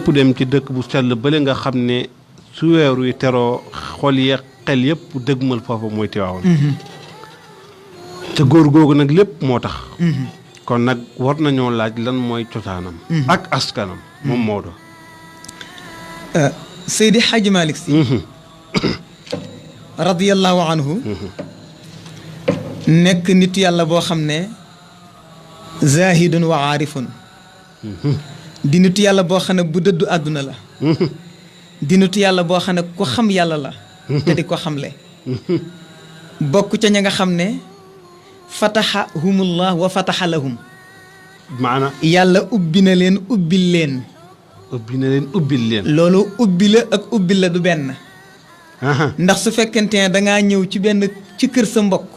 ñëpp dem ci dëkk bu sell bële nga xam ne su weer wi teroo xol yeeg xel yëpp dëgmal foofu mooy Tiwaawan te góor googu nag lépp moo tax kon nag war nañoo laaj lan mooy cosaanam ak askanam moom Maodo Seydi Hadji Malick Sy radiyallahu anhu nekk nit yàlla boo xam ne zahidun wa aarifun di nit yàlla boo xam ne bu dëddu àdduna la di nit yàlla boo xam ne ko xam yàlla la te di ko xamle bokk ca ña nga xam ne fataxahumullah wa fataxa lahum maana yàlla ubbi na leen ubbil leen ubbil leen loolu ubbi la ak ubbil la du benn ndax su fekkente ne dangaa ñëw ci benn ci kër sa mbokk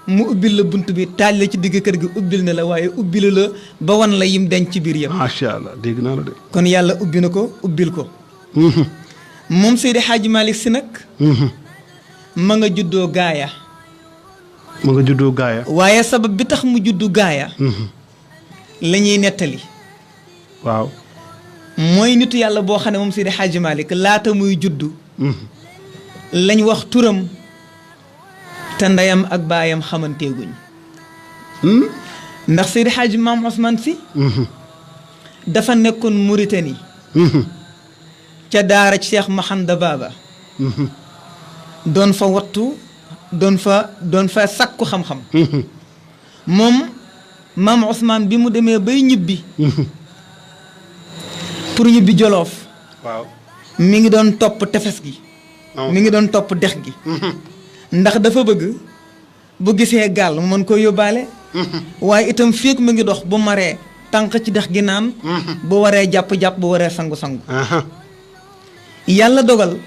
mu ubbil la bunt bi taaj la ci digg kër gi ubbil na la waaye ubbil la ba wan la yim denc ci biir yëpp macha allah dégg naa la de kon yàlla ubbi na ko ubbil ko moom Seydi Hadji Malick Sy nag ma nga juddoo gaaya waaye sabab bi tax mu juddu gaaya la ñuy nettali waaw mooy nitu yàlla boo xam ne moom Seydi Hadji Malick laata muy juddu lañ wax turam te ndeyam ak baayam xamanteeguñ ndax Seydi Hadji Maam Ousmane Sy dafa nekkoon Mauritanie ca daara Cheikh Mahanda Baba doon fa wattu doon fa sakku xam-xam moom Maam Ousmane bi mu demee bay ñibbi pour ñibbi Jolof waaw mi ngi doon topp tefes gi mi ngi doon topp dex gi ndax dafa bëgg bu gisee gaal mu mën koo yóbbaale waaye itam féeg mu ngi dox bu maree tànq ci dex gi naan bu waree jàpp-jàpp bu waree sangu-sangu yàlla dogal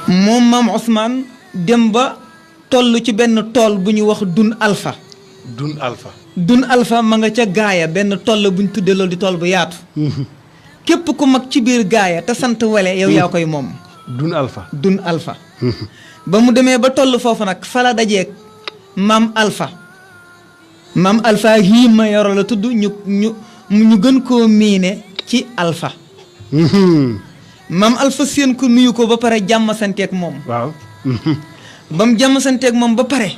moom Maam Ousmane dem ba toll ci benn tool bu ñu wax dun alpha ma nga ca gaaya benn tool bu ñu tuddee loolu di tool bu yaatu képp ku mag ci biir gaaya te sant wele yow yaa koy moom dun alpha ba mu demee ba toll foofu nag fa la dajeeg maam alpha yii ma yoro la tudd ñu gën koo miine ci alpha maam alpha seen ko nuyu ko ba pare jàmm santeeg moom waaw ba mu jàmm santeeg moom ba pare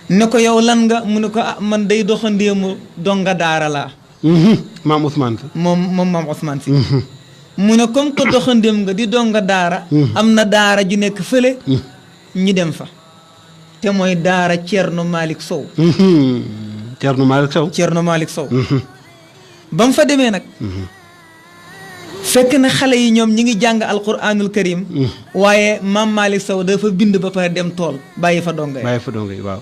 ne ko yow lan nga mu ne ko man day doxandéemu donga daara laa maam Ousmane Sy moom maam Ousmane Sy mu ne comme que doxandéem nga di donga daara am na daara ju nekk fële ñu dem fa te mooy daara Thierno Malick Sow ba mu fa demee nag fekk na xale yi ñoom ñi ngi jàng alquranul karim waaye maam Malick Sow dafa bind ba pare dem tool bàyyi fa donga yi waaw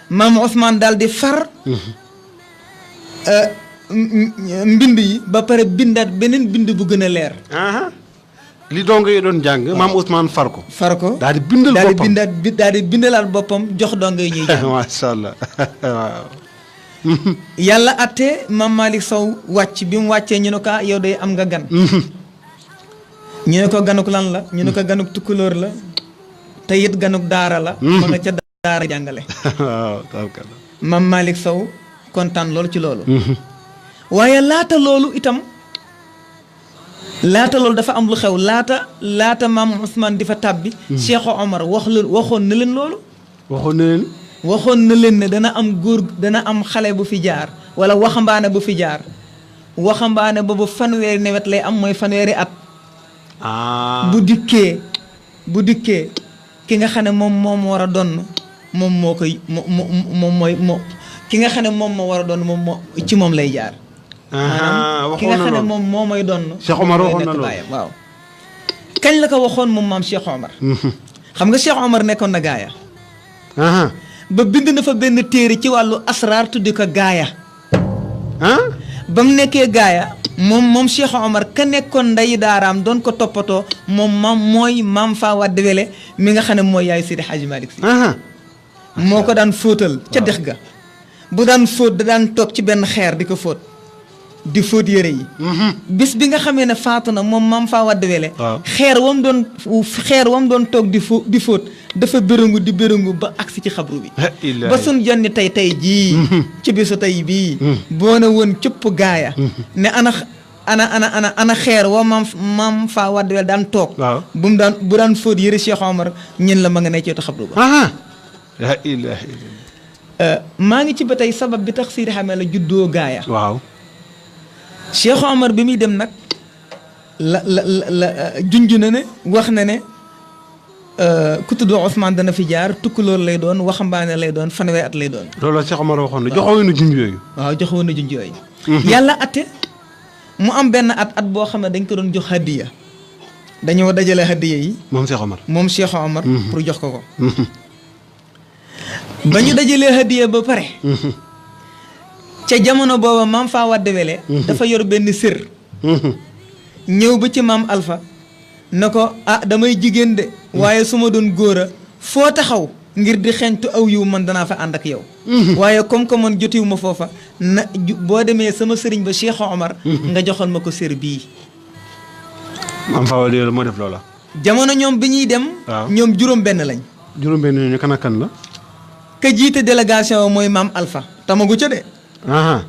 maam Ousmane daal di far mbind yi ba pare bindaat beneen bind bu gën a leer li donga yi doon jàng maam Ousmane far ko daal di bindalaat boppam jox donga yi ñuy jàng masha Allah waaw yàlla atte maam Malick Sow wàcc bi mu wàccee ñu ne ko yow day am nga gan ñu ne ko ganuk lan la ñu ne ko ganuk tukkulóor la te it ganuk daara la ma nga ca daara jàngale waaw maam Malick Sow kontaan loolu ci loolu waaye laata loolu dafa am lu xew laata maam Ousmane di fa tàbbi Cheikh Omar waxoon na leen loolu waxoon na leen ne dana am xale bu fi jaar wala waxambaane bu fi jaar waxambaane boobu fanweeri nawet lay am mooy fanweeri at bu dikkee ki nga xam ne moom war a donn moom moo koy moom ki nga xam ne moom moo war a doon moom ci moom lay jaar ki nga xam ne moom moo may doon Cheikh Omar waxoon na loolu waaw kañ la ko waxoon moom maam Cheikh Omar xam nga Cheikh Omar nekkoon na gaaya ba bind na fa benn téere ci wàllu asraar tuddi ko gaaya ba mu nekkee gaaya moom Cheikh Omar ka nekkoon nday daaraam doon ko toppatoo mooy maam faa wadd wele mi nga xam ne mooy yaay Seydi Hadji Malick Sy moo ko daan fóotal ca dex ga bu daan fóot da daan toog ci benn xeer di ko fóot di fóot yére yi bis bi nga xamee ne faatu na moom maam faa wadd wele xeer wam doon toog di fóot dafa bérëngu ba agsi ci xabru bi ba sun jonni tey jii ci bisu tey bii boo ne woon cëpp gaaya ne ana xeer wa maam faa waddwel daan toog. waaw bu daan fóot yëre Cheikh Omar ñin la ma nga ne ci xabru ba. la ilaha illallah. maa ngi ci ba tey sabab bi tax Sidi Ahmed la juddoo gaaya. waaw. Cheikh Omar bi muy dem nag la junj na ne wax na ne ku tudd Ousmane dana fi jaar tukkulóor lay doon waxambaane lay doon fanweeri at lay doon. loolu la Cheikh Omar waxoon ne joxoon na junj yooyu. waaw joxoon na junj yooyu. yàlla atte mu am benn at boo xam ne dañ ko doon jox hadiya dañoo dajale hadiya yi. moom Cheikh Omar. moom Cheikh Omar. pour jox ko. ba ñu dajalee hadiya ba pare. ca jamono booba maam faa wadde wele dafa yor benn sër. ñëw ba ci maam Alpha ne ko damay jigéen de. waaye su ma doon góor a foo taxaw ngir di xeeñtu aw yiw man danaa fa ànd ak yow. waaye comme que man jotiwu ma foofa boo demee sama sëriñ ba Cheikh Omar. nga joxal ma ko sër bii. maam faa wadde wele moo def loola. jamono ñoom bi ñuy dem. waaw ñoom juróom-benn lañ. juróom-benn ñooñu kan ak kan la. ka jiite délégation mooy maam Alpha tamagu ca de. Mhm.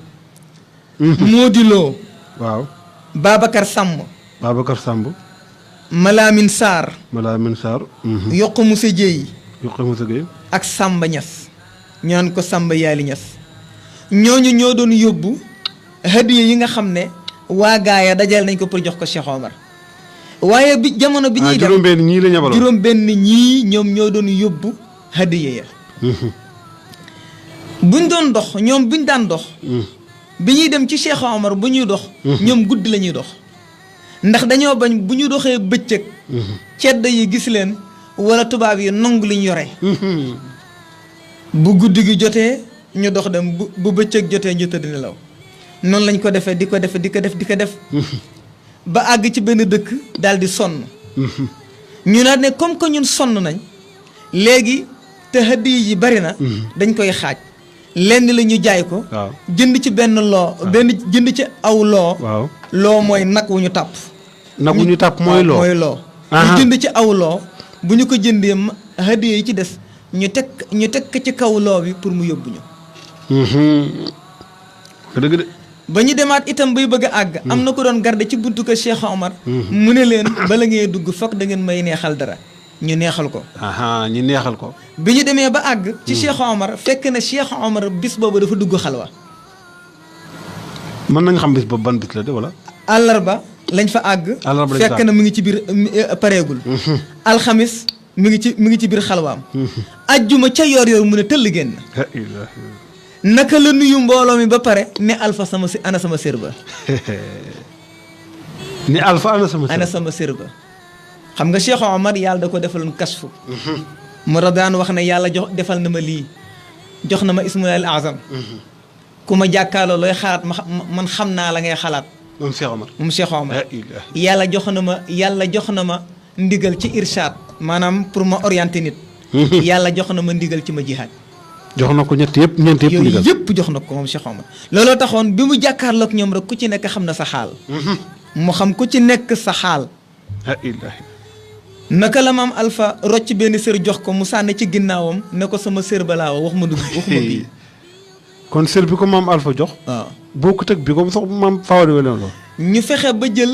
Mody Lo. waaw. Babacar Samb. Babacar Samb. Malamine Sarr. Malamine Sarr. Yokk Moussa Dieye. Yokk Moussa Gueye. ak Samba Niass. ñu naan ko Samba Yaali Niass. ñooñu ñoo doon yóbbu hadiya yi nga xam ne waa gaaya dajal nañ ko pour jox ko Cheikh Omar. waaye bi jamono bi ñuy dem juróom-benn ñii la ñabaloon. juróom-benn ñii ñoom ñoo doon yóbbu hadiya ya. buñ doon dox ñoom buñ daan dox. bi ñuy dem ci Cheikh Omar bu ñuy dox. ñoom guddi la ñuy dox. ndax dañoo bañ bu ñu doxee bëccëg. cedda yi gis leen wala tubaab yi nangu liñ yore. bu guddi gi jotee ñu dox dem bu bëccëg jotee ñu tëdd nelaw noonu lañ ko defee di ko def ba àgg ci benn dëkk daal di sonn. ñu naan ne comme que ñun sonn nañ léegi te hadiya yi bari na. dañ koy xaaj. lenn la ñu jaay ko. waaw jënd ci benn loo. jënd ci aw loo. waaw loo mooy nag wu ñu tàpp. nag wu ñu tàpp mooy loo mooy loo. ñu jënd ci aw loo bu ñu ko jëndee hadiya yi ci des ñu teg ci kaw loo bi pour mu yóbbu ñu. dëgg de. ba ñu demaat itam bay bëgg a àgg. am na ko doon garde ci buntu ko Cheikh Omar. mu ne leen bala ngeen dugg fokk da ngeen may neexal dara. ñu neexal ko. ñu neexal ko. bi ñu demee ba àgg. ci Cheikh Omar fekk na Cheikh Omar bis boobu dafa dugg xalwa. mën nañ xam bis boobu ban bis la de wala. àllarba lañ fa àgg. àllarba fekk na mu ngi ci biir pareegul. alxamis mi ngi ci biir xalwaam. ajjuma ca yor-yor mu ne tëll génn. naka la nuyu mbooloo mi ba pare ne Alpha ana sama sër ba. ni Alpha ana sama sër ba. xam nga Cheikh Omar yàlla da ko defaloon kasfu. mu daan wax ne yàlla defal na ma lii jox na ma Ismaïl Azam. ku ma jàkkaarloo looy xalaat man xam naa la ngay xalaat. moom Cheikh Omar. yàlla jox na ma ndigal ci irshad maanaam pour ma orienter nit. yàlla jox na ma ndigal ci ma jihaad. jox na ko ñeent yëpp ndigal yooyu yëpp jox na ko moom Cheikh Omar. looloo taxoon bi mu jàkkaarloog ñoom rek ku ci nekk xam na sa xaal. mu xam ku ci nekk sa xaal. naka la maam Alpha rocc benn sër jox ko mu sànni ci ginnaawam ne ko sama sër balaa wax ma dugg waxuma bii. kon sër bi ko maam Alpha jox. waaw bokkut ak bi ko sax maam Fawade Wele la. ñu fexe ba jël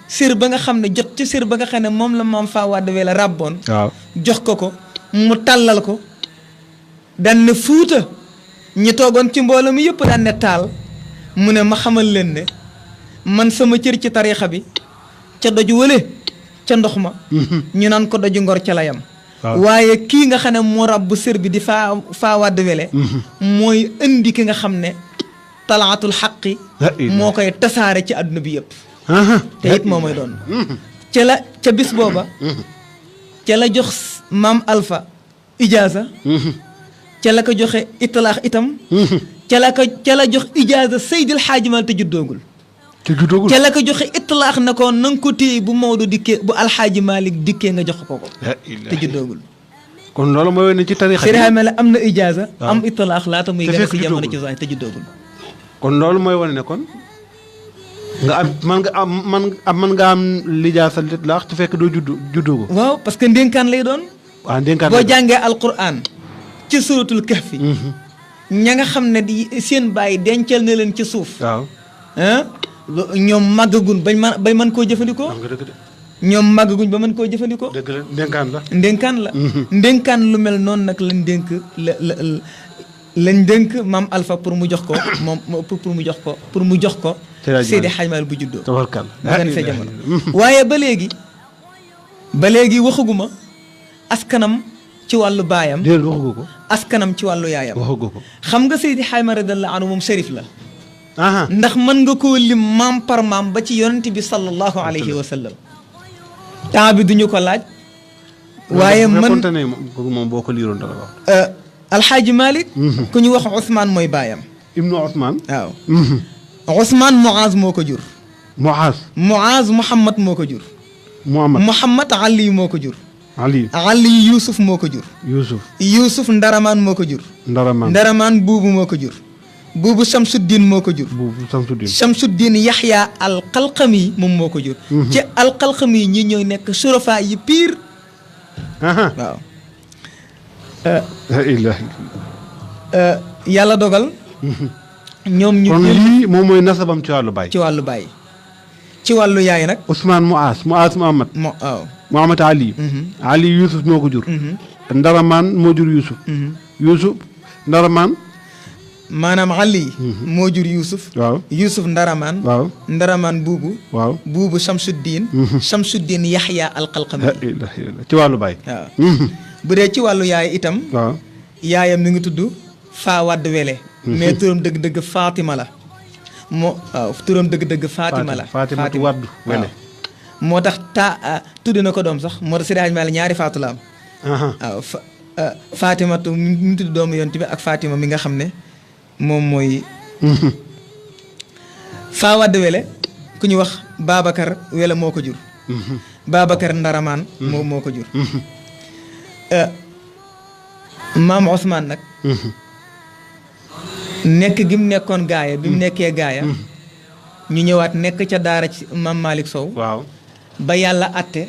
sër ba nga xam ne jot ci sër ba nga xam ne moom la maam Fawade Wele ràbboon. waaw jox ko mu tàllal ko. daan ne fuuta ñi toogoon ci mbooloo mi yëpp daan ne taal mu ne ma xamal leen ne man sama cër ci tariixa bi ca doju wële ca ndox ma. ñu naan ko doju ngor ca la yam. waaye kii nga xam ne moo ràbb sër bi di Fawade Wele. mooy indi ki nga xam ne talaatul xaqi moo koy tasaare ci àdduna bi yëpp. te it moo mooy doon. ca bis booba. ca la jox maam Alpha ijaaza. ca la ko joxe italaax itam. ca la jox ijaaza Seydil Xaaji Maalik te juddoogul. ca la ko joxe italaax na ko na nga ko téye bu Maodo dikkee bu Alxaaji Maalik dikkee nga jox ko. te juddoogul. kon loolu mooy wane ci tariixa bi. Seydi Mel am na ijaaza. am italaax laata muy gën a si jamono ci te juddoogul. kon loolu mooy wane ne kon nga am man nga am lijaasa litlaax te fekk doo juddoo ko. waaw parce que ndénkaan lay doon. waaw ndénkaan boo jàngee Alquran. ci suratul kahfi ña nga xam ne di seen bàyyi dencal na leen ci suuf. waaw ñoom màggagun bañ mën koo jëfandikoo. wax nga dëgg de. ñoom màggaguñ ba mën koo jëfandikoo. dëgg la ndénkaan la. ndénkaan la. ndénkaan lu mel noonu nag lañ dénk lañ dénk maam Alpha pour mu jox ko moom pour mu jox ko. Seydi Hadji Malick bu juddoo. tabarkal mu gën sa jamono. waaye ba léegi waxaguma askanam ci wàllu baayam. déedéet waxagu ko. askanam ci wàllu yaayam. waxagu ko. xam nga Seydi Hadji Malick radiyallahu anhu moom sharif la. ndax mën nga koo lim maam par maam ba ci yonent bi sallallahu alayhi wa sallam. temps bi duñu ko laaj. waaye man moom boo ko liiroon dara wax. Alxaaji Malick. ku ñu wax Ousmane mooy baayam. Ibnu Ousmane. waaw. Ousmane Muaz moo ko jur. Muaz Mouhamad moo ko jur. Mouhamad Ali moo ko jur. Ali Youssouf moo ko jur. Youssouf Ndaramaan moo ko jur. Ndaramaan buubu moo ko jur. buubu Samsuddin moo ko jur. Samsuddin Yaxya alqalqami moom moo ko jur. ci alqalqami ñi ñooy nekk surafa yi pire. waaw. yàlla dogal. ñoom ñu. kon lii moom mooy nasabam ci wàllu baay. ci wàllu baay. ci wàllu yaay nag. Ousmane Muaz Muhammad. waaw. Muhammad Ali. Ali Youssouf moo ko jur. Ndaramaan moo jur Youssouf. Youssouf Ndaramaan. maanaam Ali. moo jur Youssouf. waaw Youssouf Ndaramaan. waaw Ndaramaan buubu. waaw buubu Samsuddin. Samsuddin Yaxya alqalqami. ci wàllu baay. waaw bu dee ci wàllu yaay itam. waaw yaayam mi ngi tudd Faa Wadd Wele. mais turam dëgg-dëgg Fatima la. waaw turam dëgg-dëgg Fatima la. Fatima Wadd Wele. moo tax tudd na ko doom sax moo tax Seydi Hadji Malick ñaari faatu la am. waaw Fatimatu mi tudd doomu yonent bi ak Fatima mi nga xam ne moom mooy. Faa Wadd Wele ku ñu wax Babacar Wele moo ko jur. Babacar Ndaramaan. moo ko jur. maam Ousmane nag. nekk gi mu nekkoon gaaya bi mu nekkee gaaya. ñu ñëwaat nekk ca daara ci maam Malick Sow. waaw ba yàlla atte.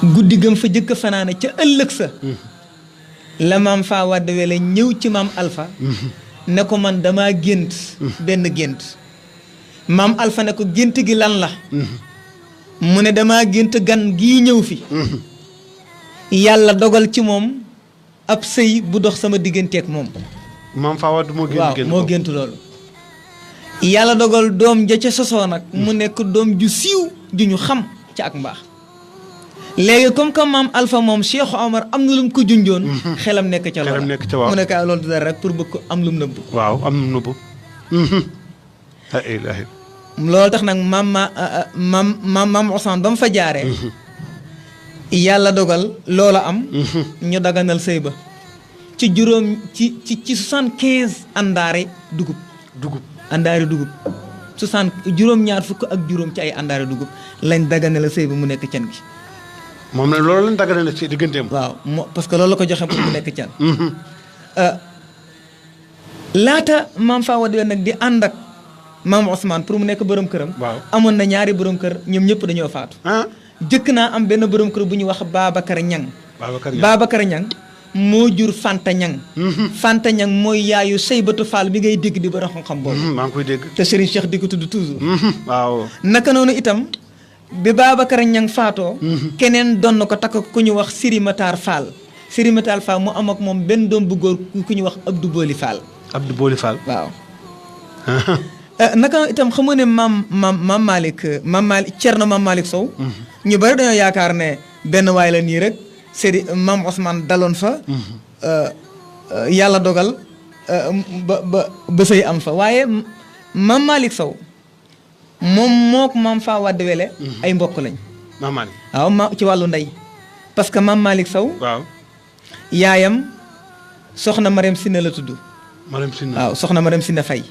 guddi gëm fa jëkk fanaane ca ëllëg sa. la maam Faa Wadd Wele ñëw ci maam Alpha. ne ko man damaa gént. benn gént. maam Alpha ne ko gént gi lan la. mu ne damaa gént gan gii ñëw fi. yàlla dogal ci moom ab sëy bu dox sama digganteeg moom. maam Faa Wadd moo gént. waaw moo gént loolu. yàlla dogal doom ja ca sosoo nag. mu nekk doom ju siiw ju ñu xam ci ak mbaax. léegi comme que maam Alpha moom Cheikh Omar am na lu mu ko junjoon. xelam nekk ca loola mu nekk loolu du dara rek pour bëgg ko am lu mu nëbb. waaw am lu mu nëbb. loolu tax nag maam Ousmane ba mu fa jaaree. yàlla dogal loola am. ñu daganal sëy ba. ci juróom ci 75 àndaare dugub. àndaare dugub. juróom-ñaar fukk ak juróom ci ay àndaare dugub lañ daganal sëy ba mu nekk can gi. moom nag loolu lañ daganal ci digganteem. waaw parce que loolu la ko joxe pour mu nekk can. laata maam Faa Wadd Wele nag di ànd ak maam Ousmane pour mu nekk borom këram. waaw amoon na ñaari borom kër ñoom ñëpp dañoo faatu. jëkk naa am benn borom kër bu ñuy wax Babacar Ñang. Babacar Ñang moo jur Fanta Ñang. Fanta Ñang mooy yaayu Seybatu Fall bi ngay dégg di borom xam-xam boobu. maa ngi koy dégg. te Serigne Cheikh di ko tudd toujours. waaw naka noonu itam bi Babacar Ñang faatoo. keneen donn ko takk ku ñu wax Siri Matar Fall. Siri Matar Fall mu am ak moom benn doom bu góor ku ñu wax Abdou Boli Fall. Abdou Boli Fall. waaw. naka itam xam nga ne maam Malick Cerno maam Malick Sow. ñu bari dañoo yaakaar ne benn waay la nii rek Seydi maam Ousmane daloon fa. yàlla dogal ba sëy am fa waaye maam Malick Sow moom mook maam Faa Wadd Wele ay mbokk lañ. maam Malick waaw ci wàllu ndey parce que maam Malick Sow. waaw yaayam soxna Marème Sine la tudd. Marème Sine waaw soxna Marème Sine Faye.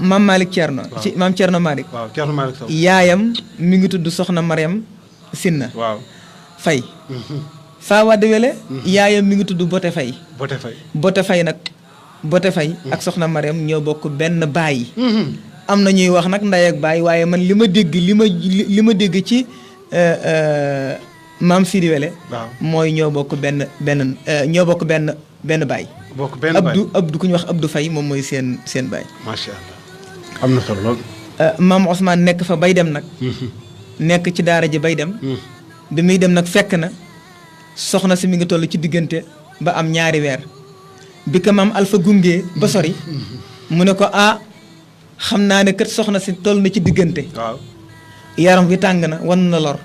maam Malick Thierno. ci maam Thierno Malick. waaw Thierno Malick Sow. yaayam mi ngi tudd soxna Mariam Sinna. waaw Faye. Faa Wadd Wele. yaayam mi ngi tudd Bote Faye. Bote Faye nag Bote Faye. ak soxna Mariam ñoo bokk benn baay. am na ñuy wax nag ndey ak baay waaye man li ma dégg li ma dégg ci maam Sidi Wele. waaw mooy ñoo bokk benn baay. bokk benn baay Abdou ku ñu wax Abdou Faye moom mooy seen baay. macha allah am na solo lool. maam Ousmane nekk fa bay dem nag. nekk ci daara ji bay dem. bi muy dem nag fekk na soxna si mi ngi toll ci diggante ba am ñaari weer bi ko maam Alpha gungee ba sori. mu ne ko xam naa ne kat soxna si toll na ci diggante. waaw yaram wi tàng na wan na lor.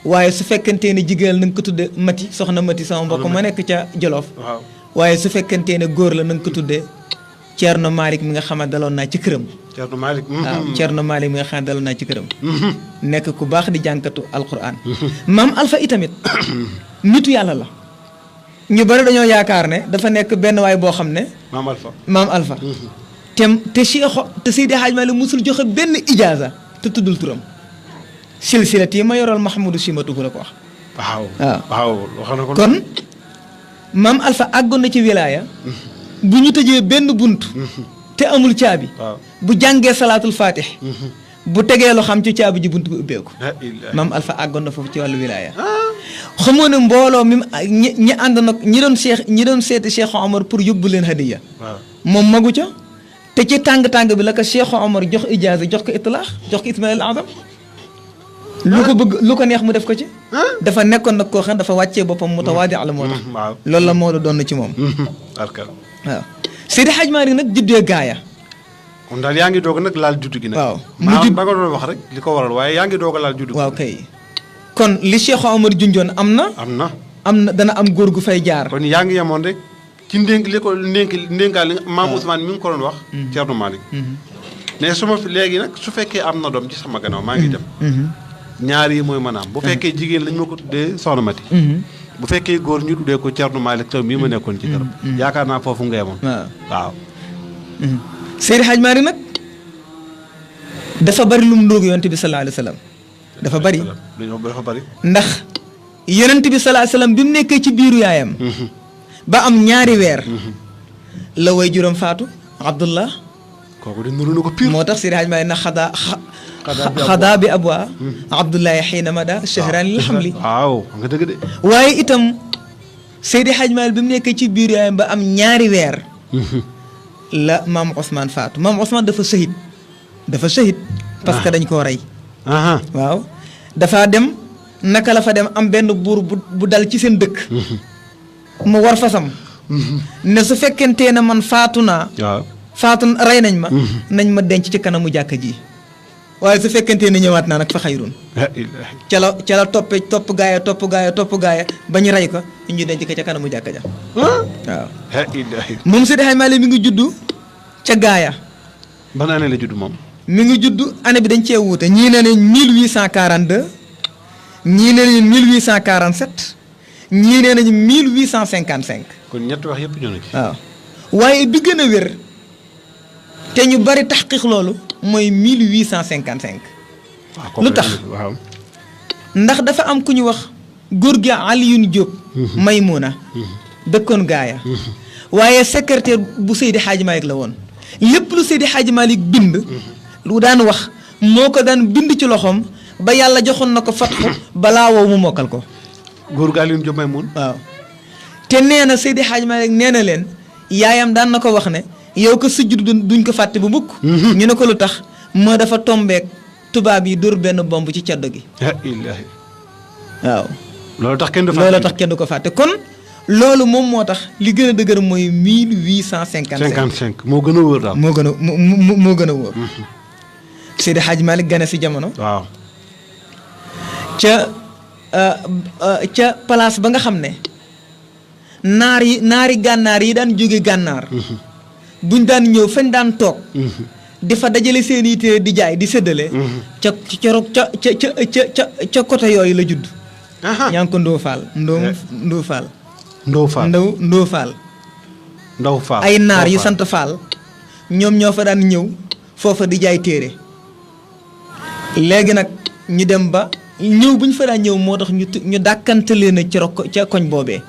waaye su fekkentee ne jigéen na nga ko tudde Mati soxna Mati sama mbokk ma nekk ca Jolof. waaw waaye su fekkentee ne góor la na nga ko tuddee Thierno Malick mi nga xam ne daloon naa ci këram. Thierno Malick. waaw Thierno Malick mi nga xam ne daloon naa ci këram. nekk ku baax di jànkatu alquran. maam Alpha itamit nitu yàlla la. ñu bari dañoo yaakaar ne dafa nekk benn waay boo xam ne. maam Alpha. te Seydi Hadj Malick musul joxe benn ijaaza te tuddul turam. silsilati ma yoroon Mahmoudou Simatuhu la ko wax. waaw wax na ko kon maam Alpha àggoon na ci wilaaya. bu ñu tëjee benn bunt. te amul caabi. bu jàngee salaatul fatih. bu tegee loo xam ci caabi ji bunt bi ubbeeku. maam Alpha àggoon na foofu ci wàllu wilaaya. xamoo ne mbooloo mi ñi ànd nag ñi doon seeti Cheikh Omar pour yóbbu leen hadiya. moom magu ca. te ci tàng-tàng bi la ko Cheikh Omar jox ijaaza jox ko itlaax jox ko Ismaïl Azam. lu ko bëgg lu ko neex mu def ko ci. dafa nekkoon nag koo xam dafa wàccee boppam mutawaadi la moo tax. loolu la moo doon na ci moom. waaw Seydi Hadj Malick nag juddee gaaya. kon daal yaa ngi doog nag laal juddu gi nag. waaw mu judd ba nga doon wax rek li ko waral waaye yaa ngi doog a laal juddu. waaw kay kon li Cheikh Omar junjoon am na. dana am góor gu fay jaar. kon yaa ngi yemoon rek ci li ko ndénkaal maam Ousmane mi ngi ko doon wax. Thierno Malick. mais su ma léegi nag su fekkee am na doom ci sama gannaaw maa ngi dem. ñaar yi mooy maanaam bu fekkee jigéen lañ ma ko tuddee Soxna Mati. bu fekkee góor ñu tuddee ko Thierno Malick taw mii ma nekkoon ci këram. yaakaar naa foofu nga yemoon. waaw. Seydi Hadj Malick nag dafa bari lu mu ndóog yonent bi sallallahu alayhi wa sallam dafa bari. dafa bari. ndax yonent bi sallallahu alayhi wa sallam bi mu nekkee ci biiru yaayam. ba am ñaari weer. la way juróom faatu Abdullah. kooku de nuru na ko pire. moo tax Seydi Hadj Malick na xadaa bi abwa Abdullahi xiina mada shahraani lil xamli. waaw nga dëgg de. waaye itam Seydi Hadj Malick bi mu nekkee ci biiru yaayam ba am ñaari weer. la maam Ousmane faatu maam Ousmane dafa sahid parce que dañ koo rey. waaw dafa dem naka la fa dem am benn buur bu dal ci seen dëkk. mu war fasam. ne su fekkentee ne man faatu naa. faatu rey nañ ma. nañ ma denc ci kanamu jàkka ji. waaye su fekkentee ne ñëwaat naa nag fa xayrun. ca la topp gaaya ba ñu rey ko ñu denc ko ca kanamu jàkka ja. waaw. moom Seydi Hadj Malick mi ngi juddu ca gaaya. ban année la juddu moom. mi ngi juddu année bi dañ cee wuute ñii ne nañ 1842 ñii ne nañ 1847 ñii ne nañ 1855. kon ñetti wax yëpp ñoo na ci. waaw waaye bi gën a wér te ñu bari taxqiq loolu mooy 1855. lu tax ndax dafa am ku ñu wax góor gi Alioune Diop. Maymuna dëkkoon gaaya. waaye secrétaire bu Seydi Hadj Malick la woon lépp lu Seydi Hadj Malick bind. lu daan wax moo ko daan bind ci loxoom ba yàlla joxoon na ko fatxu balaa woo mu mokkal ko. góor gi Alioune Diop Maymoun. waaw te nee na Seydi Hadj Malick nee na leen yaayam daan na ko wax ne yow ko sujjud duñ ko fàtte bu mukk. ñu ne ko lu tax moo dafa tombeek tubaab yi dóor benn bomb ci caddo gi. waaw. loolu tax kenn du ko fàtte kon loolu moom moo tax li gën a dëgër mooy 1855. moo gën a wóor daal. moo gën a wóor. Seydi Hadj Malick gane si jamono. waaw. ca place ba nga xam ne naari gànnaar yi daan jóge gànnaar. buñ daan ñëw fañ daan toog. di fa dajale seen i téere di jaay di séddale. ca côté yooyu la judd. ñaa ngi ko Ndofal Ndofal. Ndofal. ay naar yu sant Fall. ñoom ñoo fa daan ñëw foofa di jaay téere. léegi nag ñu dem ba ñëw bu ñu fa daan ñëw moo tax ñu dàkkante leen ca koñ boobee.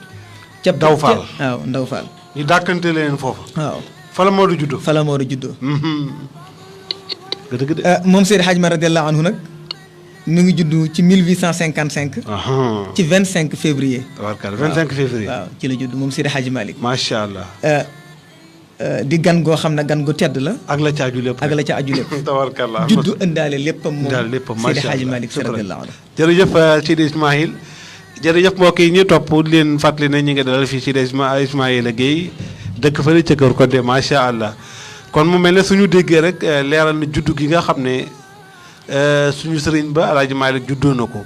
ca Ndaw Fall waaw Ndaw Fall. ñu dàkkante leen foofa. waaw fa la Maodo juddoo. moom Seydi Hadj Malick radiyallahu anhu nag mi ngi juddu ci 1855. ci 25 février. tabarkalla 25 février. waaw ci la judd moom Seydi Hadji Malick. macha allah. di gan goo xam ne gan gu tedd la. ak la ca aju lépp. ak la ca aju lépp. tabarkalla juddu ëndaale léppam moom. ëndaale léppam macha allah Seydi Hadji Malick Sy radiyallahu anhu. jërëjëf Seydi Ismaïl jërëjëf mbokk yi ñu topp leen fàttali ne ñu ngi dalal fii Seydi Ismaïla Guèye dëkk fële ca Kër Codé macha allah kon mu mel ne suñu déggee rek leeral na juddu gi nga xam ne suñu sëriñ ba El Hadj Malick juddoo na ko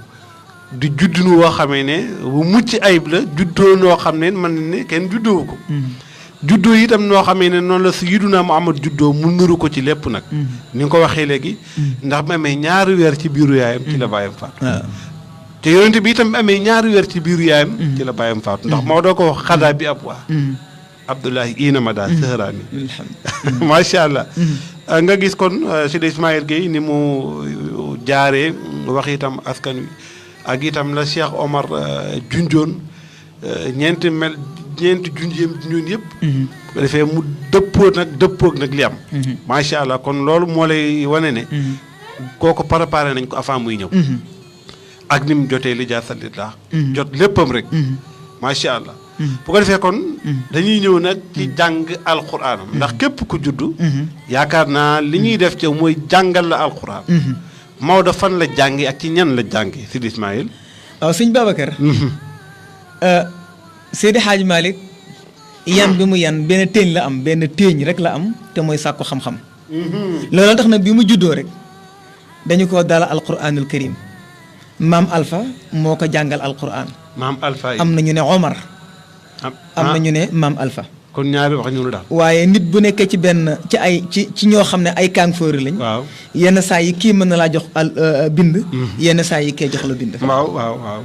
di juddunu woo xamee ne bu mucc ayib la juddoo noo xam ne man ne kenn juddoo ko. juddoo itam noo xamee ne noonu la Sayyiduna Muhammad juddoo mu nuru ko ci lépp nag. ni nga ko waxee léegi. ndax mu amee ñaari weer ci biiru yaayam. ci la bàyyam faatu. te yonente bi itam amee ñaari weer ci biiru yaayam. ci la bàyyam faatu ndax moo doo ko wax xadaa bi ab waa. Abdullahi Inamada Sahraani. macha allah. nga gis kon Seydi Ismaïla Guèye ni mu jaaree wax itam askan wi ak itam la Cheikh Omar junjoon ñeenti junjeem ñun yëpp. bu defee mu dëppoog nag li am. macha allah kon loolu moo lay wane ne. kooku préparé nañ ko avant muy ñëw. ak ni mu jotee li jaasalillah jot léppam rek. macha allah. bu ko defee kon. dañuy ñëw nag ci jàng alquranam ndax képp ku juddu. yaakaar naa li ñuy def ci mooy jàngal la alquran. Maodo fan la jàngi ak ci ñan la jàngi Seydi Ismaïl. waaw sëñ Babacar. Seydi Hadji Malick yan bi mu yan benn téeñ la am benn téeñ rek la am te mooy sàkku xam-xam. loolu tax na bi mu juddoo rek dañu ko dala alquranul karim maam Alpha moo ko jàngal alquran. maam Alpha am na ñu ne Omar. am na ñu ne maam Alpha. kon ñaari wax ñu daal. waaye nit bu nekkee ci benn ci ñoo xam ne ay kàngfoori lañ. waaw yenn saa yi kii mën na laa jox bind. yenn saa yi kee jox la bind. waaw.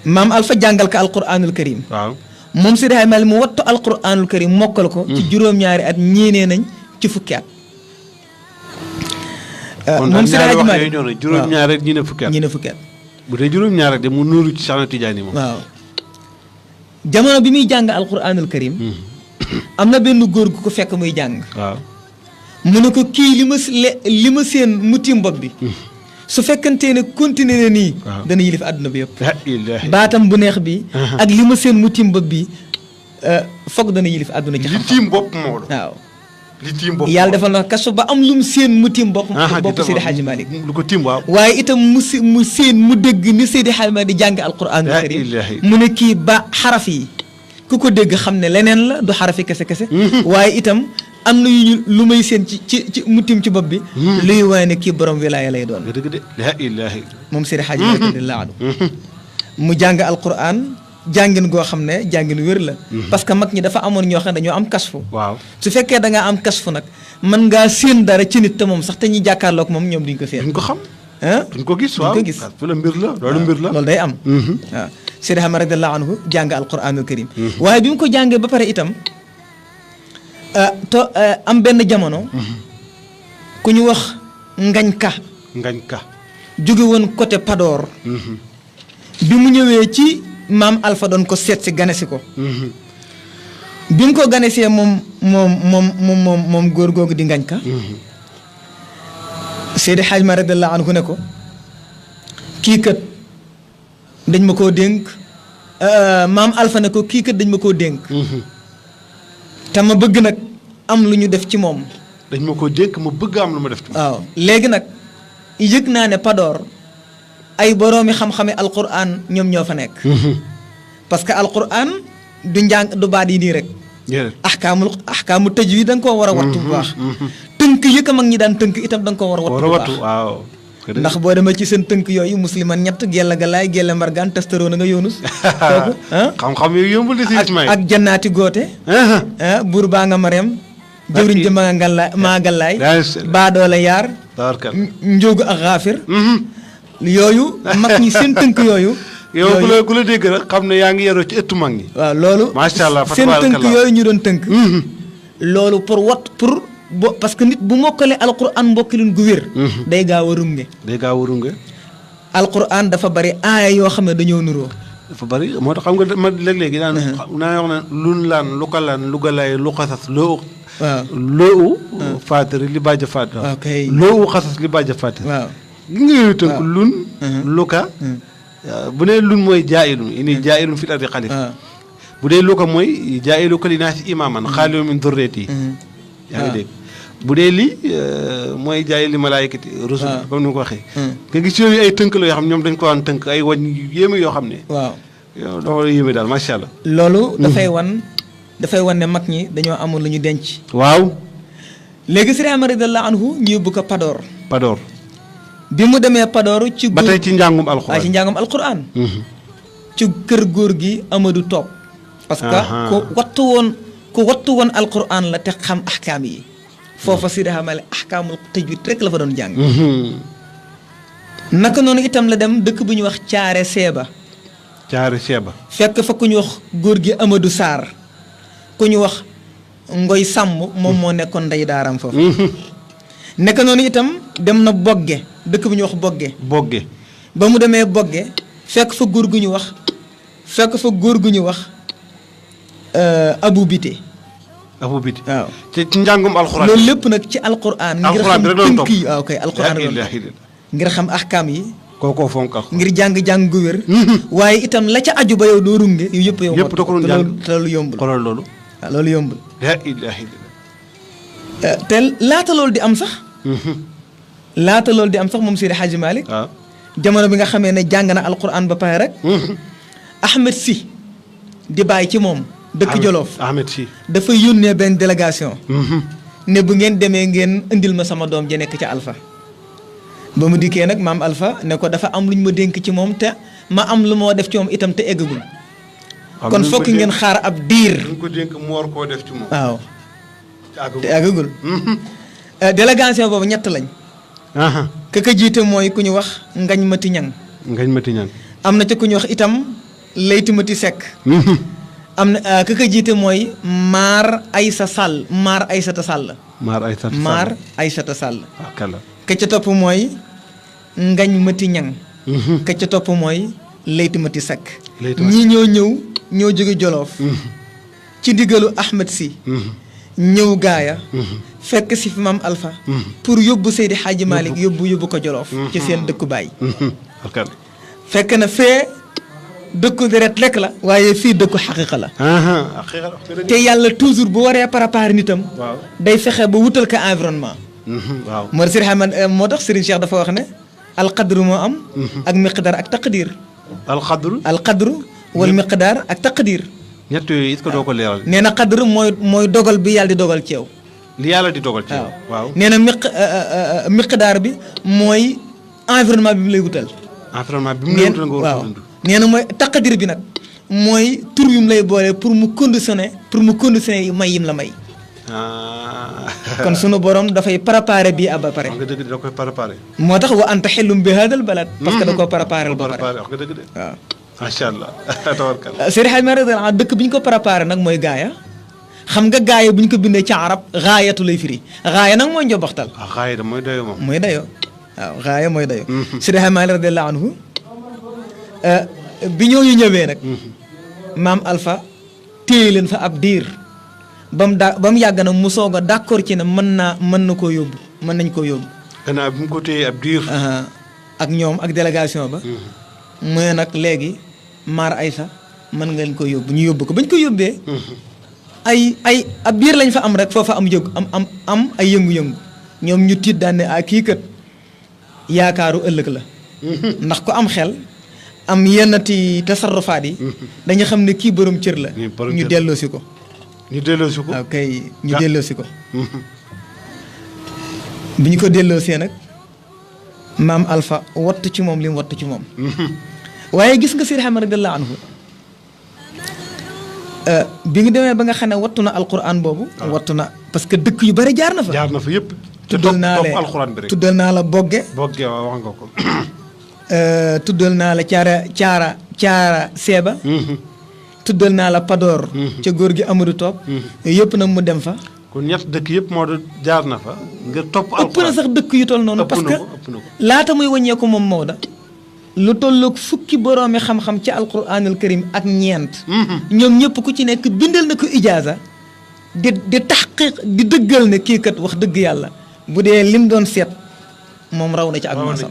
maam Alpha jàngal ko alquranul karim. waaw moom Seydi Hadji Malick mu wattu alquranul karim mokkal ko. ci juróom-ñaari at ñeenee nañ ci fukki at. moom Seydi Hadji Malick kon juróom-ñaari at ñi ne fukki at. ñi ne fukki at. bu dee juróom-ñaari at de mu nuuru ci Cheikh Tidiane moom. waaw jamono bi muy jàng alquranul karim. am na benn góor gu ko fekk muy jàng. waaw mu ne ko kii li ma seen mutim bopp bi. su fekkantee ne continuer na nii. dana yilif àdduna bi yëpp. baatam bu neex bi. ak li ma seen mutim bopp bi foog dana yilif àdduna ci xam-xam. li tiim bopp moo waaw. li tiim bopp yàlla defal na kaso ba am lu mu seen mutim bopp. bopp Seydi Hadji Malick. lu ko tiim waaw. waaye itam mu seen mu dégg ni Seydi Hadji Malick di jàng alquranul karim mu ne kii ba xaraf yi. ku ko dégg xam ne leneen la du xarafi kese. waaye itam am na yu lu may seen ci mutim ci bopp bi. luy waaye ne kii borom wilaaya lay doon. dëgg de la ilaha moom Seydi Hadji Malick radiyallahu anhu mu jàng alquran jàngin goo xam ne jàngin wér la. parce que mag ñi dafa amoon ñoo xam ne dañoo am kasfu. waaw su fekkee da ngaa am kasfu nag mën ngaa séen dara ci nit te moom sax te ñuy jàkkaarloog moom ñoom duñ ko séen. duñ ko xam. duñ ko gis waaw duñ ko gis. loolu mbir la loolu mbir la. loolu day am. waaw Seydi Hadji Malick radiyallahu anhu jàng alquranul karim. waaye bi mu ko jàngee ba pare itam am benn jamono. ku ñu wax ngañ ka. jóge woon côté Pador. bi mu ñëwee ci maam Alpha doon ko seet si ganesi ko. bi mu ko ganesee moom góor googu di ngañ ka. Seydi Hadji Malick radiyallahu anhu ne ko kii kat dañ ma koo dénk maam Alpha ne ko kii kat dañ ma koo dénk. te ma bëgg nag am lu ñu def ci moom. dañ ma koo dénk ma bëgg am lu ma def ci moom. waaw léegi nag yëg naa ne Pador ay boroomi xam-xame alquran ñoom ñoo fa nekk. parce que alquran du njàng du baat yi nii rek. axkaamu tajwiid da nga koo war a wattu bu baax. tënk yëkk mag ñi daan tënk itam da nga koo war a wattu bu baax waaw. ndax boo demee ci seen tënk yooyu musliman ñett gella galaay gella mbargaan testaroona nga yoonus. kooku xam-xam yooyu yombul di si Ismaïl ak jannaati goote. buur baa nga mareem. jëwriñ ji maa gallaay. baadoole yaar. njóogu ak xaafir. yooyu mag ñi seen tënk yooyu. yow ku la dégg rek xam ne yaa ngi yaroo ci ëttu mag ñi. waaw loolu. macha allah seen tënk yooyu ñu doon tënk. loolu pour parce que nit bu mokkalee alquran mbokkalin gu wér. day gaaw a runge. alquran dafa bari aaya yoo xam ne dañoo nuroo. dafa bari moo tax xam nga ma léeg-léegi daan naa wax ne lun laan lu ko laan lu ko laay lu xasas loo. waaw loo. faatiri li bàjj faatiri. ok loo xasas li bàjj faatiri. waaw gi nga yooyu tënk lun luka bu dee lun mooy jaayilun ini jaayilun fil ardi xalifa bu dee luka mooy jaayiluka linaasi imaaman xaalilu min durriyati yaa ngi dégg bu dee lii mooy jaayil li malaayikati rusul comme ni ma ko waxee nga gis yooyu ay tënk la yoo xam ñoom dañ ko waan tënk ay wañ yéeme yoo xam ne waaw yow dafa yéeme daal macha allah loolu dafay wan ne mag ñi dañoo amul lu ñu denc waaw léegi Sëriñ Amar radiyallahu anhu ñu yóbbu ko Padoor bi mu demee Padoor ci ba tey ci njàngum alxuraan ci njàngum alxuraan ci kër góor gi Amadou Top parce que ku wattu woon alxuraan la te xam ahkaam yi foofa si xamale ahkaamul tajwid rek la fa doon jàng naka noonu itam la dem dëkk bu ñuy wax Caare Seeba fekk fa ku ñu wax góor gi Amadou Sarr ku ñu wax Ngoy Sàmm moom moo nekkoon ndey daaram foofu nekk noonu itam dem na Bogge dëkk bu ñuy wax Bogge ba mu demee Bogge fekk fa góor gu ñu wax Abu Bité waaw ci njàngum alxuraan loolu lépp nag ci alxuraan ngir xam tënk yi waaw kay alxuraan ngir xam ahkaam yi kookoo fonk ngir jàng gu wér waaye itam la ca aju ba yow doo runge yu yëpp yow yëpp da ko doon jàng te loolu yombul xoolal loolu waaw loolu yombul la ilaha illallah te laata loolu di am sax moom Seydi Hadji Malick jamono bi nga xamee ne jàng na alxuraan ba pare rek Ahmed Sy di bàyyi ci moom dëkk Jolof Ahmed Sy dafa yónnee benn délégation ne bu ngeen demee ngeen indil ma sama doom ja nekk ca Alpha ba mu dikkee nag maam Alpha ne ko dafa am lu ñu ma dénk ci moom te ma am lu moo def ci moom itam te eggagul kon fokk ngeen xaar ab diir ñu ko dénk mu war koo def ci moom waaw te eggagul délégation boobu ñett lañ ka jiite mooy ku ñu wax Ngañ Mati Ñang am na ca ku ñu wax itam Leyti Mati Seck am na ka jiite mooy Maar Aysata Sall ka ca topp mooy Ngañ Mati Ñang ka ca topp mooy Leyti Mati Seck ñii ñoo jóge Jolof ci diggalu Ahmed Sy ñëw gaaya fekk si fi maam Alpha pour yóbbu Seydi Hadji Malick yóbbu ko Jolof ci seen dëkku baay fekk na fee dëkku deret lekk la waaye fii dëkku xaqiqa la te yàlla toujours bu waree préparer nitam day fexe ba wutal ko environnement moo tax moo tax Serigne Cheikh dafa wax ne alqadru moo am ak miqdaar ak taqdir alqadru wal miqdaar ak taqdir ñett yooyu it ko doo ko leeral nee na qadr mooy dogal bi yàlla di dogal ci yow li yàlla di dogal ci yow waaw nee na miqdaar bi mooy environnement bi mu lay wutal waaw nee na mooy taqdir bi nag mooy tur yu mu lay boole pour mu conditionner may yim la may kon sunu borom dafay préparer bii ab ba pare nga dëgg da koy préparer moo tax wa anta xellum bi hadal balad parce que da koo préparer ba pare wax nga dëgg de waaw macha allah tabarkalla Seydi Hadji Malick dëkk bi ñu ko préparé nag mooy gaaya xam nga gaaya bu ñu ko bindee ci arab gaayatu lay firi gaaya nag mooy njobaxtal gaaya da mooy dayo moom mooy dayo waaw gaaya mooy dayo Seydi Hadji Malick radiyallahu anhu bi ñooñu ñëwee nag maam Alpha téye leen fa ab diir ba mu yàgg nag mu soog a d'accord ci ne mën nañ koo yóbbu gannaaw bi mu ko téye ab diir ak ñoom ak délégation ba mu ne nag léegi Maar Aysa mën ngeen ko yóbbu ñu yóbbu ko bañ ko yóbbee ay ab biir lañ fa am rek foofa am ay yëngu-yëngu ñoom ñu tiit daan ne kii kat yaakaaru ëllëg la ndax ko am xel am yennati tasarrufaat yi dañu xam ne kii borom cër la ñu delloosi ko waaw kay ñu delloosi ko bi ñu ko delloosee nag maam Alpha wattu ci moom li mu wattu ci moom waaye gis nga Seydi Hadji radiyallahu anhu bi nga demee ba nga xam ne wattu na alquran boobu wattu na parce que dëkk yu bari jaar na fa yëpp tuddal naa la Bogge wax nga ko tuddal naa la caara Seeba tuddal naa la Padoor ca góor gi Amadou Top yooyu yëpp nag mu dem fa kon ñett dëkk yëpp moo jaar na fa nga topp alquran ëpp na sax dëkk yu toll noonu parce que laata muy wàññeeku moom Maodo lu tolloog fukki boroomi xam-xam ci alquranul karim ak ñeent ñoom ñëpp ku ci nekk bindal na ko ijaaza di taxqiq di dëggal ne kii kat wax dëgg yàlla bu dee lim doon seet moom raw na ci ak maasam.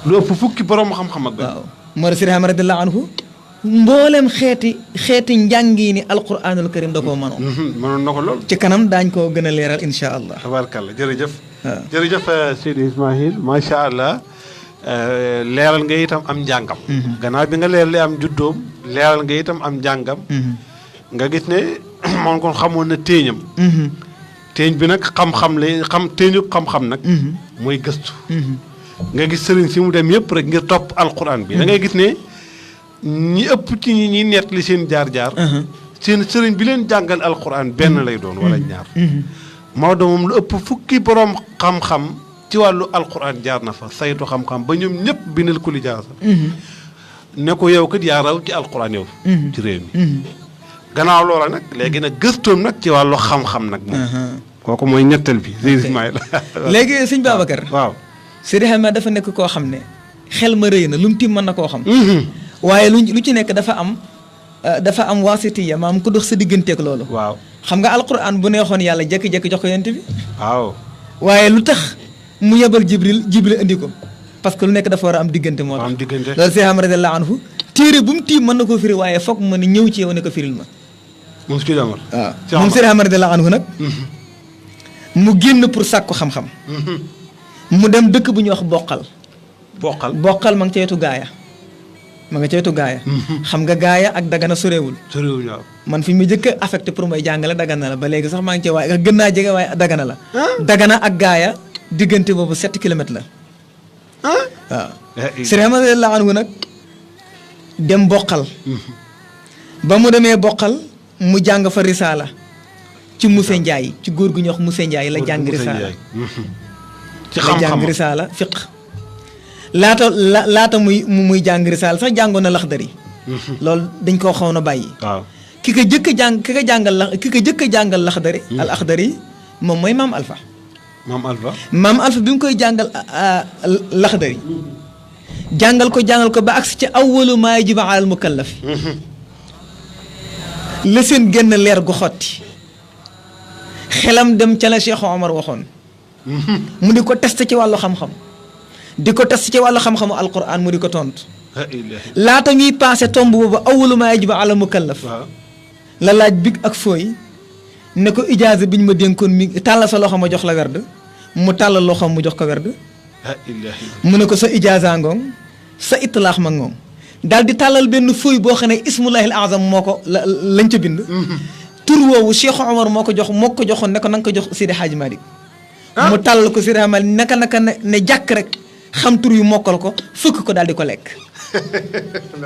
lu ëpp fukki borom xam-xam ak benn. waaw moo tax Seydi Ahmad radiyallahu anhu mboolem xeeti njàngi ni alquranul karim da koo mënoon. mënoon na ko lool. ci kanam daañ koo gën a leeral incha allah. tabaarkalla jërëjëf. waaw jërëjëf Seydi Ismaïl macha allah leeral nga itam am njàngam. gannaaw bi nga leeralee am juddoom leeral nga itam am njàngam. nga gis ne moom kon xamoon na téeñam. téeñ bi nag xam-xam la téeñu xam-xam nag. mooy gëstu. nga gis sëriñ si mu dem yëpp rek ngir topp alquran bi. da ngay gis ne ñi ëpp ci ñi nett li seen jaar-jaar. seen sëriñ bi leen jàngal alquran benn lay doon wala ñaar. Maodo moom lu ëpp fukki borom xam-xam ci wàllu alquran jaar na fa saytu xam-xam ba ñoom ñëpp bindal ko li jaasa. ne ko yow kat yaa raw ci alquran yow. ci réew mi. gannaaw loola nag léegi nag gëstoom nag ci wàllu xam-xam nag moom. kooku mooy ñetteel bi. Ismaïl léegi sëñ Babacar. waaw. Seydi Ahmad dafa nekk koo xam ne xel ma rëy na lu mu tiim mën na koo xam. waaye lu ci nekk dafa am waasitiya maam ku dox sa digganteeg loolu. waaw xam nga alquran bu neexoon yàlla jékki-jékki jox ko yonent bi. waaw. waaye lu tax mu yebal jibril indi ko parce que lu nekk dafa war a am diggante moo tax. am diggante loolu Seydi Ahmad radiyallahu anhu téere bu mu tiim mën na koo firi waaye foog ma ne ñëw ci yow ne ko firil ma. moom Seydi Ahmad. waaw moom Seydi Ahmad radiyallahu anhu nag. mu génn pour sàkku xam-xam. mu dem dëkk bu ñuy wax boqal ma nga ca wetu gaaya xam nga gaaya ak dagana sorewul waaw. man fi mu jëkk a affecté pour may jàngale dagana la ba léegi sax maa ngi ci waaye gën naa jege waaye dagana la. dagana ak gaaya diggante boobu 7 kilomètres la. waaw. Seydi Ahmad radiyallahu anhu nag dem boqal. ba mu demee boqal mu jàng fa risaala ci Moussé Ndiaye ci góor gu ñuy wax Moussé Ndiaye la jàng risaala. ci xam-xam la jàng risaala fiq laata muy jàng risaala sax jàngoon na laxdari. loolu dañ koo xaw na bàyyi. waaw ki ko jëkk a jàngal laxdari. al axdari moom mooy maam Alpha. maam Alpha bi mu koy jàngal laxdari. jàngal ko ba agsi ci awwalu maa yajibu alal mukallaf. la seen génn leer gu xotti. xelam dem ca la Cheikh Omar waxoon. mu di ko test ci wàllu xam-xam. di ko test ci wàllu xam-xamu alquran mu di ko tontu. laata ñuy passé tomb boobu awwalu maa yajibu ala mukallaf. la laaj big ak fooy. ne ko ijaaza bi ñu ma dénkoon mi tàllal sa loxo ma jox la werd. mu tàllal loxo mu jox ko werd. mu ne ko sa ijaaza ngoong sa itlaax ma ngoong. daal di tàllal benn fooy boo xam ne ismullahil azam moo ko lañ ca bind. tur woowu Cheikh Omar moo ko joxoon ne ko na nga ko jox Seydi Hadji Malick. mu tàllal ko Seydi Hadji Malick naka ne jàkk rek xam tur yu mokkal ko fëkk ko daal di ko lekk.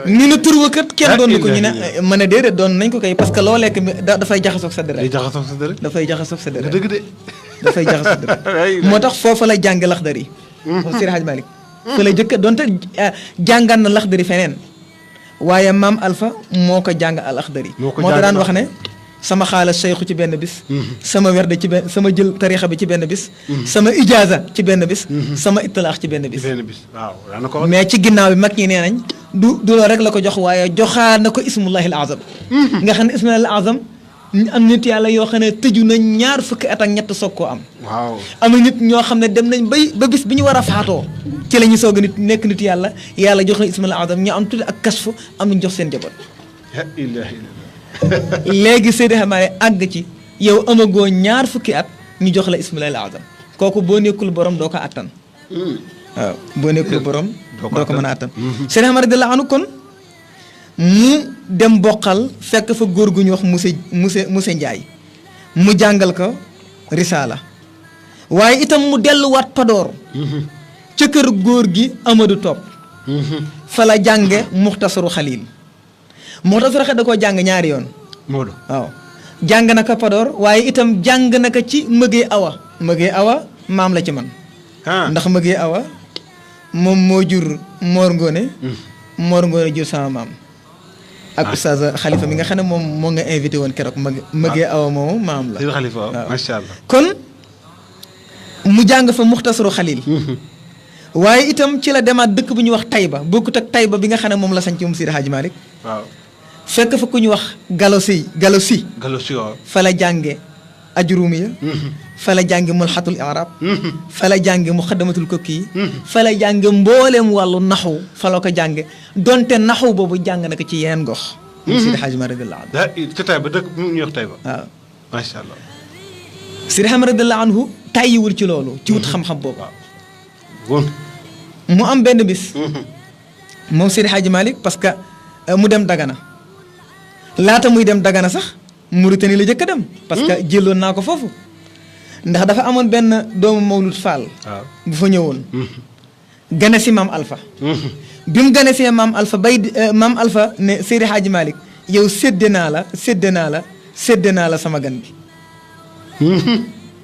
ni na tur wa kat kenn doon ko ñu ne mën a déedéet doon nañ ko kay parce que loo lekk dafay jaxasoog sa deret. dafay jaxasoog sa deret. dëgg de. dafay jaxasoog sa deret. moo tax foofa la jànge Laxdari. moom Seydi Hadji Malick. fa la jëkk donte jàngaan na Laxdari feneen. waaye maam Alpha moo ko jàng al Laxdari. moo daan wax ne. sama xaala seyxu ci benn bis. sama werde ci benn sama jël tarixa bi ci benn bis. sama ijaaza ci benn bis. sama itlaax ci benn bis. waaw mais ci ginnaaw bi mag ñi nee nañ du loolu rek la ko jox waaye joxaar na ko ismullahil azam. nga xam ne ismullahil azam am nit yàlla yoo xam ne tëju nañ ñaar fukki at ak ñett soog koo am. waaw am nit ñoo xam ne dem nañ ba bis bi ñu war a faatoo. ci la ñu soog a nekk nit yàlla jox na ismullahil azam ñu am tuuti ak kasfu am nañ jox seen jaboot. léegi Seydi Hadji Malick àgg ci yow amagoo ñaar fukki at ñu jox la ismullahil azam kooku boo nekkul borom doo ko attan. waaw boo nekkul borom. doo ko mën a attan. Seydi Hadji Malick radiyallahu anhu kon mu dem boqal fekk fa góor gu ñu wax Moussé Ndiaye mu jàngal ko risaala waaye itam mu delluwaat Padoor. ca kër góor gi Amadou Top. fa la jànge Muxtasaru Xalil. Muxtasaru Xalil da koo jàng ñaari yoon. Maodo waaw jàng na ko Padoor waaye itam jàng na ko ci Mëgee Awa maam la ci man. ndax Mëgee Awa moom moo jur Mor Ngone. Mor Ngone jur sama maam. ak oustaz Khalifa mi nga xam ne moom moo nga invité woon keroog Mëgee Awa moomu maam la. Khalifa waaw macha allah. kon mu jàng fa Muxtasaru Xalil. waaye itam ci la demaat dëkk bu ñuy wax Tayba bokkut ak Tayba bi nga xam ne moom la sañ ci moom Seydi Hadji Malick. waaw fekk fa ku ñu wax Galosi waaw. fa la jànge ajrumiya fa la jànge mulxatul i'rab fa la jànge muqaddamatul kokki yi fa la jànge mbooleem wàllu naxu fa la ko jànge donte naxu boobu jàng na ko ci yeneen gox Seydi Hadji Malick radiyallahu anhu ci Taïba dëkk mu ñuy wax Taïba waaw macha allah Seydi Hadji Malick radiyallahu anhu tàyyiwul ci loolu ci wut xam-xam boobu bon mu am benn bis moom Seydi Hadji Malick parce que mu dem Dagana laata muy dem Dagana sax Mauritanie la jëkk a dem parce que jëloon naa ko foofu ndax dafa amoon benn doomu Mawlud Fall bu fa ñëwoon gane si maam Alpha bi mu gane see maam Alpha bay maam Alpha ne Seydi Hadji Malick yow sédde naa la sama gan bi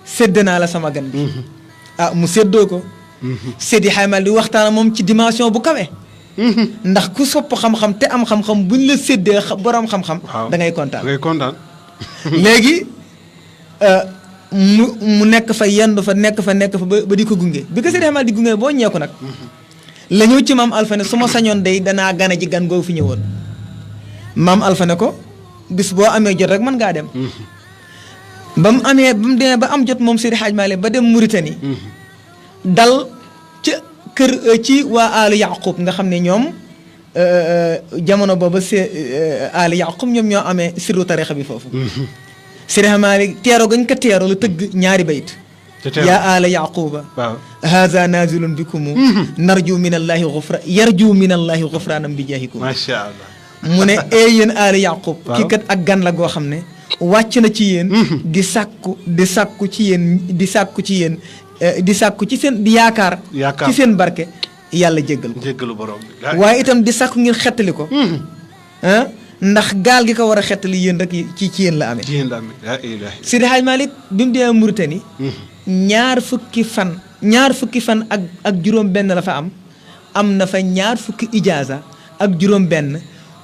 sédde naa la sama gan bi ah mu séddoo ko Seydi Hadji Malick di waxtaan moom ci dimension bu kawe ndax ku sopp xam-xam te am xam-xam buñ la séddee borom xam-xam da ngay kontaan léegi mu nekk fa yendu fa nekk fa ba di ko gunge bi ko Seydi Hadji Malick di gunge boo ñeeku nag la ñëw ci maam Alpha ne su ma sañoon day danaa gane ji gan googu fi ñëwoon maam Alpha ne ko bis boo amee jot rek mën ngaa dem ba mu demee ba am jot moom Seydi Hadji Malick ba dem Mauritanie dal ca kër ci waa Aali Yaqub nga xam ne ñoom jamono booba Aali Yaqub ñoom ñoo amee sirru tarixa bi foofu Seydi Hadji Malick teero gañ ko teero la tëgg ñaari bayit yaa Aala Yaquba haza nazilun bikumu narju min allahi gufra yarju min allahi gufraanam bi jaahikum macha allah mu ne yéen Aali Yaqub kii kat ak gan la goo xam ne wàcc na ci yéen di sàkku ci yéen di sàkku ci seen di yaakaar ci seen barke yàlla jéggalu borom waaye itam di sàkku ngir xettali ko ndax gaal gi ko war a xettali yéen rek ci yéen la amee Seydi Hadji Malick bi mu demee Mauritanie ñaar fukki fan ak juróom benn la fa am na fa ñaar fukki ijaaza ak juróom benn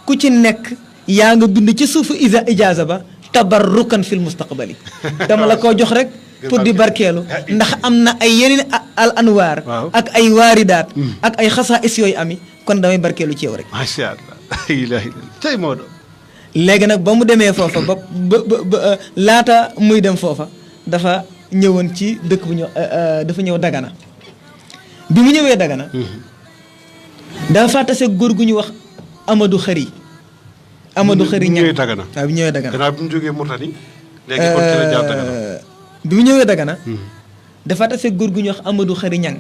ku ci nekk yaa nga bind ci suufu ijaaza ba tabarrukan fil mustaqbali dama la koo jox rek pour di barkeelu ndax am na ay yeneen al anwaar ak ay waaridaat ak ay xasaais yooyu ami kon damay barkeelu ci yow rek macha allah tey Maodo léegi nag ba mu demee foofa ba laata muy dem foofa dafa ñëwoon ci dëkk bu ñu dafa ñëw Dagana bi mu ñëwee Dagana dafa fàttase góor gu ñu wax Amadou Xëri ñang waaw bi ñëwee Dagana gannaaw bi mu jógee Mauritanie léegi kon ci la jaar Dagana bi mu ñëwee Dagana dafa tase góor gu ñuy wax Amadou Xëri ñang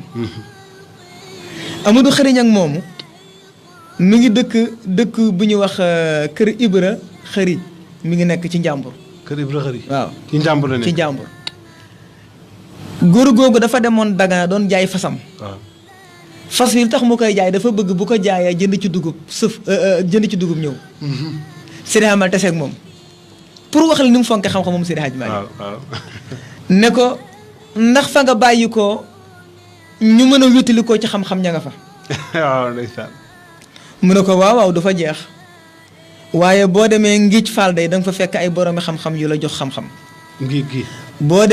Amadou Xëri ñang moomu mi ngi dëkk bu ñuy wax kër Ibra Xëri mi ngi nekk ci Njàmbur kër Ibra Xëri waaw ci Njàmbur la nekk ci Njàmbur góor googu dafa demoon Dagana doon jaay fasam waaw fas wi tax mu koy jaay dafa bëgg bu ko jaayee jënd ci dugub ñëw Seydi Hadji Malick taseeg moom pour wax la ni mu fonke xam-xam moom Seydi Hadji Malick ne ko ndax fa nga bàyyi ko ñu mën a wétali ko ci xam-xam ña nga fa waaw ndeysaan mu ne ko waaw du fa jeex waaye boo demee Ngiij Fall day da nga fa fekk ay boroomi xam-xam yu la jox xam-xam Ngiij gi boo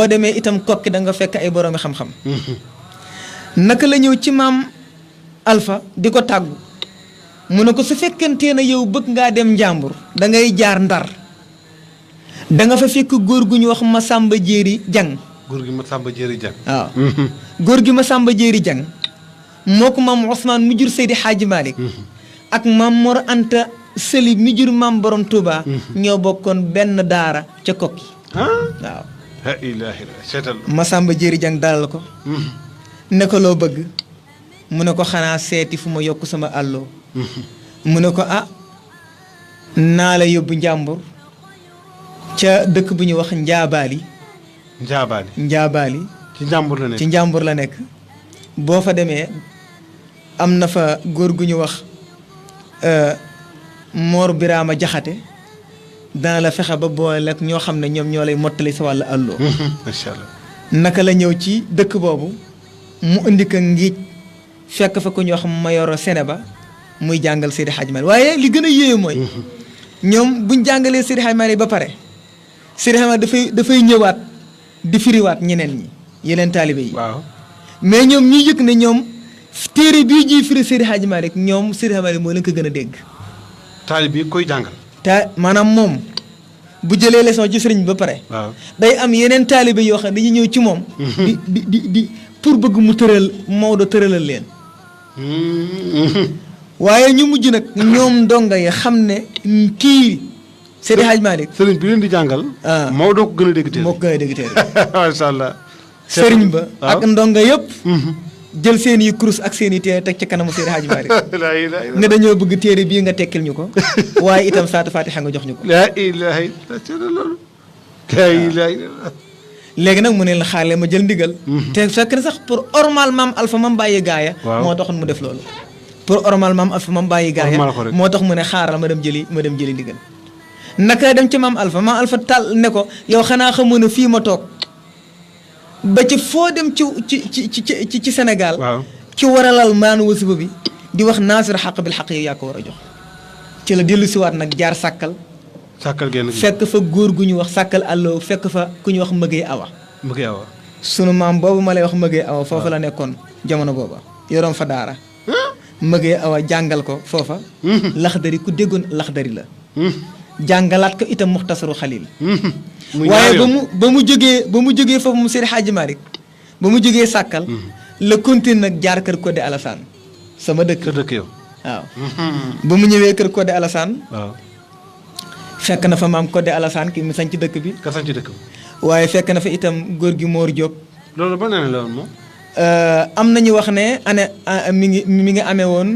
demee itam kokki da nga fekk ay boroomi xam-xam naka la ñëw ci maam Alpha di ko tàggu mu ne ko su fekkentee na yow bëgg ngaa dem Njàmbur da ngay jaar Ndar da nga fa fekk góor gu ñu wax Masamba Jéeri Jang góor gi Masamba Jéeri Jang waaw góor gi Masamba Jéeri Jang moo ko maam Ousmane mi jur Seydi Hadji Malick ak maam Mor Anta Sëli mi jur maam Borom Touba ñoo bokkoon benn daara ca kokki waaw Masamba Jéeri Jang dalal ko ne ko loo bëgg mu ne ko xanaa seeti fu ma yokk sama àlloo mu ne ko naa la yóbbu Njàmbur ca dëkk bu ñuy wax Njaabaali ci Njàmbur la nekk boo fa demee am na fa góor gu ñu wax Mor Biraama Jaxate dana la fexe ba boole ak ñoo xam ne ñoom ñoo lay mottali sa wàllu àlloo macha allah naka la ñëw ci dëkk boobu mu indi ko Ngiij fekk fa ko ñoo xam Mayoro Sénéba muy jàngal Seydi Hadji Malick waaye li gën a yéeme mooy ñoom buñ jàngalee Seydi Hadji Malick ba pare Seydi Hadji Malick dafay ñëwaat di firiwaat ñeneen ñi yeneen taalibe yi waaw mais ñoom ñuy yëg ne ñoom téere bii ñuy firi Seydi Hadji Malick ñoom Seydi Hadji Malick moo leen ko gën a dégg taalibe yi koy jàngal te maanaam moom bu jëlee leçon ci sëriñ bi ba pare. waaw day am yeneen taalibe yoo xam ne dañuy ñëw ci moom. di pour bëgg mu tëral Maodo tëralal leen. waaye ñu mujj nag ñoom ndongo yi xam ne kii Seydi Hadj Malick. sëriñ bi leen di jàngal. Maodo ko gën a dégg téere. moo ko gën a dégg téere. macha allah. sëriñ ba ak ndongo yëpp. jël seen i kurus ak seen i téere teg ci kanamu Seydi Hadj Malick. ne dañoo bëgg téere bii nga tekkil ñu ko. waaye itam saatu Fatiha nga jox ñu ko. laa ilaaha illallaah. léegi nag mu ne la xaale ma jël ndigal. te fekk na sax pour ormal maam Alpha mam bàyyi gaaya. moo taxoon mu def loolu. pour ormal maam Alpha mam bàyyi gaaya. moo tax mu ne xaaral ma dem jëli ndigal. naka dem ci maam Alpha tal ne ko yow xanaa xamoo ne fii ma toog. ba ci foo dem ci Sénégal. waaw ci waralal maanu wasifa bi di wax naasir xaq bil xaq yi yaa ko war a jox. ci la dellu siwaat nag jaar sàkkal. sàkkal genn fekk fa góor gu ñu wax sàkkal àlloo fekk fa ku ñu wax mëgey awa. mëgey awa. sunu maam boobu ma lay wax mëgey awa foofa la nekkoon jamono booba yoroon fa daara. mëgey awa jàngal ko foofa. laxdari ku déggoon laxdari la. jàngalaat ko itam muxtasaru xalil. waaye ba mu jógee foofu mu Seydi Hadji Malick ba mu jógee sàkkal. la continue nag jaar kër Codé Alassane sama dëkk. sa dëkk yow. waaw. ba mu ñëwee kër Codé Alassane. waaw. fekk na fa maam Codé Alassane ki mu sañ ci dëkk bi. ka sañ ci dëkk bi. waaye fekk na fa itam góor gi Mor Diop. loolu ba nee na la woon moom. am nañu wax ne année mi ngi amee woon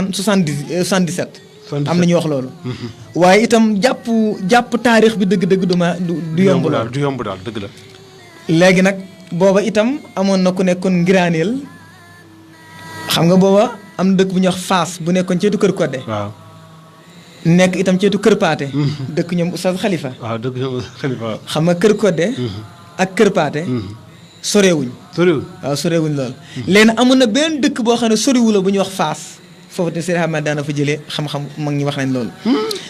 1877. am na ñu wax loolu. waaye itam jàpp taarix bi dëgg-dëgg du yomb lool du yomb daal dëgg la. léegi nag booba itam amoon na ku nekkoon ngiraaneel xam nga booba am na dëkk bu ñuy wax Faas bu nekkoon ceetu kër Codé. waaw. nekk itam ceetu kër Paate. dëkk ñoom Oustaz Khalifa. waaw dëkk ñoom Khalifa. xam nga kër Codé. ak kër Paate. sorewuñ. waaw sorewuñ lool. léegi amoon na benn dëkk boo xam ne soriwu la bu ñuy wax Faas. foofu te Seydi Ahmed daana fa jëlee xam-xam mag ñi wax nañ loolu.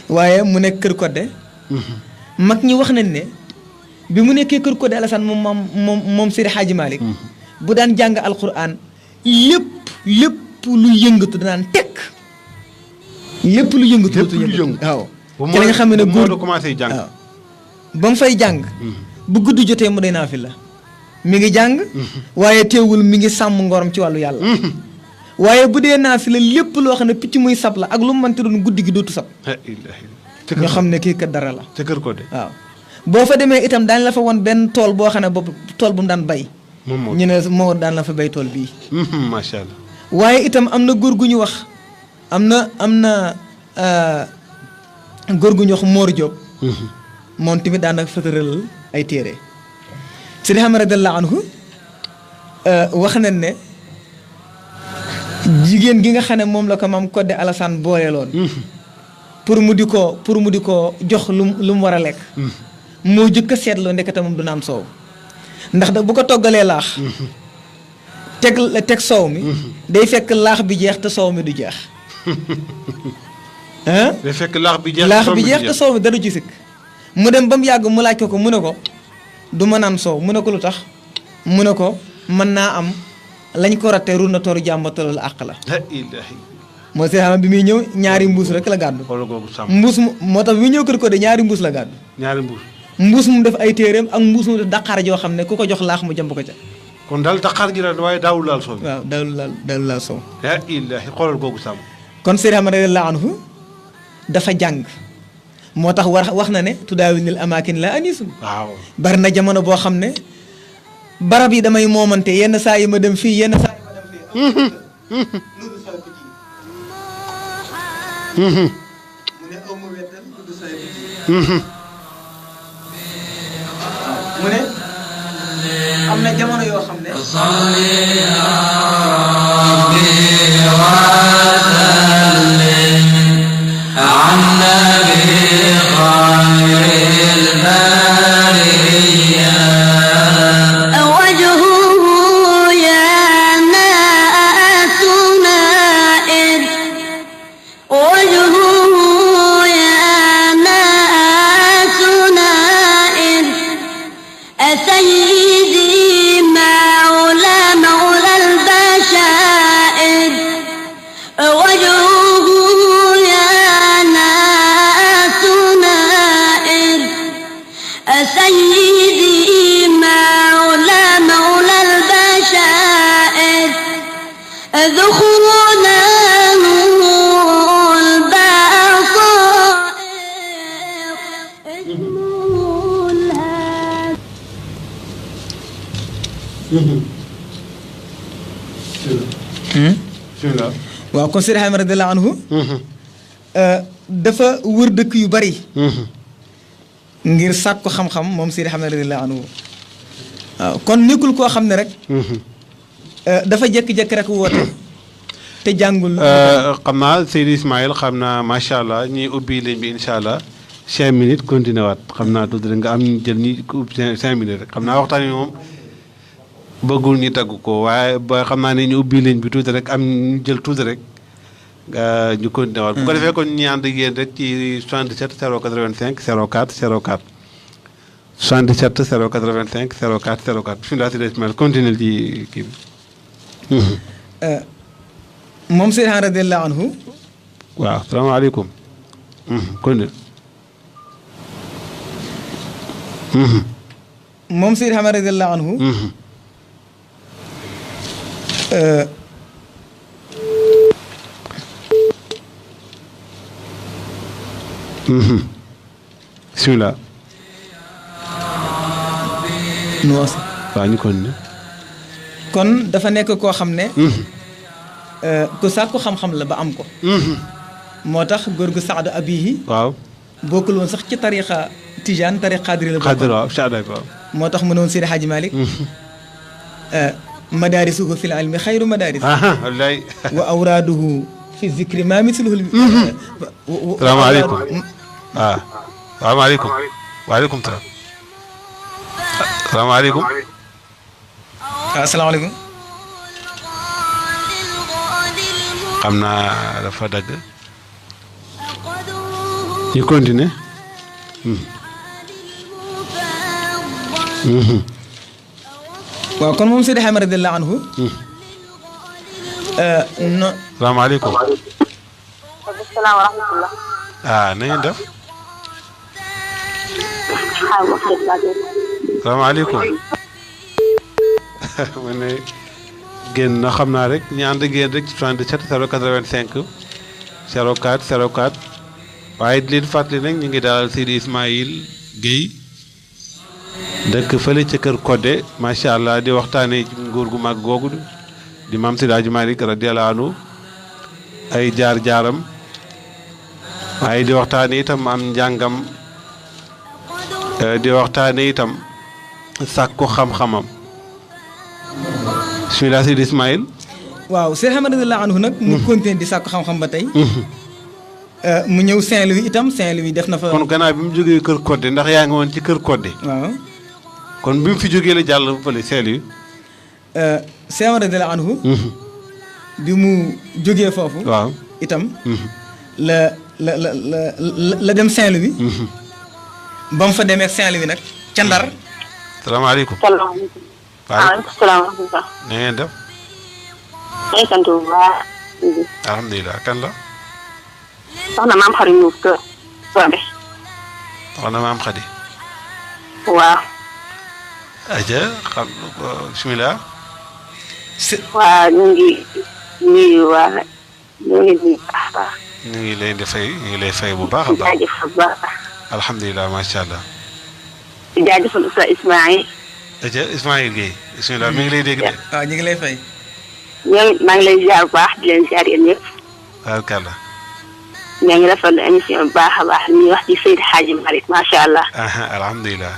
waaye mu nekk kër Codé. mag ñi wax nañ ne bi mu nekkee kër Codé Alassane moom Seydi Hadji Malick. bu daan jàng alquran lépp lu yëngatu danaan tekk. lépp lu yëngatu. waaw. ci la nga xam ne góor commencé jàng. waaw ba mu fay jàng. bu guddi jotee mu day naafila mi ngi jàng. waaye teewul mi ngi sàmm ngorom ci wàllu yàlla. waaye bu dee naafila lépp loo xam ne picc muy sab la ak lu mu mënti doon guddi gi dootu sab. ñu xam ne kii kat dara la. ca kër Codé. waaw boo fa demee itam daañu la fa woon benn tool boo xam ne boobu tool bu mu daan bay. ñu ne moo daan la fa bay tool bii. macha allah. waaye itam am na góor gu ñu wax am na góor gu ñu wax Mor Diop. moom tamit daan na fa tëralal ay téere. Seydi Ahmed radiyallahu anhu wax nañ ne. jigéen gi nga xam ne moom la ko maam Codé Alassane booleeloon. pour mu di ko jox lu mu war a lekk. moo jëkk a seetloo ndekete moom du naan soow. ndax bu ko toggalee laax. teg soow mi. day fekk laax bi jeex te soow mi du jeex. day fekk laax bi jeex te soow mi dara ci sikk. mu dem ba mu yàgg mu laaj ko mu ne ko du ma naan soow mu ne ko lu tax mu ne ko mën naa am. lañ ko rattee ru na tooru jàmbatalal àq la. moo si xam bi muy ñëw ñaari mbuus rek la gàddu. mbuus moo tax bi muy ñëw kër Codé ñaari mbuus la gàddu. mbuus mu def ay téeréem ak mbuus mu def daqaar joo xam ne ku ko jox laax mu jàmb ko ca. kon daal daqaar ji la waaye daawul laal soow. waaw daawul laal soow. xoolal googu sàmm. kon Seydi Ahmed radiyallahu anhu dafa jàng moo tax wax na ne tudaawinil amaakin la anisun. waaw bari na jamono boo xam ne. barab yi damay moomante yenn saa yi ma dem fii yenn saa yi ma dem fii. mu ne aw ma wetal du say mu ne am na jamono yoo xam ne. يدخلونه waaw kon Seydi Hadji radiyallahu anhu dafa wër dëkk yu bari ngir sàkku xam-xam moom Seydi Hadji radiyallahu anhu waaw kon nekkul koo xam ne rek dafa jékki-jékki rek woote te jàngul xam naa Seydi Ismaïl xam naa macha allah ñuy ubbi ligne bi incha allah 5 minutes continué waat xam naa tuuti rek nga am jël ñi ubbi 5 minutes rek xam naa waxtaan wi moom bëggul ñu tagg ko waaye ba xam naa ne ñu ubbi ligne bi tuuti rek am ñu jël tuuti rek ñu continué waat. bu ko defee kon ñu ànd ak yéen rek ci 77 085 04 04 77 085 04 04 bisimilah Seydi Ismaïl continué ci kii bi. moom Seydi Hadji radiyallahu anhu waaw salaamaaleykum. continué. moom Seydi Hadji radiyallahu anhu bisimilah. waaw ñu continué. kon dafa nekk koo xam ne ku sàkku xam-xam la ba am ko moo tax góor gu Saadu Abihi waaw bokkul woon sax ci tariqa Tijaan tariqa Xaadiri la xadra waaw Saadu waaw moo tax mu ne woon Seydi Hadji Malick madaarisuhu fil ilmi xayru madaaris wallaay wa awraaduhu fi zikri maa misluhu salaamaaleykum waaw salaamaaleykum waaleykum salaam salaamaaleykum asalaamaaleykum xam naa dafa dagg ñu continuer waaw kon moom Seydi Hadji radiyallahu anhu no salaamaaleykum salaam wa rahmatullah. na ngeen def salaamaaleykum ma ne génn na xam naa rek ñu ànd ak yéen rek ci 77 085 04 04 waaye di leen fàttali nag ñu ngi dalal Seydi Ismaïl Guèye dëkk fële ca kër Codé macha allah di waxtaanee ci nguur gu mag googu di maam Seydi Hadji Malick radiyallahu anhu ay jaar-jaaram waaye di waxtaanee itam am njàngam di waxtaanee itam sàkku xam-xamam. bisimilah Seydi Ismaïl. waaw Seydi Hadji radiyallahu anhu nag mu continué di sàkku xam-xam ba tey mu ñëw Saint-Louis itam Saint-Louis def na fa kon gannaaw bi mu jógee kër Codé ndax yaa ngi woon ci kër Codé. waaw kon bi mu fi jógee la jàll ba fële Saint-Louis. Seydi Hadji radiyallahu anhu bi mu jógee foofu waaw itam la dem Saint-Louis ba mu fa demee Saint-Louis nag ca Ndar salaamaaleykum. salaamaaleykum. waaleykum salaam wa rahmatulah. na ngeen def. maa ngi sant bu baax. alhamdulilah kan la. soxna maam xarit Diouf kër Codé. soxna maam Xadi. waaw. aja xam bisimilah. waa ñu ngi nuyu waa ñu ngi nuyu baax a baax. ñu ngi leen di fay ñu ngi lay fay bu baax a baax. jaajëfal bu baax. alhamdulilah macha allah. jaajëfal Oustaz Ismaïl. aja Ismaïl Guèye bisimilah mi ngi lay dégg de. waaw ñu ngi lay fay ñoom maa ngi lay ziar bu baax di leen ziar yéen ñëpp. barkalla. ñoo ngi rafetlu émission bu baax a baax li ñuy wax ci Seydi Hadji Malick macha allah. alhamdulilah.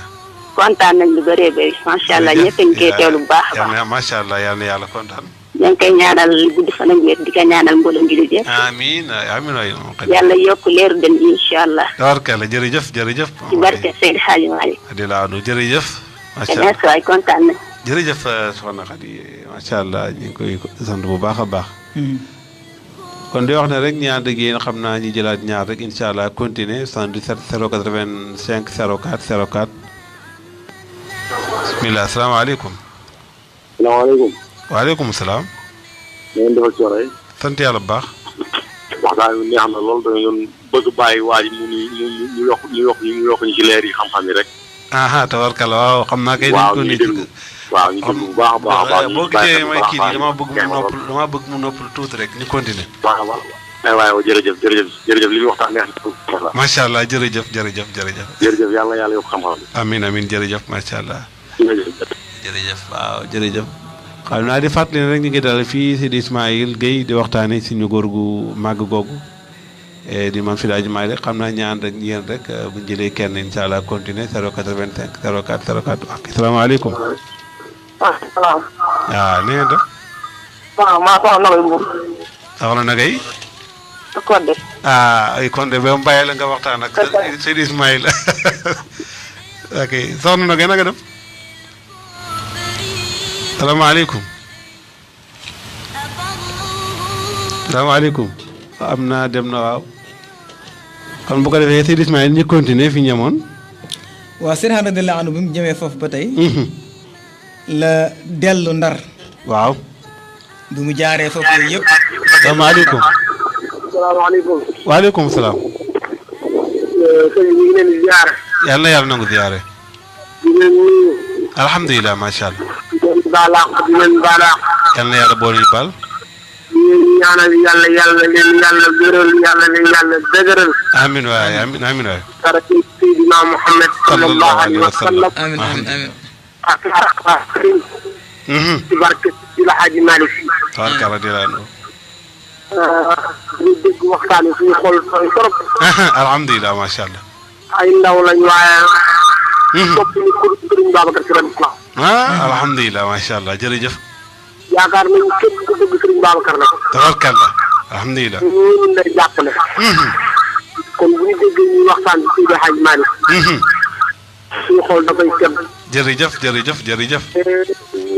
kontaan nañ lu bëree bëri macha allah ñëpp a ngi koy teewlu bu baax a baax. macha allah yal na yàlla kontaan. ñoo ngi koy ñaanal guddi fan ak wér di ko ñaanal mbooloo jullit yëpp. amiin amiin waay. yàlla yokk leeru dem incha allah. tabarkalla jërëjëf jërëjëf. ci barke Seydi Hadji Malick. adilaa anu jërëjëf. macha allah merci waay kontaan nañ. jërëjëf soxna Khady macha allah ñu ngi koy sant bu baax a baax. kon di wax ne rek ñaar dëgg yéen xam naa ñu jëlaat ñaar rek incha allah continuer 77 085 04 04. bisimilah salaamaaleykum. salaamaaleykum. waaleykum salaam. na ngeen defal coono yi. sant yàlla bu baax. waxtaan wi neex na lool dañu doon bëgg bàyyi waa ji ñu yokk ñu ci leer yi xam-xam yi rek. tabarkalla waaw xam naa kay. waaw dañ ko ñuy ne déglu waaw ñu déglu bu baax a baax a baax. boo gisee mooy kii nii dama bëgg mu noppal tuuti rek ñu continuer. waaw waaw. waaw jërëjëf li ñu waxtaan neex na. macha allah jërëjëf. jërëjëf yàlla yokk xam-xam. amiin jërëjëf macha allah. jërëjëf waaw jërëjëf. xam naa di fàttali ne rek ñu ngi dalal fii Seydi Ismaïl Guèye di waxtaanee suñu góor gu màgg googu di man Seydi Hadji Malick xam naa ñaan rek yéen rek bu ñu jëlee kenn incha allah continuer 085 04 04 ak salaamaaleykum. salaam. waaw ni ngeen def. waaw maa soxla na Mbour. soxna na Guèye. Konde. ay Konde ba mu bàyyi la nga waxtaan ak Seydi Ismaïl ok soxna na Guèye na nga def. salaamaaleykum. salaamaaleykum. am naa dem na waaw. kon bu ko defee Seydi Ismaïl ñu continuer fi ñamoon. waaw Seydi radiyallaahu anhu bi mu jëmee foofu ba tey. la dellu ndar. waaw. bi mu jaaree foofu yooyu yëpp. salaamaaleykum. salaamaaleykum. waaleykum salaam. sëñ bi ñu ngi leen di ziare. yàlla na yàlla nangu ziare. di leen nuyu. alhamdulilah macha allah. di leen baalaax di leen baalaax. yàlla na yàlla boole ñu baal. di leen ñaanal yàlla leen yàlla gëral yàlla leen yàlla dëgëral. amiin waay amiin waay. dara ci Seydina Muhammad sallallahu alayhi wa sallam. amiin. ak ci barke ci la Hadji Malick Sy. tabaraka di la anhu. ñu dégg waxtaan yi suñu xol sooy trop. alhamdulilah macha allah. ay ndaw lañ waaye. topp ñu kur Sëriñ Babacar Sy radiyallaahu anhu. alhamdulilah macha allah jërëjëf. yaakaar nañu képp ku bëgg Sëriñ Babacar nag. tabarkalla alhamdulilah. ñun lay jàppale. kon bu ñu déggee ñuy waxtaan ci Seydi Hadji Malick. suñu xol dafay sedd. jërëjëf.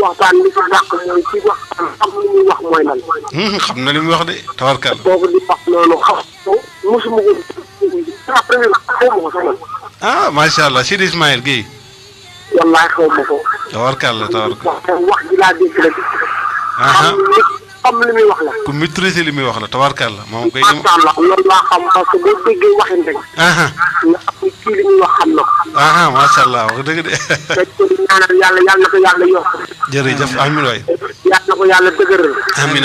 waxtaan li ci dàq mooy ci waxtaan xam li ñuy wax mooy lan. xam na li muy wax de tabarkalla. boobu di wax noonu xam ko mosuma ko la première xaw ma ko sax man. macha allah Seydi Ismaïl Guèye. wallaay xaw ma ko. tabarkalla. wax ji laa dégg rek. xam li muy wax la. ku maîtriser li muy wax la tabarkalla moom koy. macha allah loolu laa xam parce que boo déggee waxin rek. nga xam ne kii li muy wax xam na ko. macha allah wax dëgg de. dañ ko di ñaanal yàlla na ko yàlla yokk. jërëjëf amiin waay. yàlla na ko yàlla dëgëral. amiin.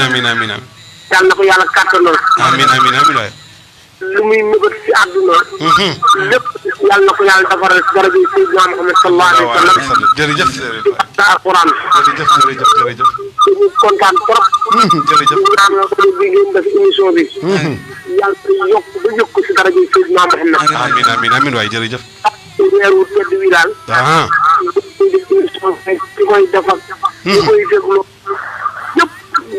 yàlla na ko yàlla kàttanal. amiin waay. lu muy mëbët si àdduna. lépp yàlla na ko yàlla defaral si dara bi Seydina Muhammad sallallahu alayhi wa sallam. jërëjëf. alquran. jërëjëf. ñu kontaan trop. jërëjëf. ñu naan la bi ngeen def émission bi. yàlla yokk ba yokk si dara bi Seydina Muhammad. amiin waay jërëjëf. weeru tedd wi daal. ñu def émission ci koy defar. ñu koy déglu ñëpp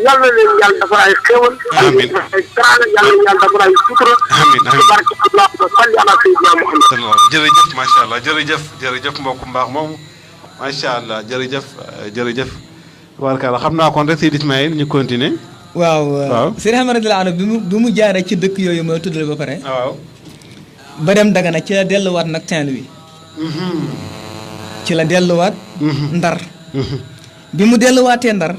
yàlla leen yàlla defar ay xéwal. amiin ay teraanga yàlla leen yàlla defar ay sutura. amiin barke Allah salli ala Seydina Muhammad. jërëjëf macha allah jërëjëf mbokku mbaax moomu macha allah jërëjëf. tabaarkalla xam naa kon rek Seydi Ismaïl ñu continuer. waaw Seydi Ahmad radiyallaahu anhu bi mu jaaree ci dëkk yooyu mooy tuddale ba pare. waaw. ba dem Dagana ci la delluwaat nag Saint-Louis. ci la delluwaat. Ndar. bi mu delluwaatee Ndar.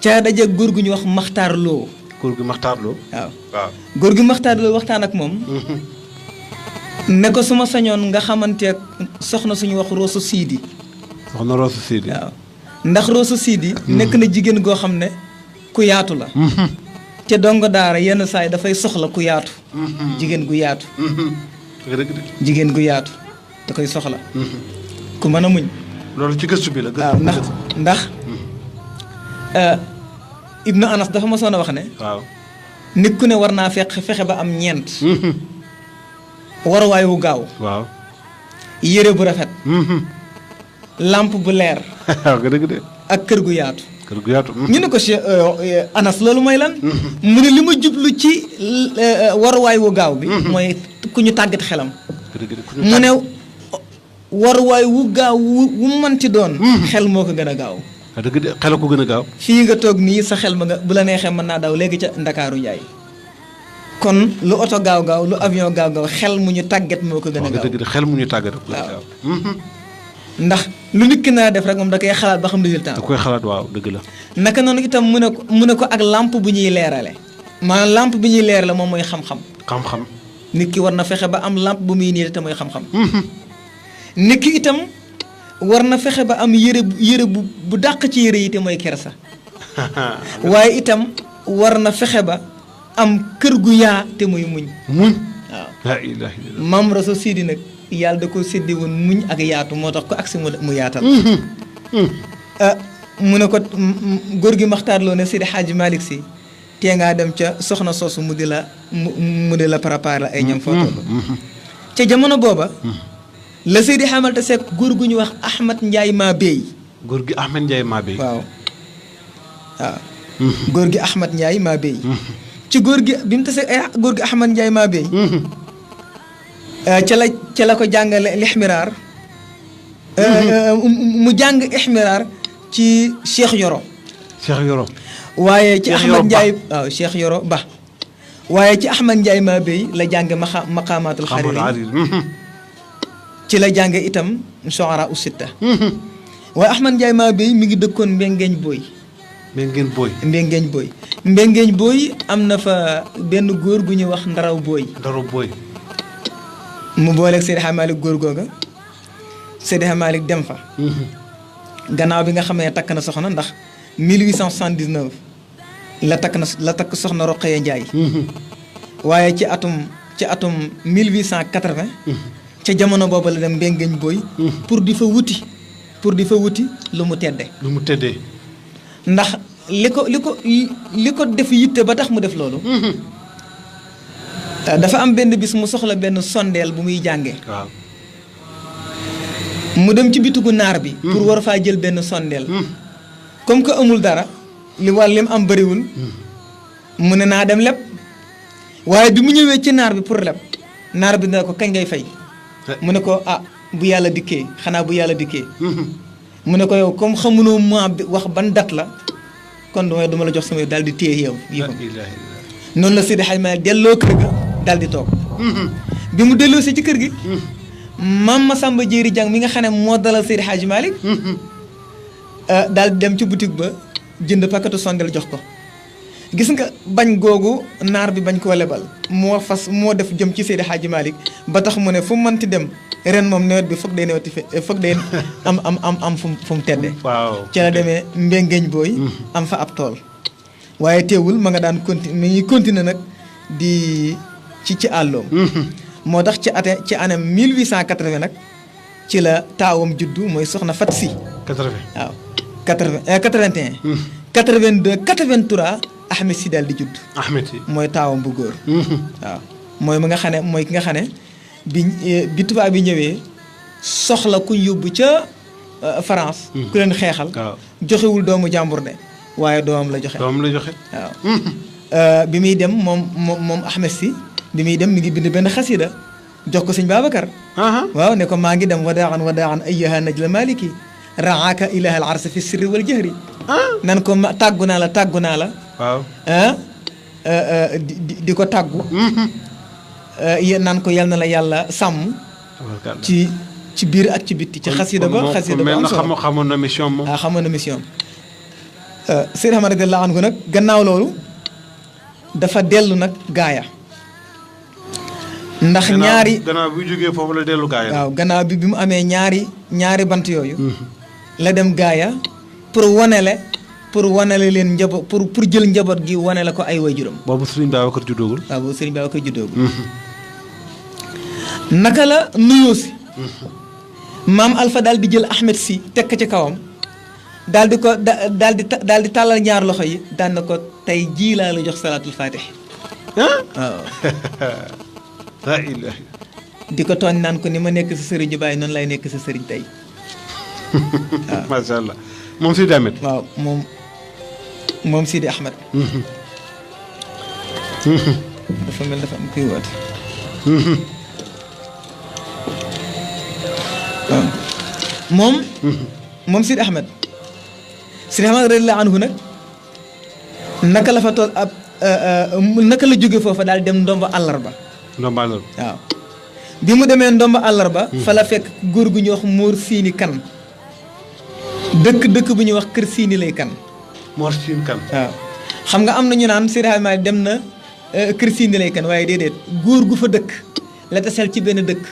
ca daje góor gu ñu wax Maxtaar Lo. góor gi Maxtaar Lo. waaw góor gi Maxtaar Lo waxtaan ak moom. ne ko su ma sañoon nga xamanteeg soxna suñu wax Rosso Sidi. soxna Rosso Sidi. waaw ndax Rosso Sidi. nekk na jigéen goo xam ne ku yaatu la. te dongo daara yenn saa yi dafay soxla ku yaatu. jigéen gu yaatu. jigéen gu yaatu da koy soxla. ku mën a muñ. loolu ci gëstu bi la. waaw ndax Ibnu Anas dafa ma soon a wax ne. waaw nit ku ne war naa fexe ba am ñeent. waruwaay wu gaaw. waaw. yére bu rafet. lampe bu leer. waaw dëgg de. ak kër gu yaatu. kër gu yaatu. ñu ne ko Anas loolu mooy lan. mu ne li ma jublu ci waruwaay wu gaaw bi. mooy ku ñu tàggat xelam. mu ne waruwaay wu gaaw wu mënti doon. xel moo ko gën a gaaw. dëgg de xel ko gën a gaaw. fii nga toog nii sa xel ma nga bu la neexee mën naa daw léegi ca Ndakaaru Njaay kon lu oto gaaw lu avion gaaw xel mu ñu tàggat moo ko gën a gaaw. dëgg de xel mu ñu tàggat. waaw ndax lu nit ki naa def rek moom da koy xalaat ba xam résultat. da koy xalaat waaw dëgg la. naka noonu itam mu ne ko ak lampe bu ñuy leerale. maanaam lampe bi ñuy leerale moom mooy xam-xam. xam-xam. nit ki war na fexe ba am lampe bu muy nii te mooy xam-xam. nit ki itam war na fexe ba am yére bu dàq ci yére yi te mooy kersa waaye itam war na fexe ba am kër gu yaa te muy muñ muñ waaw la ilaha illallah maam Rasul Sidi nag yàlla da ko séddi woon muñ ak yaatu moo tax ko agsi mu yaatal mu ne ko góor gi maxtaarloo ne Sidi Hadji Malick Sy tee ngaa dem ca soxna soosu mu di la préparer ay ñam foo toll ca jamono booba la Seydi xamal te seek góor gu ñu wax Ahmad Ndiaye maa béy góor gi Ahmed Ndiaye maa béy waaw góor gi Ahmad Ndiaye maa béy ci góor gi bi mu tasee góor gi Ahmad Ndiaye maa béy ca la ko jàngale lixmiraar mu jàng ixmiraar ci Cheikh Yoro waaye ci Ahmad Ndiaye waaw Cheikh Yoro Ba waaye ci Ahmad Ndiaye maa béy la jàng maqaamaatul xariri ci la jàng itam soara u sitta waaye Ahmad Ndiaye maa béy mi ngi dëkkoon Mbengeeñ Booy am na fa benn góor gu ñuy wax Ndaraw Booy mu booleeg Seydi Hadji Malick góor googa Seydi Hadji Malick dem fa gannaaw bi nga xam ne takk na soxna ndax 1879 la takk soxna Roqaya Ndiaye waaye ci atum 1880 ca jamono boobu la dem Mbengeeñ Booy pour di fa wuti lu mu teddee ndax li ko def yitte ba tax mu def loolu dafa am benn bis mu soxla benn sondeel bu muy jàngee waaw mu dem ci bitigu naar bi pour war faa jël benn sondeel comme que amul dara lim am bëriwul mu ne naa dem leb waaye bi mu ñëwee ci naar bi pour leb naar bi ne ko kañ ngay fay mu ne ko bu yàlla dikkee mu ne ko yow comme xamunoo mois bi wax ban date la kon duma la jox sama daal di téye yow noonu la Seydi Hadji Malick delloo kër ga daal di toog bi mu delloo si ci kër gi maam Masamba Jéeri Jàng mi nga xam ne moo dalal Seydi Hadji Malick daal di dem ci boutique ba jënd paquetu sondel jox ko gis nga bañ googu naar bi bañ koo lebal moo def jëm ci Seydi Hadji Malick ba tax mu ne fu mu mënti dem ren moom nawet bi foog day am fu mu tedde ci la demee Mbengeeñ Booy am fa ab tool waaye teewul ma nga daan continuer nag di ci àlloom moo tax ci année 1880 nag ci la taawam juddu mooy soxna Fat Si 80 waaw 81 82 83 Ahmed Si daal di judd mooy taawam bu góor waaw mooy ki nga xam ne bi tubaab bi ñëwee soxla ku yóbbu ca France ku leen xeexal joxewul doomu jàmbur de waaye doomam la joxe waaw bi muy dem moom Ahmed Si bi muy dem mi ngi bind benn xasida jox ko sëñ Babacar waaw ne ko maa ngi dem wadaan ayyaha najla maliki raaka ilaha al arsa fi sirri wal jahri nan ko tàggu naa la waaw di ko tàggu naan ko yal na la yàlla sàmm ci biir ak ci bitti ci xasida ba am solo xamoon na mission moom xamoon na mission Seydi Ahmad radiyallahu anhu nag gannaaw loolu dafa dellu nag gaaya ndax gannaaw bi jógee foofu la dellu gaaya waaw gannaaw bi mu amee ñaari bant yooyu la dem gaaya pour wanele leen njaboot pour jël njaboot gi wanele ko ay waajuram boobu Serigne Babacar juddoogul waaw boobu Serigne Babacar juddoogul naka la nuyoo si maam Alpha daal di jël Ahmed Si tekk ci kawam daal di tàllal ñaar loxo yi daan na ko tey jii laa la jox salaatul fatih waaw la ilaha di ko tooñ naan ko ni ma nekk sa sëriñ ju bàyyi noonu lay nekk sa sëriñ tey waaw macha allah moom Sidi Ahmed waaw moom Sidi Ahmed dafa mel dafa am kuy woote waaw moom Sidi Ahmed radiyallahu anhu nag naka la fa tool naka la jóge foofa daal dem ndomba àllarba waaw bi mu demee ndomba àllarba fa la fekk góor gu ñuy wax Mor Siini Kan dëkk bu ñuy wax kër Siini lay kan Mor Siini Kan waaw xam nga am na ñu naan Seydi Hadji Malick dem na kër Siini lay kan waaye déedéet góor gu fa dëkk la tasel ci benn dëkk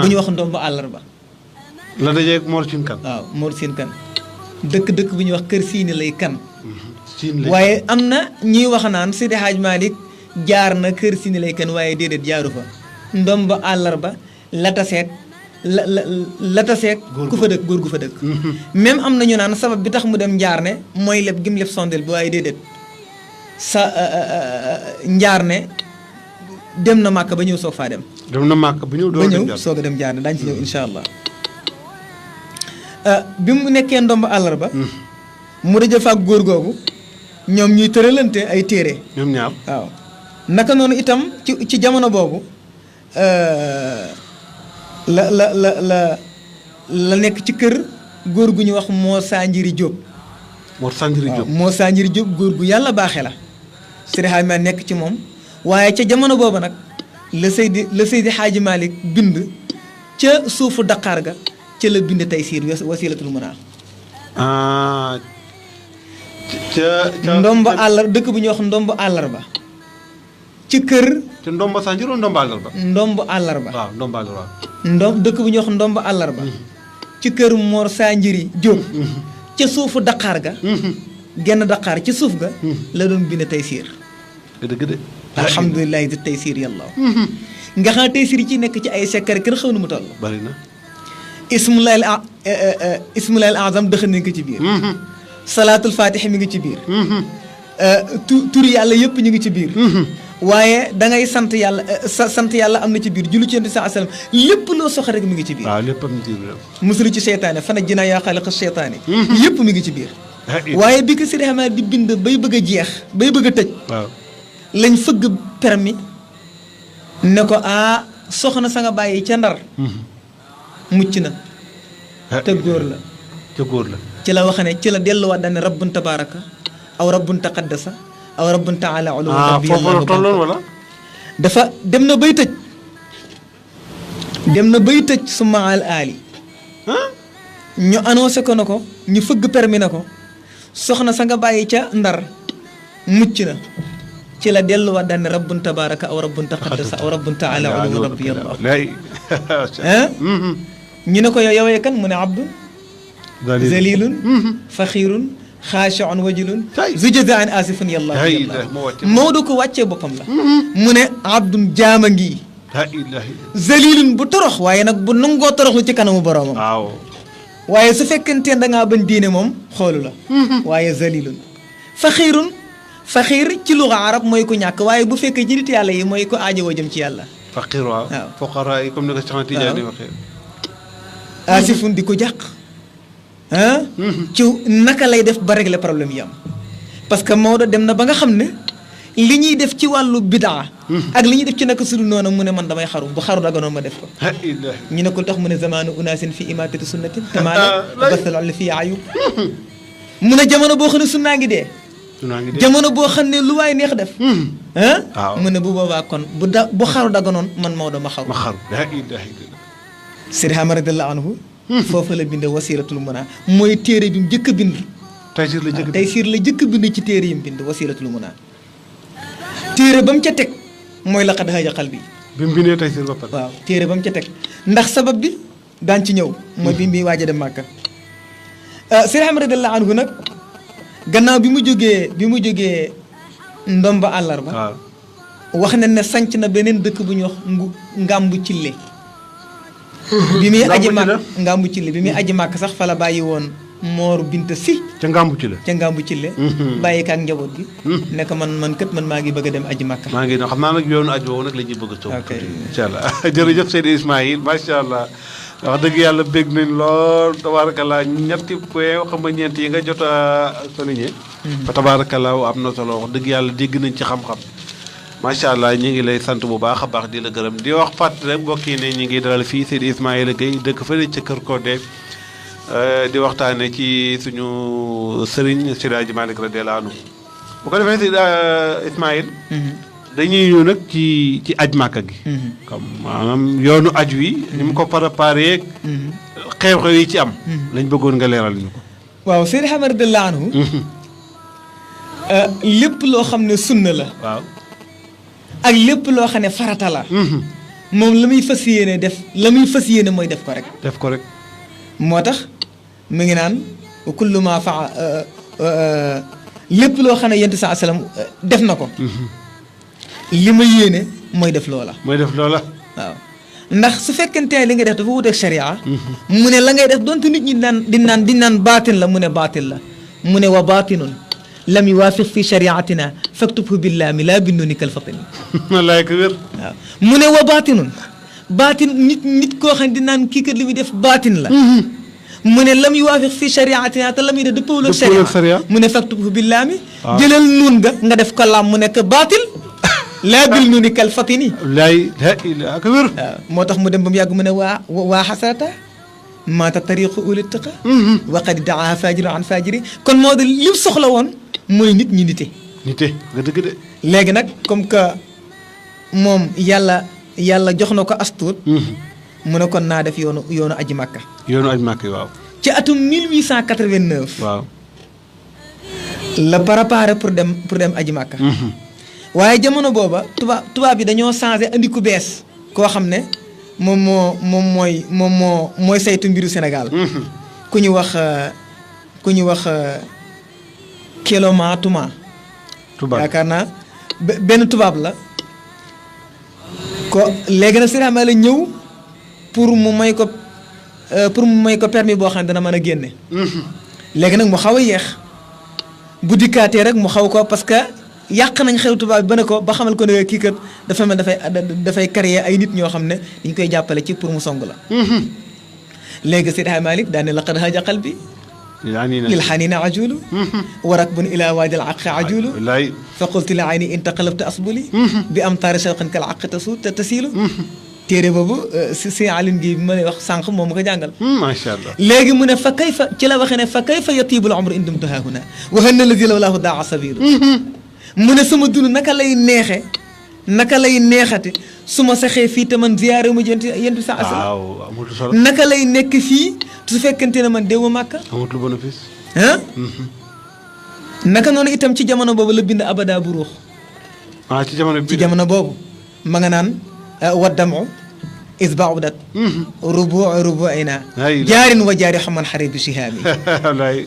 bu ñuy wax ndomba àllarba la dajeeg Mor Sine Kan. waaw Mor Sine Kan dëkk bu ñuy wax kër Siini lay kan. Sine lay waaye am na ñuy wax naan Seydi Hadj Malick jaar na kër Siini lay kan waaye déedéet jaaru fa ndomba àllarba la taseeg la taseeg ku fa dëkk góor gu fa dëkk. même am na ñu naan sabab bi tax mu dem njaar ne mooy leb gim leb sondel bi waaye déedéet njaar ne dem na màkk ba ñëw soog faa dem. dem na màkk ba ñëw. ba ñëw soog a dem njaar ne daañu ci ñëw incha allah. bi mu nekkee ndomba àllarba. mu dajal fa ak góor googu ñoom ñuy tëralante ay téere. ñoom ñaar waaw naka noonu itam ci jamono boobu la nekk ci kër góor gu ñu wax moo Sanjiri Diop. moo Sanjiri Diop moo Sanjiri Diop góor gu yàlla baaxee la. Seydi Hadji Malick nekk ci moom waaye ca jamono boobu nag la Seydi Hadji Malick bind ca suufu Dakar ga ca la bind Taysiir Wasilatul Munaa. ndomba àllar dëkk bu ñuy wax ndomba àllarba ci kër. te ndomba Sanjiri wala ndomba àllarba. ndomba àllarba. waaw ndomba àllarba. dëkk bu ñuy wax ndomba àllarba. ci kër Mor Sanjiri Diop. ca suufu Dakar ga. genn Dakar ci suuf ga. la doon bind Taysiir. dëgg de. alhamdulilah di Taysiir yàlla. nga xam Taysiir ci nekk ci ay sekkar kenn xaw na mu toll. bari na. ismulaayil azam dëxën nañ ko ci biir. salaatul fatih mi ngi ci biir. turi yàlla yëpp ñu ngi ci biir. waaye da ngay sant yàlla sant yàlla am na ci biir julli ci yonent bi sallallahu alayhi wasallam lépp loo soxla rek mi ngi ci biir. waaw lépp am ci biir. musulu ci seytaane fana jinaa yaa xaaliqa seytaane. yëpp mi ngi ci biir. waaye bi ko Seydi Hadji Malick di bind bay bëgg a jeex bay bëgg a tëj. waaw lañ fëgg permis ne ko soxna sa nga bàyyi ca Ndar. mucc na. te góor la. te góor la. ci la wax ne ci la delluwaat daal ne rabbun tabaraka aw rabbun taqaddasa aw rabbun taala uluwwan rabbi foofu la tolloon wala. dafa dem na bay tëj. dem na bay tëj summa al aali. ñu annoncé ko na ko ñu fëgg permis na ko soxna sa nga bàyyi ca Ndar mucc na ci la delluwaat daal ne rabbun tabaraka aw rabbun taqaddasa aw rabbun taala uluwwan rabbi allah. ñu ne ko yow kan mu ne abdun zalilun faxiirun xaashiun wajilun zujadaan asifun yàlla Maodo ko wàccee boppam la mu ne abdun jaama ngi zalilun bu torox waaye nag bu nangoo toroxlu ci kanamu boroomam. waaw waaye su fekkente da ngaa bañ diine moom xoolu la. waaye zalilun faxiirun faxiir ci luga arab mooy ko ñàkk waaye bu fekkee ci nit yàlla yi mooy ko aajowoo jëm ci yàlla. faqiir waaw foqara yi comme ni ko Cheikh Tidiane waxee. asifun di ko jàq. ci naka lay def ba régler problème yi am. parce que Maodo dem na ba nga xam ne li ñuy def ci wàllu bidaa. ak li ñuy def ci naka sudul noonu mu ne man damay xaru bu xaru daganoon ma def ko. ñu ne ko tax mu ne zamaanu unaasin fi imatati sunnatin. tamaala basal al fi ayub. mu ne jamono boo xam ne sunnaa ngi dee. jamono boo xam ne lu waay neex def. mu ne bu boobaa kon bu xaru daganoon man Maodo ma xaru. Seydi Hadji radiyallahu anhu foofu la bind Wasilatul Munaa mooy téere bi mu njëkk a bind. Taysiir la njëkk a bind ci téere yi mu bind Wasilatul Munaa. téere ba mu ca teg mooy laqad haaja qalbi. bi mu bindee Taysiir ba pare. waaw téere ba mu ca teg ndax sabab bi daan ci ñëw. mooy bi muy waaj a dem Màkka. Seydi Hadji radiyallahu anhu nag gannaaw bi mu jógee ndomba àllarba. wax nañ ne sanc na beneen dëkk bu ñuy wax Ngambu Cille. bi muy aji màkk Ngambu Cille bi muy aji màkk sax fa la bàyyi woon Moor Binta Si ca Ngambu Cille. bàyyi ka ak njaboot gi. ne ko man kat man maa ngi bëgg a dem aji màkk. maa ngi xam naa nag yoonu aji woowu nag la ñuy bëgg a toog. ok incha allah jërëjëf Seydi Ismaïl macha allah wax dëgg yàlla bég nañ lool tabaarakallaa ñetti point xam nga ñeent yi nga jot a souligné. fa tabaarakallaa am na solo wax dëgg yàlla dégg nañ ci xam-xam. macha allah ñu ngi lay sant bu baax a baax di la gërëm di wax fàttali rek mbokk yi ne ñu ngi dalal fii Seydi Ismaïla Gueye dëkk fële ca Kër Codé di waxtaane ci suñu sëriñ Seydi Hadji Malick radiyallahu anhu bu ko defee Seydi Ismaïl dañuy ñëw nag ci aj màkka gi comme maanaam yoonu aj wi ni mu ko préparé xew-xew yi ci am lañ bëggoon nga leeral ñu ko. waaw Seydi Hadji radiyallahu anhu lépp loo xam ne sunna la. waaw ak lépp loo xam ne farata la. moom la muy fas yéene def la muy fas yéene mooy def ko rek. def ko rek. moo tax mi ngi naan kullu ma faa lépp loo xam ne yonent saa sallam def na ko li ma yéene mooy def loola waaw ndax su fekkente ne li nga def dafa wuteeg sharia mu ne la ngay def donte nit ñi di naan baatin la mu ne baatin la mu ne wa baatinun lam yuwaafiq fi shariatina faktubhu billaami laa bindooni kal fatini wallaay ko wér waaw mu ne wa baatinun baatin nit koo xam ne di naan kii kat li muy def baatin la mu ne lam yuwaafiq fi shariatina te la muy def dëppawul ak sharia mu ne faktubhu billaami jëlal nuun nga def ko laam mu nekk baatil laa bil nuuni kal fatini laay la ko wér waaw moo tax mu dem ba mu yàgg mu ne waa xasarata maata tariqu uli taqa wa qad daa fajiru an fajiri kon moo de li soxla woon mooy nit ñi nite nga dëgg de léegi nag comme que moom yàlla jox na ko astuut mu ne kon naa def yoonu aji màkka waaw ci atum 1889 waaw la préparé pour dem aji màkka waaye jamono booba tubaab yi dañoo changé andi ku bees koo xam ne moom mooy saytu mbiru Sénégal ku ñu wax Keloma Touma yaakaar naa benn tubaab la ko léegi nag Sëriñ la ñëw pour mu may ko permis boo xam ne dana mën a génne léegi nag mu xaw a yeex bu dikkaatee rek mu xaw ko parce que yàq nañ xelu tubaab bi ba ne ko ba xamal ko ne kii kat dafa mel dafay créer ay nit ñoo xam ne dañ koy jàppale ci pour mu song la léegi Seydi Hadji Malick daan ne laqad haja qalbi lil xanina ajulu wa rakbun ila waadi al aqi ajulu fa qultu li ayni in taqalabtu asbuli bi am taari shawqan kal aqi tasilu téere boobu si Aline gi bi ma lay wax sànq moom mu ko jàngal macha allah léegi mu ne fa kayfa ci la waxee ne fa kayfa yatibul umru indum tuhahuna wa hanna lazi lawlaahu daa sabilu mu ne sama dund naka lay neexate su ma saxee fii te man ziyaare mu yent bi sa asala naka lay nekk fii su fekkente ne man déwuma màkka amatul bénéfice naka noonu itam ci jamono boobu la bind abada bu ruux ci jamono boobu ma nga naan waddamo isbaudat rubuina jaarin wa jaari xaman xare bi sihaami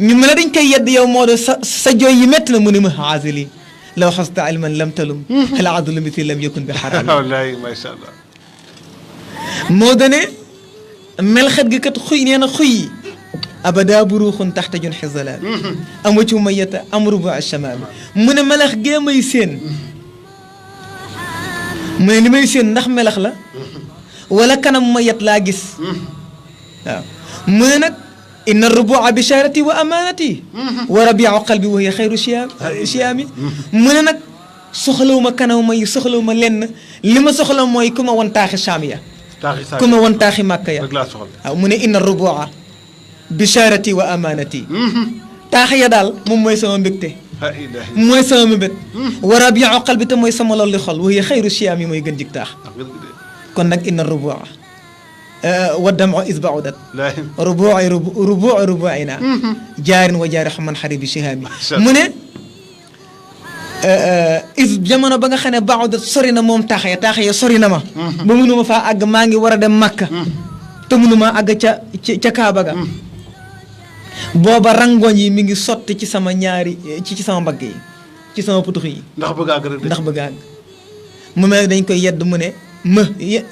ñu mën a dañ koy yedd yow moo do sa jooy yi métti na mu ne ma haazili law xasta ilman lam talum xel adlu mithli lam yakun bi xaraam wallaay macha allah moo dane melxet gi kat xuy nee na xuy abada buruuxun taxta jun xizalaami amu ci mayata am rubu achamaami mu ne melax gee may séen mu ne li may séen ndax melax la wala kanam ma yet laa gis waaw mu ne nag inna rubua bisharati wa amanati wa rabiu qalbi wa hiya xayru chiyaami mu ne nag soxlawuma kanam ma yi soxlawuma lenn li ma soxla mooy ku ma won taaxi saam ya ku ma won taaxi màkka ya waaw mu ne inna rubua bisharati wa amanati taax ya daal moom mooy sama mbégte mooy sama mébét wa rabiu qalbi te mooy sama loolu xol wa hiya xayru chiyaami mooy gën jig taax kon nag inna rubua wa damu isbaudat rubuina jaarin wa jaari xaman xari bi sihaami mu ne is jamono ba nga xam ne baudat sori na moom taax ya sori na ma ba mënuma faa àgg maa ngi war a dem Makka te mënuma àgg ca Kaaba ga booba rangoñ yi mi ngi sotti ci sama ci sama mbagg yi ci sama putux yi ndax bëgg àgg rek ndax bëgg àgg mu mel dañ koy yedd mu ne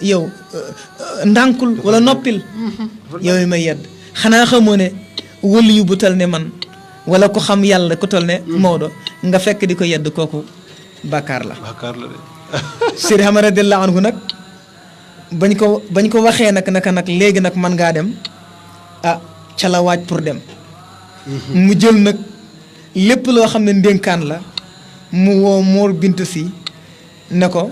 yow ndànkul wala noppil yow yi may yedd xanaa xamoo ne wëli yu bu tal ne man wala ku xam yàlla ku tal ne Maodo nga fekk di ko yedd kooku bàkkaar la de Seydi Ahmad radiyallahu anhu nag bañ ko waxee nag léegi nag man ngaa dem ah ca la waaj pour dem mu jël nag lépp loo xam ne ndénkaan la mu woo Mor Bint Si ne ko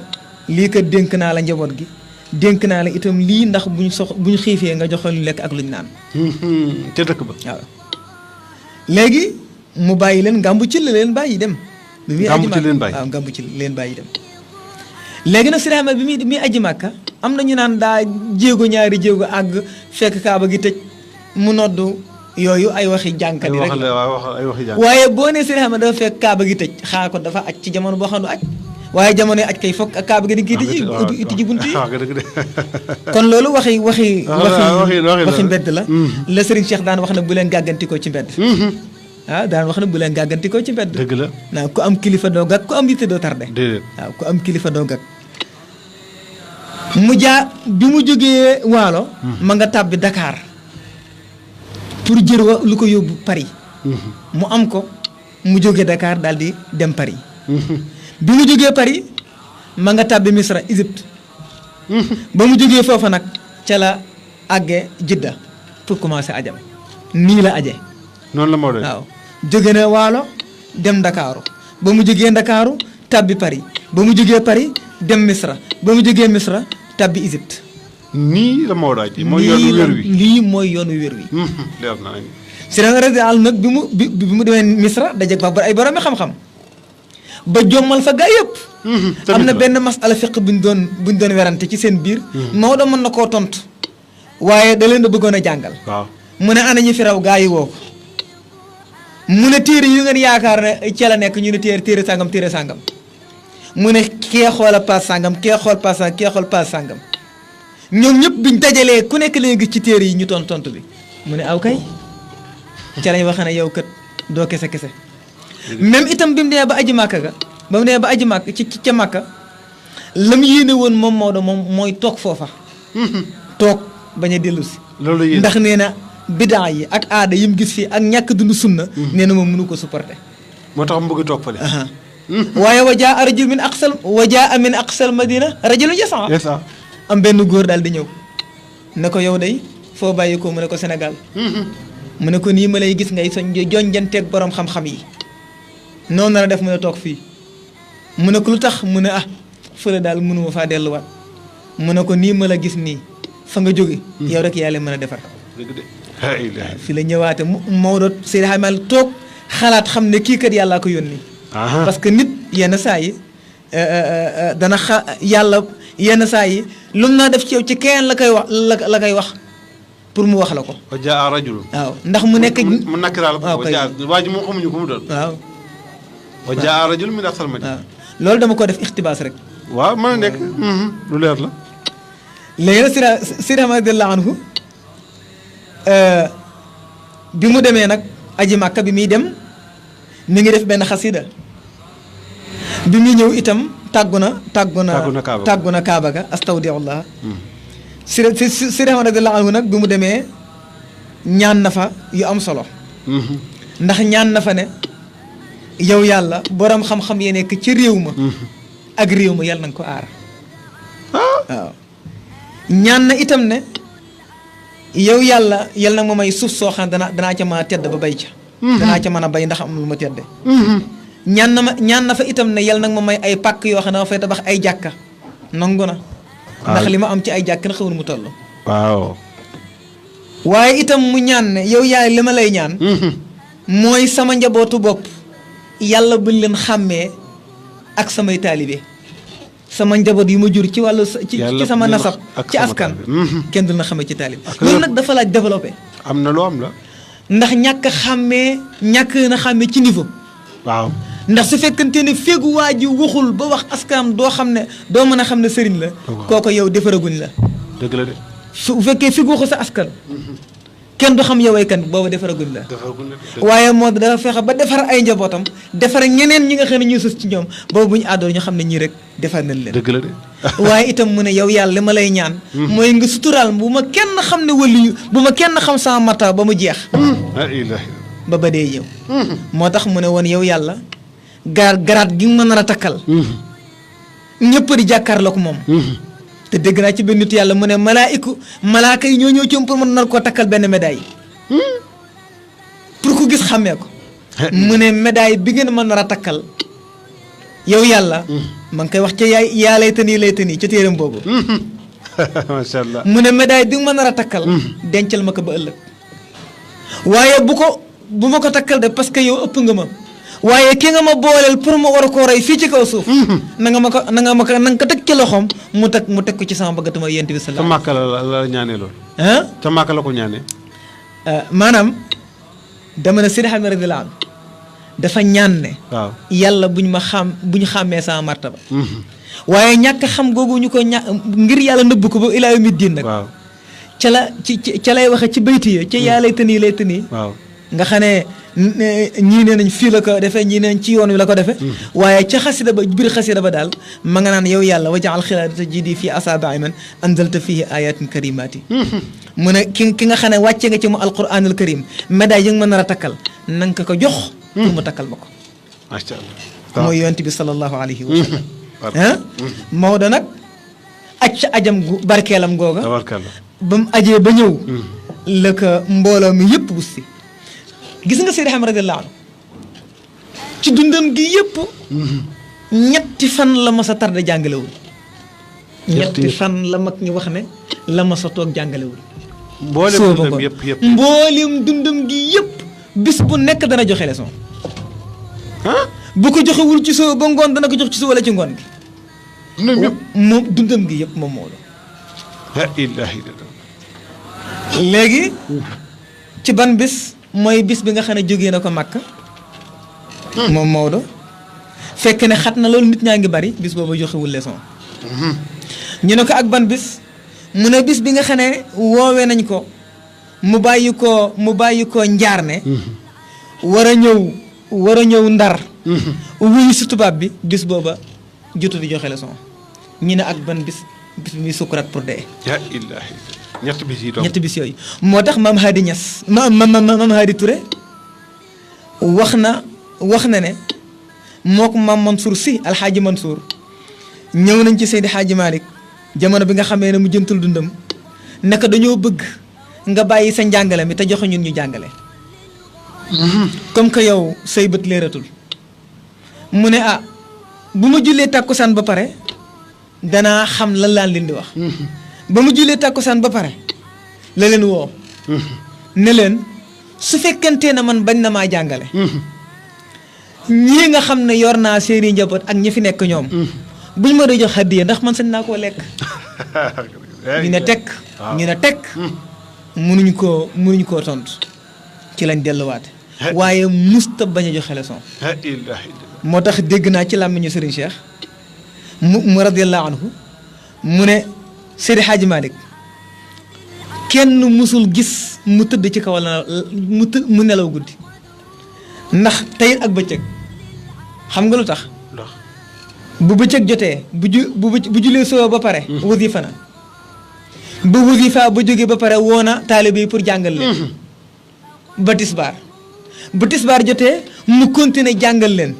lii kat dénk naa la njaboot gi dénk naa la itam lii ndax bu ñu xiifee nga joxe lu lekk ak luñ naan ca dëkk ba waaw léegi mu bàyyi leen ngàmbu ci la leen bàyyi dem bi muy aji màkka waaw ngàmbu ci leen bàyyi dem léegi nag Sëriñ Ahmad bi muy aji màkka am na ñu naan daa ñaari jéego àgg fekk kaaba gi tëj mu noddu yooyu ay waxi jànkat yi rek waaye boo nee Sëriñ Ahmad dafa fekk kaaba gi tëj xaa ko dafa aj ci jamono boo xam ne aj waaye jamono aj kay foog ak kaaba gi di kii tijji bunt yi kon loolu waxi mbedd la la Serigne Cheikh daan wax ne bu leen gàggantikoo ci mbedd daan wax ne bu leen gàggantikoo ci mbedd dëgg la waaw ku am kilifa doo gàgg ku am yitte doo tardé déedéet waaw ku am kilifa doo gàgg bi mu jógee Waalo ma nga tàbbi Dakar pour jër wa lu ko yóbbu Paris mu am ko mu jógee Dakar daal di dem Paris bi mu jógee Paris ma nga tàbbi Misra Égypte ba mu jógee foofa nag ca la àggee Jidda pour commencer ajam nii la aje noonu la moo doon waaw jóge na Waalo dem Ndakaaru ba mu jógee Ndakaaru tàbbi Paris ba mu jógee Paris dem Misra ba mu jógee Misra tàbbi Égypte nii la moo doon mooy yoonu wér wi lii mooy yoonu wér wi leer na Sëriñ radiyallaahu nag bi mu demee Misra dajeeg fa ay borom xam-xam ba jommal fa gaa yëpp am na benn masala fiq buñ doon werante ci seen biir Maodo mën na koo tontu waaye da leen a bëggoon a jàngal waaw mu ne ana ñi fi raw gaa yi woo ko mu ne téere yu ngeen yaakaar ne ca la nekk ñu ne téere sàngam mu ne kee xoola paas sàngam kee xool paas sàngam kee xool paas sàngam ñoom ñëpp biñ dajalee ku nekk leen gis ci téere yi ñu tontu bi mu ne aw kay ca lañ wax ne yow kat doo kese même itam bi mu demee ba aji màkka ga ba mu demee ba aji màkk ca màkka la mu yéene woon moom Maodo moom mooy toog foofa toog bañ a dellu si loolu yéen ndax nee na bidaa yi ak aada yi mu gis fii ak ñàkk dund sunna nee na moom mënu ko supporter moo tax mu bëgg toog fële waaye wajaa rajul min aqsal madina rajulun yasa am benn góor daal di ñëw ne ko yow day foo bàyyi ko mu ne ko Sénégal mu ne ko nii ma lay gis ngay soñ jonjanteeg borom xam-xam yi noonu la def mu ne toog fii mu ne ko lu tax mu ne fële daal mënuma faa delluwaat mu ne ko nii ma la gis nii fa nga jóge yow rek yaa leen mën a defar fi la ñëwaate Maodo Seydi Hadji Malick toog xalaat xam ne kii kat yàllaa ko yónni parce que nit yenn saa yi dana yàlla yenn saa yi lu mu naa def ci yow ci kenn la koy wax pour mu wax la ko wa jaa rajul waaw ndax mu nekk mu nakiraal ko waa ji moom xamuñu ko mu doon waaw wa jaa rajul min aqsal madina waaw loolu dama ko def ixtibaas rek waaw mën a nekk lu leer la léegi nag Seydi radiyallaahu anhu bi mu demee nag aji Màkka bi muy dem mi ngi def benn xasida bi muy ñëw itam tàggu na Kaaba ga astawdiullah Seydi radiyallaahu anhu nag bi mu demee ñaan na fa yu am solo ndax ñaan na fa ne yow yàlla borom xam-xam yi nekk ci réew ma ak réew ma yàlla na nga ko aar waaw ñaan na itam ne yow yàlla na ma may suuf soo xam danaa ca mën a tedd ba bay ca danaa ca mën a bay ndax am lu ma tedde ñaan na fa itam ne yàlla nag ma may ay pàkk yoo xam ne ma fay tabax ay jàkka nangu na ndax li ma am ci ay jàkk na xawul mu toll waaw waaye itam mu ñaan ne yow yaay li ma lay ñaan mooy sama njabootu bopp yàlla buñ leen xàmmee ak samay taalibe sama njaboot yu ma jur ci wàllu ci sama nasab ci askan kenn du na xamee ci taalibe loolu nag dafa laaj développé am na lu am la ndax ñàkk na xàmmee ci niveau waaw ndax su fekkante ne féegu waa ji waxul ba wax askanam doo xam ne doo mën a xam ne sëriñ la kooko yow defaraguñ la dëgg la de su fekkee féegu waxul sa askan kenn du xam yow ay kan booba defaraguñ la waaye moo dafa fexe ba defar ay njabootam defar ñeneen ñi nga xam ne ñuy sus ci ñoom boobu bu ñu àddoo ñu xam ne ñii rek defar nañ leen dëgg la de waaye itam mu ne yow yàlla li ma lay ñaan mooy nga suturaal bu ma kenn xam ne waliyu bu ma kenn xam sama mata ba mu jeex ba ba dee ñëw moo tax mu ne woon yow yàlla garaat gi ma nar a takkal ñëpp di jàkkaarloo ko moom te dégg naa ci benn nit yàlla mu ne malaaka yi ñoo ñëw ci pour mën nar koo takkal benn médaille pour ku gis xàmmee ko mu ne médaille bi ngeen mën nar a takkal yow yàlla ma ngi koy wax ca yaa lay tënii ca téeram boobu macha allah mu ne médaille bi nga ma nar a takkal dencal ma ko ba ëllëg waaye bu ma ko takkal de parce que yow ëpp nga ma waaye ki nga ma booleel pour ma war a koo rey fii ci kaw suuf na nga ko teg ci loxoom mu teg ko ci sama bëgg tama yent bi ca Màkka la ñaanee loolu ca Màkka la ko ñaanee maanaam dama ne Seydi Hadji radiyallaahu anhu dafa ñaan ne waaw yàlla buñ xàmmee sama martaba waaye ñàkk xam googu ñu ko ngir yàlla nëbb ko ba ilaa yawmi diin nag waaw ca la ca lay waxe ci bayti ya ca yaa lay tënii waaw nga xam ne ñii nee nañ fii la ko defee ñii nee nañ ci yoon wi la ko defee waaye ca xasida ba biir xasida ba daal ma nga naan yow yàlla wajaal xilaadata jidi fii asaabai man anzalta fihi ayatin karimati mu ne ki nga xam ne wàcce nga ci mu alquranul karim médaille yi nga ma nar a takkal na nga ko jox pour mu takkal ma ko macha allah mooy yonent bi sallallahu alayhi wa sallam Maodo nag aj ca ajam barkeelam googa tabarkalla ba mu ajee ba ñëw la ko mbooloo mi yëpp bu si gis nga Seydi Ahmad radiyallahu anhu ci dundam gi yëpp ñetti fan la mas a tarde jàngalewul ñetti fan la mag ñu wax ne la mas a toog jàngalewul mboolem dundam yëpp mboolem dundam gi yëpp bis bu nekk dana joxe leçon bu ko joxewul ci soo ba ngoon dana ko jox ci soo wala ci ngoon gi moom dundam gi yëpp moom moo la ilaha illallah léegi ci ban bis mooy bis bi nga xam ne jógee na ko Makka moom Maodo fekk ne xat na loolu nit ñaa ngi bari bis boobu joxewul leçon ñu ne ko ak ban bis mu ne bis bi nga xam ne woowee nañ ko mu bàyyi ko njaar ne war a ñëw Ndar wuyu si tubaab bi bis booba jotu di joxe leçon ñu ne ak ban bis bi muy sukuraat pour dee la ilaha illallah ñetti bis yooyu moo tax maam Hadi Niass maam Hadi Touré wax na ne moo ko maam Mansour si alxaaji Mansour ñëw nañ ci Seydi Xaaji Malick jamono bi nga xamee ne mu jëntul dundam naka dañoo bëgg nga bàyyi sa njàngale mi te joxe ñun ñu jàngale comme que yow say bët leeratul mu ne bu ma jullee tàkkusaan ba pare danaa xam lan laan leen di wax ba mu jullee tàkkusaan ba pare la leen woo ne leen su fekkentee na man bañ na maa jàngale ñii nga xam ne yor naa seeni njaboot ak ñi fi nekk ñoom buñ ma doon jox hadiya ndax man sañ naa koo lekk ñu ne tekk mënuñ koo tontu ci lañ delluwaate waaye musta bañ a joxe leçon moo tax dégg naa ci làmmiñu Serigne Cheikh mu radiyallahu anhu mu ne Seydi Hadji Malick kenn musul gis mu tëdd ci kaw la mu nelaw guddi ndax tey ak bëccëg xam nga lu tax bu bëccëg jotee bu julee soo ba pare wasifa na ba wasifa ba jógee ba pare woona taalibe yi pour jàngal leen ba tisbaar jotee mu continuer jàngal leen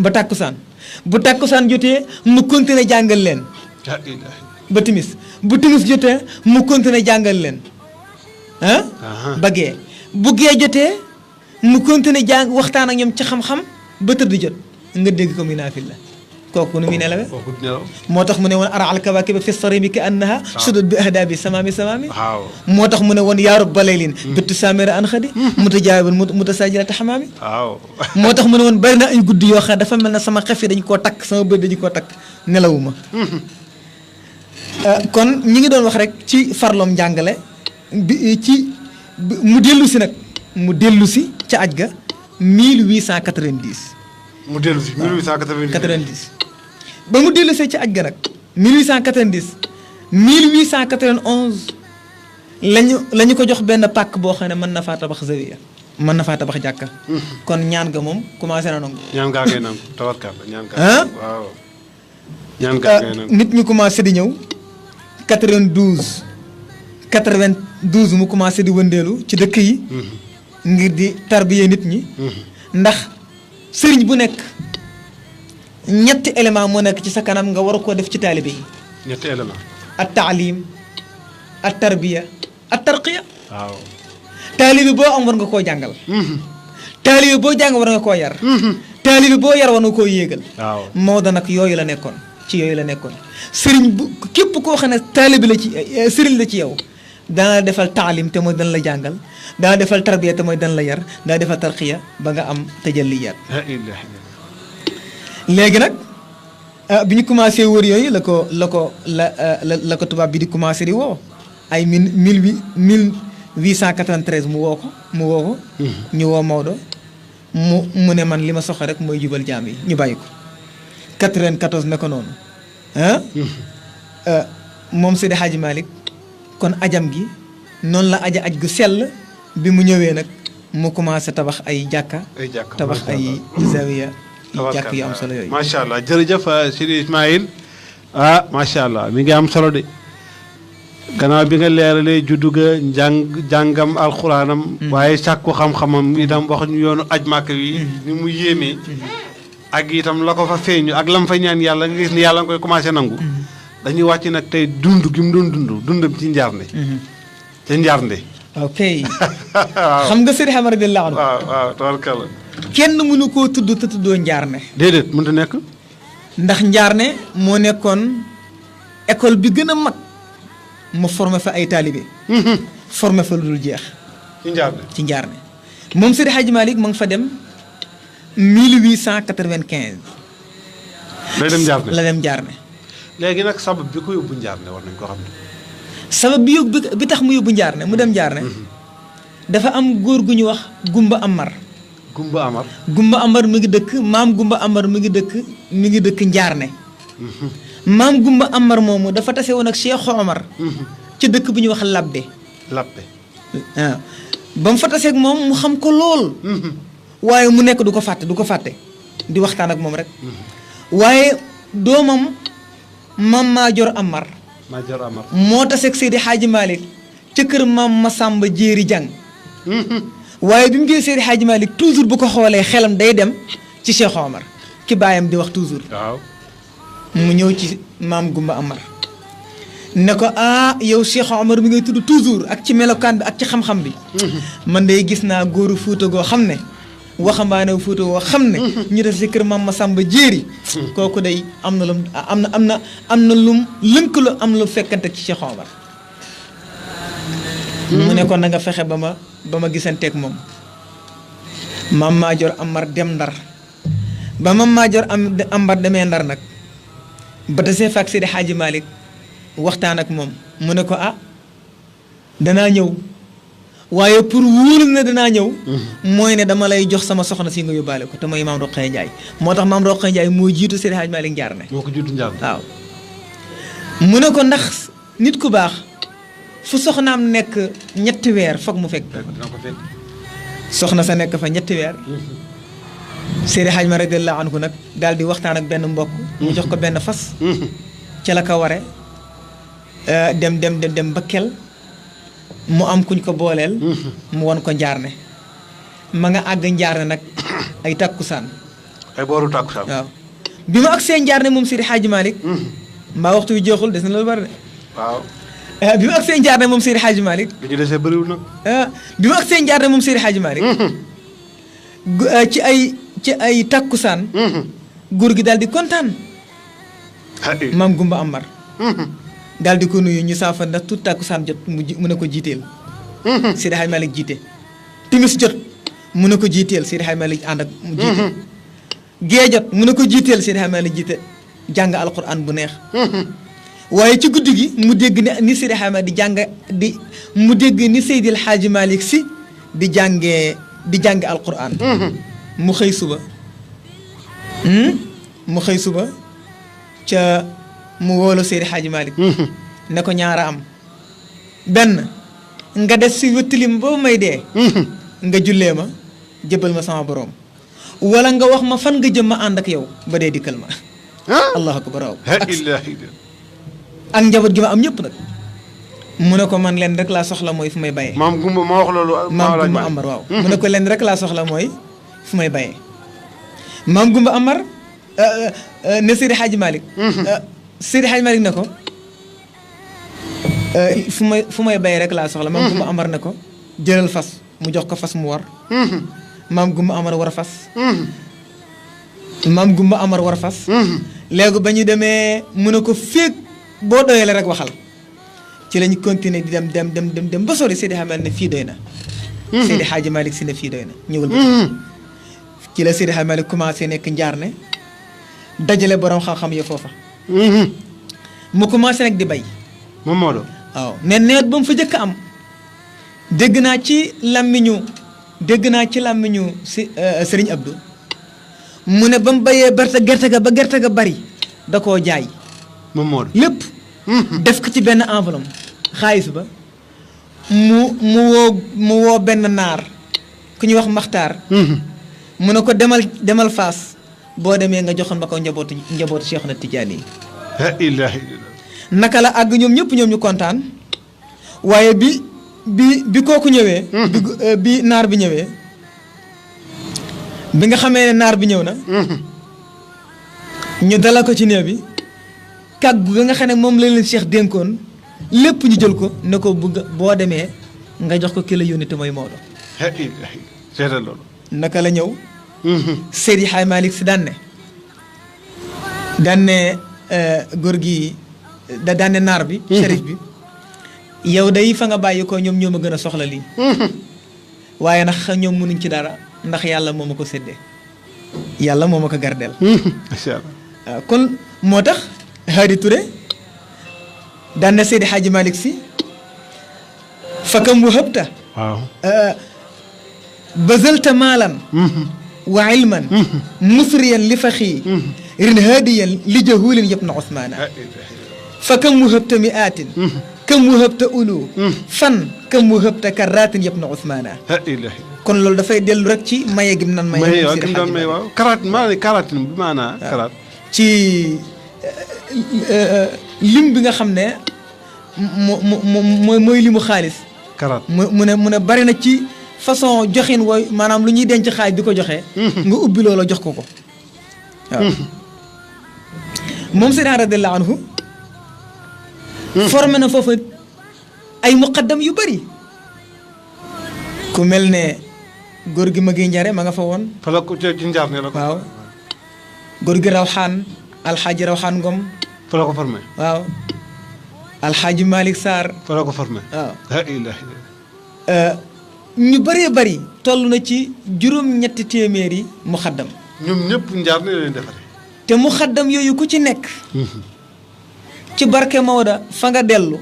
ba tàkkusaan jotee mu continuer jàngal leen ba timis bu timis jotee mu continuer jàngal leen ba gee bu gee jotee mu continuer jàng waxtaan ak ñoom ci xam-xam ba tëdd jot nga dégg ko muy naafil la kooku nu muy nelawee moo tax mu ne woon ara al kawakiba fi sarimi ka annaha sudut bi ahdabi samaami moo tax mu ne woon yaa rabba laylin bittu samira an xadi mutajaawiban mutasajilata xamaami moo tax mu ne woon bari na ay guddi yoo xam dafa mel ne sama xef yi dañu koo takk sama bët dañu koo takk nelawuma kon ñi ngi doon wax rek ci farloom njàngale mu dellu si ca aj ga 1890 mu dellu si 1890 ba mu dellu see ci aj ga nag 1890 1891 la ñu ko jox benn pàkk boo xam ne mën na faa tabax zawiya mën na faa tabax jàkka kon ñaan ga moom commencé na nangu ñaan gaa ngay nangu tawarkal ñaan gaa waaw ñaan gaa ngay nangu nit ñu commencé di ñëw 92 mu commencé di wëndeelu ci dëkk yi ngir di tarbiye nit ñi ndax sëriñ bu nekk ñetti élément moo nekk ci sa kanam nga war koo def ci taalibe yi ñetti élément at taalim at tarbiya at tarqiya waaw taalibe boo am war nga koo jàngal taalibe boo jàng war nga koo yar taalibe boo yar war nga koo yéegal waaw Maodo nag yooyu la nekkoon ci yooyu la nekkoon sëriñ bu képp koo xam ne taalibe la ci sëriñ la ci yow dana la defal taalim te mooy dana la jàngal dana defal tarbiya te mooy dana la yar dana defal tarqiya ba nga am tajalliyaat léegi nag bi ñu commencé wër yooyu la ko tubaab bi di commencé di woo ay 1893 mu woo ko ñu woo Maodo mu ne man li ma soxla rek mooy jubal jaam yi ñu bàyyi ko 94 ne ko noonu ah moom Seydi Hadji Malick kon ajam gi noonu la aja aj gu sell bi mu ñëwee nag mu commencé tabax ay jàkka tabax ay zawiya jàkk yu am solo yooyu macha allah jërëjëf Seydi Ismaïl macha allah mi ngi am solo de gannaaw bi nga leeralee juddu ga jàngam alxuraanam waaye sàkku xam-xamam itam wax ñu yoonu aj màkk wi ni mu yéemee ak itam la ko fa feeñu ak lam fa ñaan yàlla nga gis ni yàlla nga koy commencé nangu dañuy wàcc nag tey dund gi mu doon dundam ci njaarnde ca njaarnde ok xam nga Seydi Hadji radiyallahu anhu waaw tabarkalla kenn mënu koo tudd te tuddoo njaarne déedéet mënta nekk ndax njaarne moo nekkoon école bi gën a mag mu formé fa ay taalibe formé fa lu dul jeex ci njaarne moom Seydi Hadji Malick ma nga fa dem 1895 la dem njaarne léegi nag sabab bi ko yóbbu njaarne war nañ ko xam ne sabab bi tax mu yóbbu njaarne mu dem njaarne dafa am góor gu ñu wax Gumba Amar Gumba Amar mi ngi dëkk maam Gumba Amar mi ngi dëkk njaarne maam Gumba Amar moomu dafa tase woon ak Cheikh Omar ci dëkk bu ñuy wax labbe waaw ba mu fa taseeg moom mu xam ko lool waaye mu nekk du ko fàtte di waxtaan ak moom rek waaye doomam maam Maajoor Amar moo taseeg Seydi Hadji Malick ca kër maam Masamba Jéeri Jàng waaye bi mu gisee Seydi Hadji Malick toujours bu ko xoolee xelam day dem ci Cheikh Omar ki baayam di wax toujours waaw mu ñëw ci maam Gumba Amar ne ko yow Cheikh Omar mi ngay tudd toujours ak ci melokaan bi ak ci xam-xam bi man day gis naa góoru Fuuta goo xam ne waxambaane Fuuta goo xam ne ñu def si kër maam Masamba Jéeri kooku day am na lum lënkaloo am lu fekkante ci Cheikh Omar mu ne ko na nga fexe ba ma gisanteeg moom maam Maajoor Amar dem Ndar ba maam Maajoor Amar demee Ndar nag ba tasee faak Seydi Hadji Malick waxtaan ak moom mu ne ko danaa ñëw waaye pour wóolu ne danaa ñëw mooy ne dama lay jox sama soxna si nga yóbbaale ko te mooy maam Roqaya Njaay moo tax maam Roqaya Njaay moo jiitu Seydi Hadji Malick njaarne moo ko jiitu njaarne waaw mu ne ko ndax nit ku baax fu soxnaam nekk ñetti weer foog mu fekk soxna sa nekk fa ñetti weer Seydi Hadji Malick radiyallahu anhu nag daal di waxtaan ak benn mbokk mu jox ko benn fas ca la ko ware dem ba kel mu am kuñ ko booleel mu won ko njaarne ma nga àgg njaarne nag ay takkusaan ay booru takkusaan waaw bi ma agsee njaarne moom Seydi Hadji Malick mbaa waxtu wi jeexul des na loolu bari de waaw bi ma agsee njaarne moom Seydi Hadji Malick li ñu desee bëriwul nag bi ma agsee njaarne moom Seydi Hadji Malick ci ay takkusaan góor gi daal di kontaan maam Gumba Amar daal di ko nuyu ñu saafa ndax tout takkusaan jot mu ne ko jiiteel Seydi Hadji Malick jiite timis jot mu ne ko jiiteel Seydi Hadji Malick ànd ak mu jiite gee jot mu ne ko jiiteel Seydi Hadji Malick jiite jàng alquran bu neex waaye ci guddi gi mu dégg ni Seydi Hadji Malick mu dégg ni Seydi Hadji Malick si di jànge alquran mu xëy suba ca mu woolu Seydi Hadji Malick ne ko ñaara am benn nga des si wëttalim boobu may dee nga jullee ma jëbal ma sama borom wala nga wax ma fan nga jëm ma ànd ak yow ba dee dikkal ma allahu akbar ak njaboot gi ma am ñëpp nag mu ne ko man leen rek laa soxla mooy fu may bayee maam Gumba ma wax loolu maam Gumba Amar waaw mu ne ko leen rek laa soxla mooy fu may bayee maam Gumba Amar ne Seydi Hadji Malick Seydi Hadji Malick ne ko fu may bayee rek laa soxla maam Gumba Amar ne ko jëlal fas mu jox ko fas mu war maam Gumba Amar war a fas maam Gumba Amar war a fas léegi ba ñu demee mu ne ko féeg boo doyee la rek waxal ci lañu continuer di dem ba sori Seydi Hadji Malick ne fii doy na Seydi Hadji Malick si ne fii doy na ñëwal ba ci la Seydi Hadji Malick commencé nekk njaarne dajale borom xam-xam ya foofa mu commencé nag di bay moom Maodo waaw ne nawet ba mu fa jëkk am dégg naa ci làmmiñu dégg naa ci làmmiñu si Serigne Abdou mu ne ba mu bayee gerte ga ba gerte ga bari da koo jaay moom moo lépp def ko ci benn enveloppe xaalis ba mu woo benn naar ku ñuy wax maxtaar mu ne ko demal Faas boo demee nga joxoon ma ko njabootu Cheikh na Tidiane yi la ilaha illallah naka la àgg ñoom ñëpp ñu kontaan waaye bi kooku ñëwee bi naar bi ñëwee bi nga xamee ne naar bi ñëw na ñu dala ko ci néeg bi kàggu ga nga xam ne moom la leen Cheikh dénkoon lépp ñu jël ko ne ko boo demee nga jox ko ki la yónni te mooy Maodo seetal loolu naka la ñëw Seydi Hadj Malick Sy daan ne góor gi daan ne naar bi shérif bi yow day fa nga bàyyi ko ñoom ñoo ma gën a soxla lii waaye nag ñoom mënuñ ci dara ndax yàlla moo ma ko séddee yàlla moo ma ko gardeel macha allah waaw kon moo tax Hadi Touré daan na Seydi Hadji Malick Sy fakam wahabta waaw bazalta maalan wa ilman musriyan li faxii rin hadiyan li jahulin yëpp na Ousmana fakam wahabta miatin kam wahabta ulu fan kam wahabta karratin yëpp na Ousmana kon loolu dafay dellu rek ci maye gi mu nan maye waaw karaatin bi maanaa karaat ci lim bi nga xam ne mooy limu xaalis karaat mu ne bari na ci façon joxin wooy maanaam lu ñuy denc xaalis di ko joxe nga ubbi loola jox ko waaw moom Seydina radiyallahu anhu formé na foofu ay muqaddam yu bari ku mel ne góor gi ma gi njare ma nga fa woon fa la ko ci njaar ne la ko waaw góor gi rawxaan alxaaji rawxaan ngom fa la ko formé waaw alxaaji Malick Sarr fa la ko formé waaw la ilaha ñu bëree bëri toll na ci juróom-ñetti téeméeri muxaddam ñoom ñëpp njaar ne leen defaree te muxaddam yooyu ku ci nekk ci barke Maodo fa nga dellu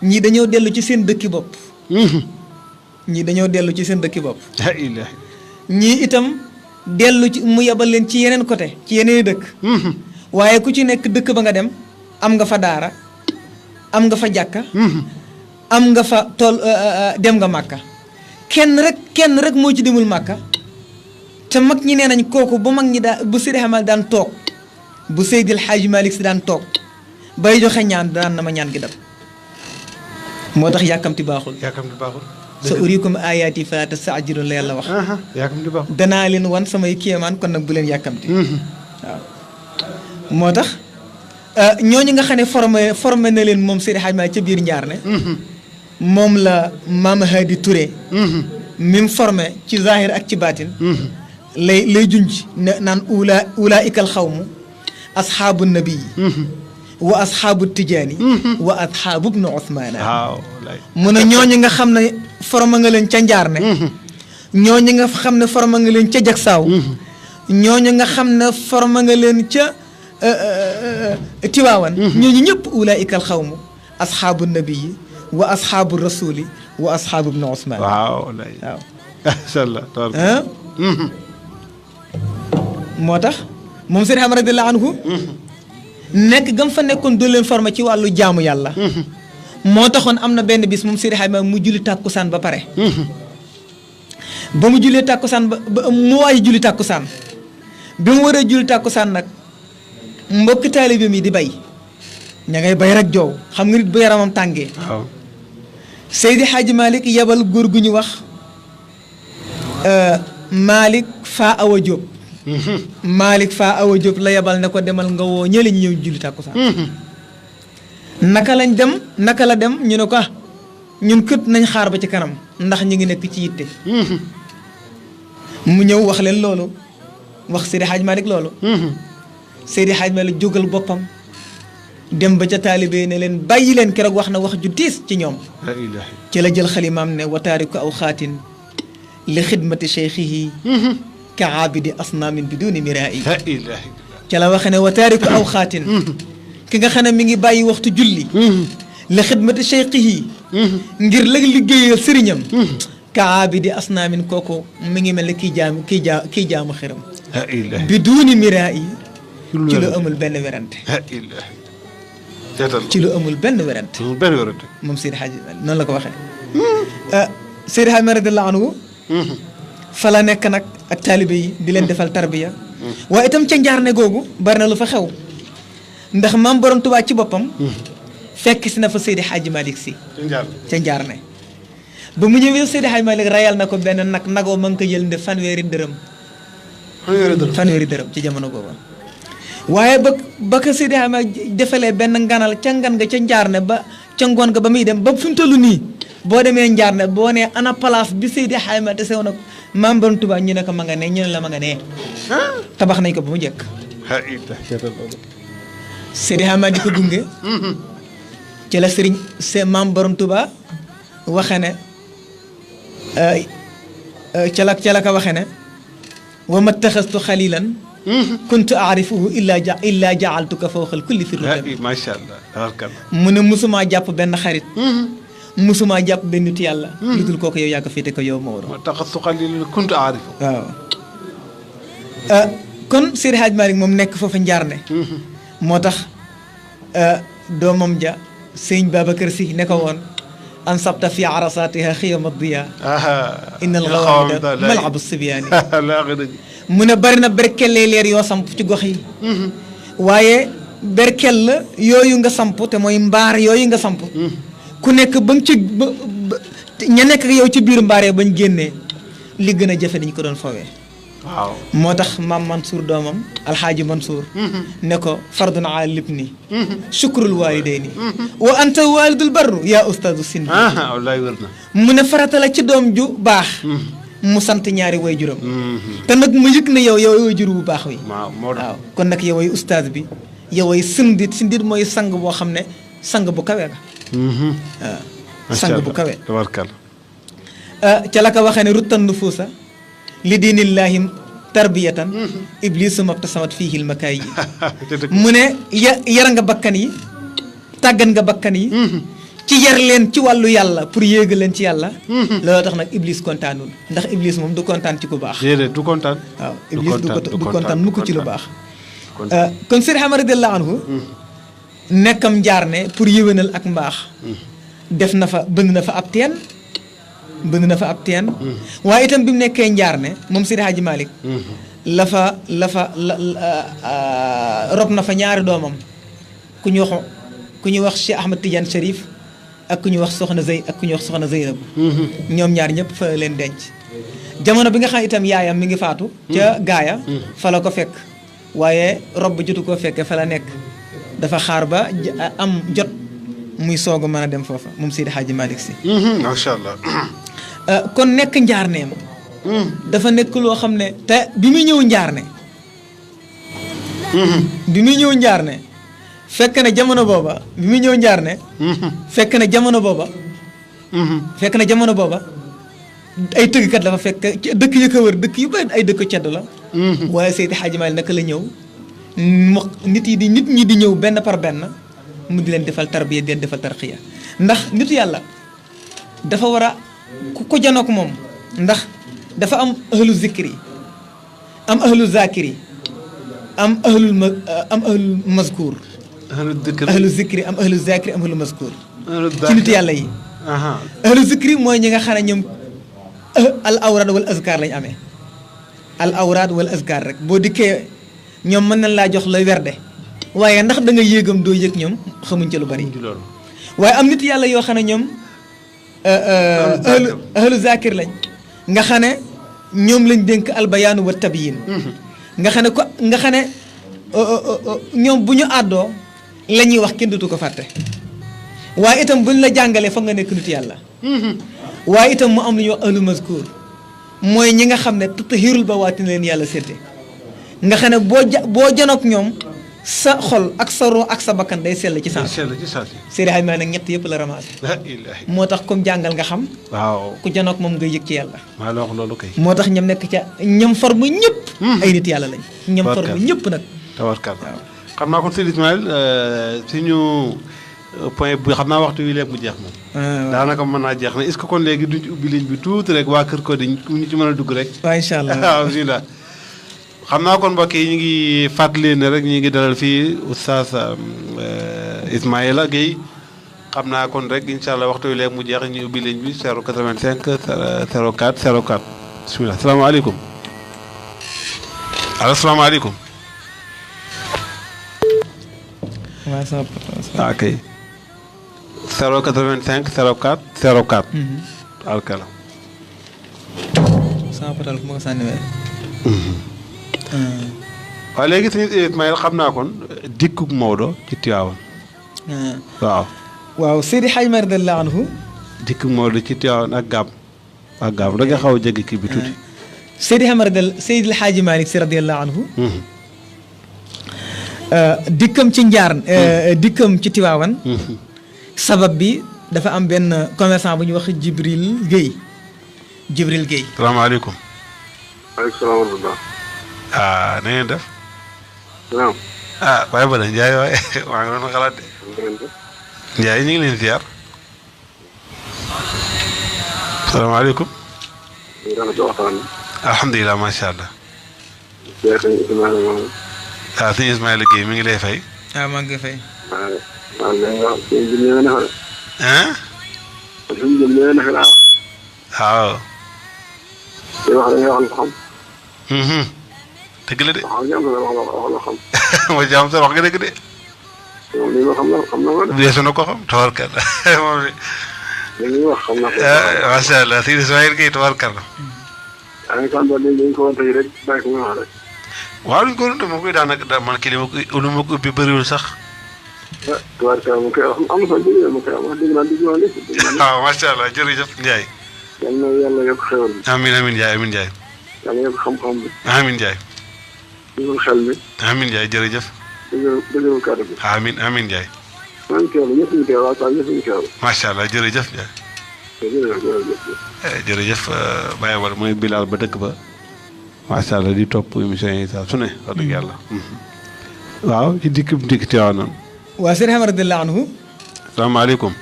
ñii dañoo dellu ci seen dëkki bopp ñii dañoo dellu ci seen dëkki bopp la ilaha ñii itam dellu ci mu yebal leen ci yeneen côté ci yeneen dëkk waaye ku ci nekk dëkk ba nga dem am nga fa daara am nga fa jàkka am nga fa tool dem nga màkka kenn rek moo ci demul màkka te mag ñi nee nañ kooku bu mag ñi bu Seydi Hadji daan toog bu Seydil Hadji Malick Sy daan toog bay joxe ñaan daan na ma ñaan gi dab moo tax yàkkamti baaxul sa uriikum ayaati falaa tasta'jiluun la yàlla wax yàkkamti baaxul danaa leen wan samay kéemaan kon nag bu leen yàkkamti waaw moo tax ñooñu nga xam ne formé na leen moom Seydi Hadji Malick ca biir njaar ne moom la Maam Hadi Touré mi mu formé ci zahir ak ci baatin lay junj naan ulaa'ika al xawmu asxaabu nabii wa asxaabu tijaani wa asxaabu ibnu Usmaana mu ne ñooñu nga xam ne formé nga leen ca njaar ne ñooñu nga xam ne formé nga leen ca jagsaaw ñooñu nga xam ne formé nga leen ca Tiwaawan ñooñu ñëpp ulaa'ika al xawmu asxaabu nabii wa asxaabu rasuli wa asxaabu ibnu Usmaan waaw macha allah moo tax moom Seydi Hadji radiyallahu anhu nekk gam fa nekkoon doon leen formé ci wàllu jaamu yàlla moo taxoon am na benn bis moom Seydi Hadji mu julli tàkkusaan ba pare ba mu jullee tàkkusaan ba mu waay julli tàkkusaan bi mu waree julli tàkkusaan nag mbokki taalibe mi di bay ña ngay bay rek joow xam nga nit bu yaramam tàngee Seydi Hadji Malick yebal góor gu ñu wax Malick Faa Awa Diop Malick Faa Awa Diop la yebal ne ko demal nga woo ñële ñu ñëw julli tàkkusaan naka la dem ñu ne ko ñun kët nañ xaar ba ci kanam ndax ñu ngi nekk ci yitte mu ñëw wax leen loolu wax Seydi Hadji Malick loolu Seydi Hadji Malick jógal boppam dem ba ca taalibe ne leen bàyyi leen keroog wax na wax ju diis ci ñoom ci la jël xalimaam ne wa taariku aw xaatin li xidmati cheikhihi ka aabidi asnaamin biduni miraa'i ci la waxe ne wa taariku aw xaatin ki nga xam ne mi ngi bàyyi waxtu julli li xidmati cheikhihi ngir la liggéeyal sëriñam kaabidi asnaamin kooku mi ngi mel ne kii jaamu xiram la ilaha bi duuni miraa yi ci lu amul benn werante la ilaha seetal ci lu amul benn werante amul benn werante moom Seydi Hadji Malick noonu la ko waxee Seydi Hadji Malick radiyallahu anhu fa la nekk nag ak taalibe yi di leen defal tarbiya waaye itam ca njaarne googu bari na lu fa xew ndax maam borom Tuubaa ci boppam fekk si na fa Seydi Hadji Malick si ca njaarne ba mu ñëwee Seydi Hadji Malick rayal na ko benn nagoo ma ngi ko jël nde fanweeri dërëm ci jamono boobu waaye ba ko Seydi Hadji Malick defalee benn nganal ca ngan nga ca njaarne ba ca ngoon nga ba muy dem ba fi mu toll nii boo demee njaarne boo nee ana place bi Seydi Hadji Malick te sew na maam borom Tuubaa ñu ne ko ma nga ne ñu ne la ma nga ne tabax nañ ko ba mu jekk Seydi Hadji Malick di ko gunge ci la sëriñ maam borom Tuubaa waxe ne ca la ko waxe ne wa ma taxastu xalilan kuntu aarifuhu illa jaaltuka fawqal kulli fi rutabi macha allah tabarkalla mu ne musumaa jàpp benn xarit musumaa jàpp benn nit yàlla lu dul kooku yow yaa ko féete ko yow Maodo ma taxastu xalilan kuntu aarifu waaw kon Seydi Hadji Malick moom nekk foofa njaarne moo tax doomam ja sëñ Babacar Si ne ko woon an sabta fi arasatiha xiyama diya inna al gawamida malabu sibyaani mu ne bari na berkelle leer yoo samp ci gox yi waaye berkel la yooyu nga samp te mooy mbaar yooyu nga samp ku nekk ba nga ci ña nekk yow ci biir mbaar bañ génnee li gën a jafe dañ ko doon fawee waaw moo tax maam Mansour doomam alxaaji Mansour ne ko fardun ala libni shukrul walidayni wa anta walidul barru yaa ustadu sinni wallaay wér na mu ne farata la ci doom ju baax mu sant ñaari way juram te nag mu yëg ne yow way jur bu baax wi waaw kon nag yow way ustaad bi yow way sindit mooy sang boo xam ne sang bu kawe la waaw sang bu kawe tabarkal ca la ko waxee ne ruttan nufuusa li diinillaahi tarbiyatan iblisu mabtasamat fiihi lmakaay yi mu ne yar nga bakkan yi tàggat nga bakkan yi ci yar leen ci wàllu yàlla pour yéegal leen ci yàlla looloo tax nag iblis kontaanul ndax iblis moom du kontaan ci ku baax déedéet du kontaan waaw iblis du kontaan mukk ci lu baax kon Seydi Hadji Malick radiyallaahu anhu nekkam njaarne pour yéwénal ak mbaax def na fa bënd na fa ab teen waaye itam bi mu nekkee njaarne moom Seydi Hadji Malick rob na fa ñaari doomam ku ñuy wax Cheikh Ahmed Tidiane Cherif ak ku ñuy wax soxna Zeynab ñoom ñaar ñëpp fa leen denc jamono bi nga xam itam yaayam mi ngi faatu ca gaaya fa la ko fekk waaye rob jotu koo fekke fa la nekk dafa xaar ba am jot muy soog a mën a dem foofa moom Seydi Hadji Malick Sy macha allah kon nekk njaarneem dafa nekk loo xam ne te bi muy ñëw njaarne fekk na jamono booba fekk na jamono booba ay tëggkat la fa fekk dëkk yu ko wër dëkk yu bari ay dëkk cedd la waaye Seydi Hadji Malick naka la ñëw nit ñi di ñëw benn par benn mu di leen defal tarbiya di leen defal tarxiya ndax nitu yàlla dafa war a ku janook moom ndax dafa am ahlu zikri am ahlu zakiri am ahlul mazkur ahlu zikri am ahlu zakiri am ahlu mazkur ci nitu yàlla yi ahlu zikri mooy ñi nga xam ne ñoom al awraad wal azkar lañ amee al awraad wal azkar rek boo dikkee ñoom mën nañ laa jox la werde waaye ndax da nga yéegam doo yëg ñoom xamuñ ca lu bari waaye am nit yàlla yoo xam ne ñoom ahlu zakir lañ nga xam ne ñoom lañ dénk albayaanu wa tabyin nga xam ne ñoom bu ñu àddoo la ñuy wax kenn dutu ko fàtte waaye itam buñ la jàngalee foog nga nekk nit yàlla waaye itam mu am lu ñuy wax ahlu mazkur mooy ñi nga xam ne tatahirul bawaatin leen yàlla sédde nga xam ne boo janook ñoom sa xol ak sa roo ak sa bakkan day sell ci saa Seydi Hadji Malick nag ñett yëpp la ramassé moo tax comme jàngal nga xam waaw ku janook moom ngay yëg ci yàlla maa la wax loolu kay moo tax ñam nekk ca ñam forme ñëpp ay nit yàlla lañ ñam forme ñëpp nag tabarkal waaw xam naa kon Seydi Ismaïl suñu point bi xam naa waxtu wi léegi mu jeex moom. daanaka mën naa jeex na est-ce que kon léegi duñ ci ubbi ligne bi tuuti rek waa Kër Codé ñu ci mën a dugg rek. waaw incha allah waaw bisimilah. xam naa kon mbokk yi ñu ngi fàttali ne rek ñu ngi dalal fii oustaz Ismaïla Guèye xam naa kon rek incha allah waxtu wi léegi mu jeex ñu ubbi ligne bi 085 04 04 bisimilah salaamaaleykum. allo salaamaaleykum. waaw ça ah kay 085 04 04. alkala. sama potal fu ma ko sànniwee. waaw léegi sëñ Ismaïla xam naa kon dikkug Maodo ci Tiwaawan. waaw. waaw Seydi Hadj Malick radiyallahu anhu. dikkug Maodo ci Tiwaawan ak Gaab. ak Gaab da nga xaw a jege kii bi tuuti. Seydi Hadj Malick si radiyallahu anhu. dikkam ci njaar dikkam ci Tiwaawan. sabab bi dafa am benn commerçant bu ñuy wax Jibril Guèye. salaamaaleykum. waaleykum salaam wa rahmatulah. ah na ngeen def. naam. ah waaye ba Ndiaye waaye maa ngi doon xalaat de. Ndiaye ñu ngi leen ziar. salaamaaleykum. ñu ngi rafetlu waxtaan bi. alhamdulilah macha allah. ah sëñ Ismaïla Guèye mi ngi lay fay. waaw maa ngi fay. waaw waaw. dëgg la de. moo jaam sa wax nga dëgg de. weesu na ko xam tawarkal moom de. macha allah sëñ Ismaïla Guèye tawarkal. waaw duñ ko doon def moom koy daanaka man kii li ma ko ubbi bëriwul sax. waaw macha allah jërëjëf Ndiaye. yal na yàlla yokk xewal bi. amiin amiin Ndiaye amiin Ndiaye. yàlla yokk xam-xam bi. amiin Ndiaye. dëggal xel mi. amiin Ndiaye jërëjëf. dëggal kàddu bi. amiin amiin Ndiaye. maa ngi teewlu ñëpp ñu teew waaw saa ñëpp ñu teew. macha allah jërëjëf Ndiaye. jërëjëf Baye Wal mooy Bilal ba dëkk ba. macha allah di topp émission yi saa su ne wax dëgg yàlla. waaw ci dikk Tiwaawan noonu. waa Seydi Hadj radiyallahu anhu. salaamaaleykum.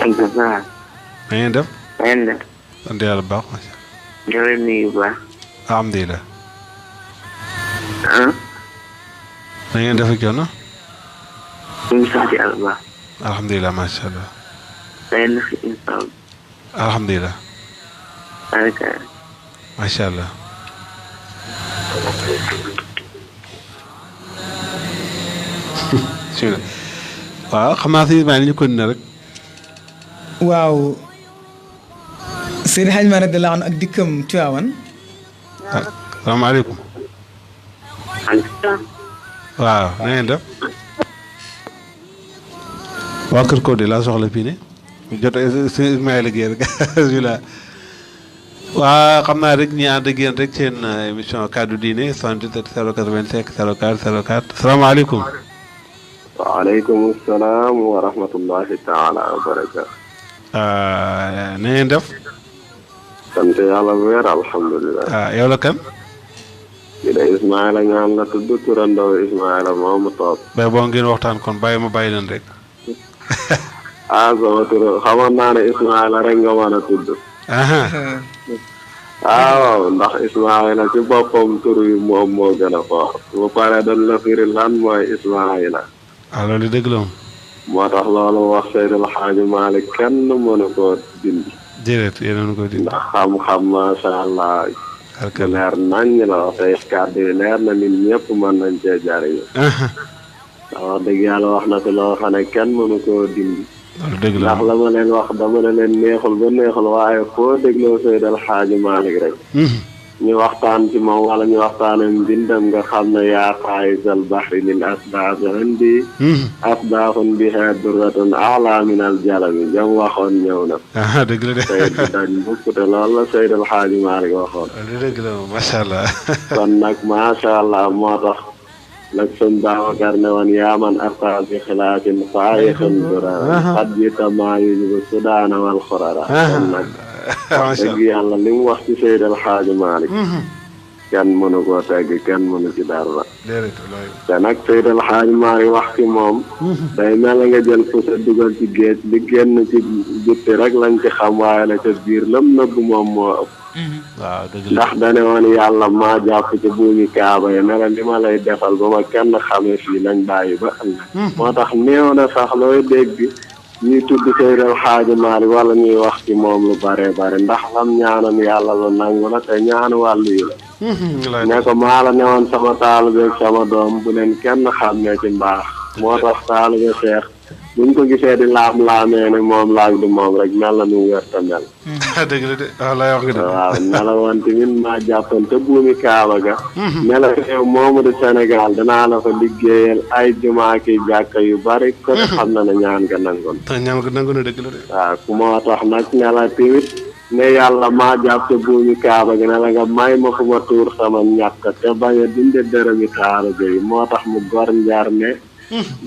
aleykum salaam. na ngeen def. na ngeen def. sant yàlla bu baax macha allah. ñoo leen nuyu bu baax. alhamdulilah. ah. na ngeen def ak coono. ñu ngi sant yàlla bu baax. alhamdulilah macha allah. da ngeen def incha allah. alhamdulilah. macha allah. waaw xam naa si Ismaïla ñu continué rek. waaw Seydi Hadj Malick radiyallahu anhu ak dikkam Tiwaawan. salaamaaleykum. waaw na ngeen def. waa Kër Codé laa soxla fii ne. jot si Ismaïla Guèye rek alhamdulilah. waa xam naa rek ñi ànd ak yéen rek seen émission kaddu diine 77 085 04 04 salaamaaleykum. waaleykum salaam wa rahmatullahi taala wa barakaatu. na ngeen def. sant yàlla bu wér alhamdulilah. yow la kan. di de Ismaïla ñaan la tudd turandoo Ismaïla moomu toog. bay boo ngeen waxtaan kon bàyyi ma bàyyi leen rek. sama tur xamoon naa ne Ismaïla rek nga mën a tudd. waaw ndax Ismaïla ci boppam tur yi moom moo gën a fort bu paree dañ la firi lan mooy Ismaïla. waaw loolu dëgg la moom. moo tax loolu wax Seydil Hadji Malick kenn mënu koo dindi. déedéet yéen a ko dindi. ndax xam-xam macha allah. leer naññ la wax tey kàddu yi leer na nit ñëpp mën nañ cee jariñu. wax dëgg yàlla wax na fi loo xam ne kenn mënu koo dindi. loolu dëgg la ndax la ma leen wax dama ne leen neexul ba neexul waaye foo dégloo Seydil Hadji Malick rek. ñu waxtaan ci moom wala ñu waxtaanee mbindam nga xam ne yaa faayizal bahri min asbaabi indi. asbaabun bihaa durratun a'laa minal jalami jam waxoon ñëw na. dëgg la de. tey du dañ mukk te loolu la Seydil Hadji Malick waxoon. loolu dëgg la moom macha allah. kon nag macha allah moo tax. nag sëñ Babacar ne woon yaa man ataa bi xilaafin faayixin durara xat ji tamaa yujibu sudaana wal xurara kon nag wax dëgg yàlla li mu wax ci Seydil Hadji Malick kenn mënu koo tegg kenn mënu ci dara. déedéet wallaay. te nag Seydal Xaaji Maalik wax ci moom. day mel nga jël pusa dugal ci géej li génn ci bitti rek lañ ci xam waaye la ca biir lam nëbb moom moo ëpp. waaw dëgg la ndax dane woon yàlla maa jàpp ci buumi kaaba yi ne la li ma lay defal ba ma kenn xamee fii lañ bàyyi ba ëllëg. moo tax néew na sax looy dégg ñuy tudd Seydal Xaaji Maalik wala ñuy wax ci moom lu bare bare ndax lam ñaanam yàlla lu nangu la te ñaan wàllu yi la. ne ko maa la newoon sama taalibe ak sama doom bu leen kenn xàmmee ci mbaax moo tax taalibe Seex buñ ko gisee di laam-laamee ne moom laag du moom rek mel na nu wérta mel. dëgg la de wallaay wax nga de. waaw ne la woon tamit maa jàppoon te buumi Kaaba ga. ne la réew moomu di Sénégal danaa la fa liggéeyal ay jumaa ki jàkka yu bari. ko xam na ne ñaan nga nangoon. te ñaan nga nangoon na dëgg la de. waaw ku moo tax nag ne la tamit ne yàlla maa jàpp te buumi Kaaba ga ne la nga may ma fu ma tuur sama ñàkk te bañ a dinde dërëmi taalibe yi moo tax mu gor njar ne.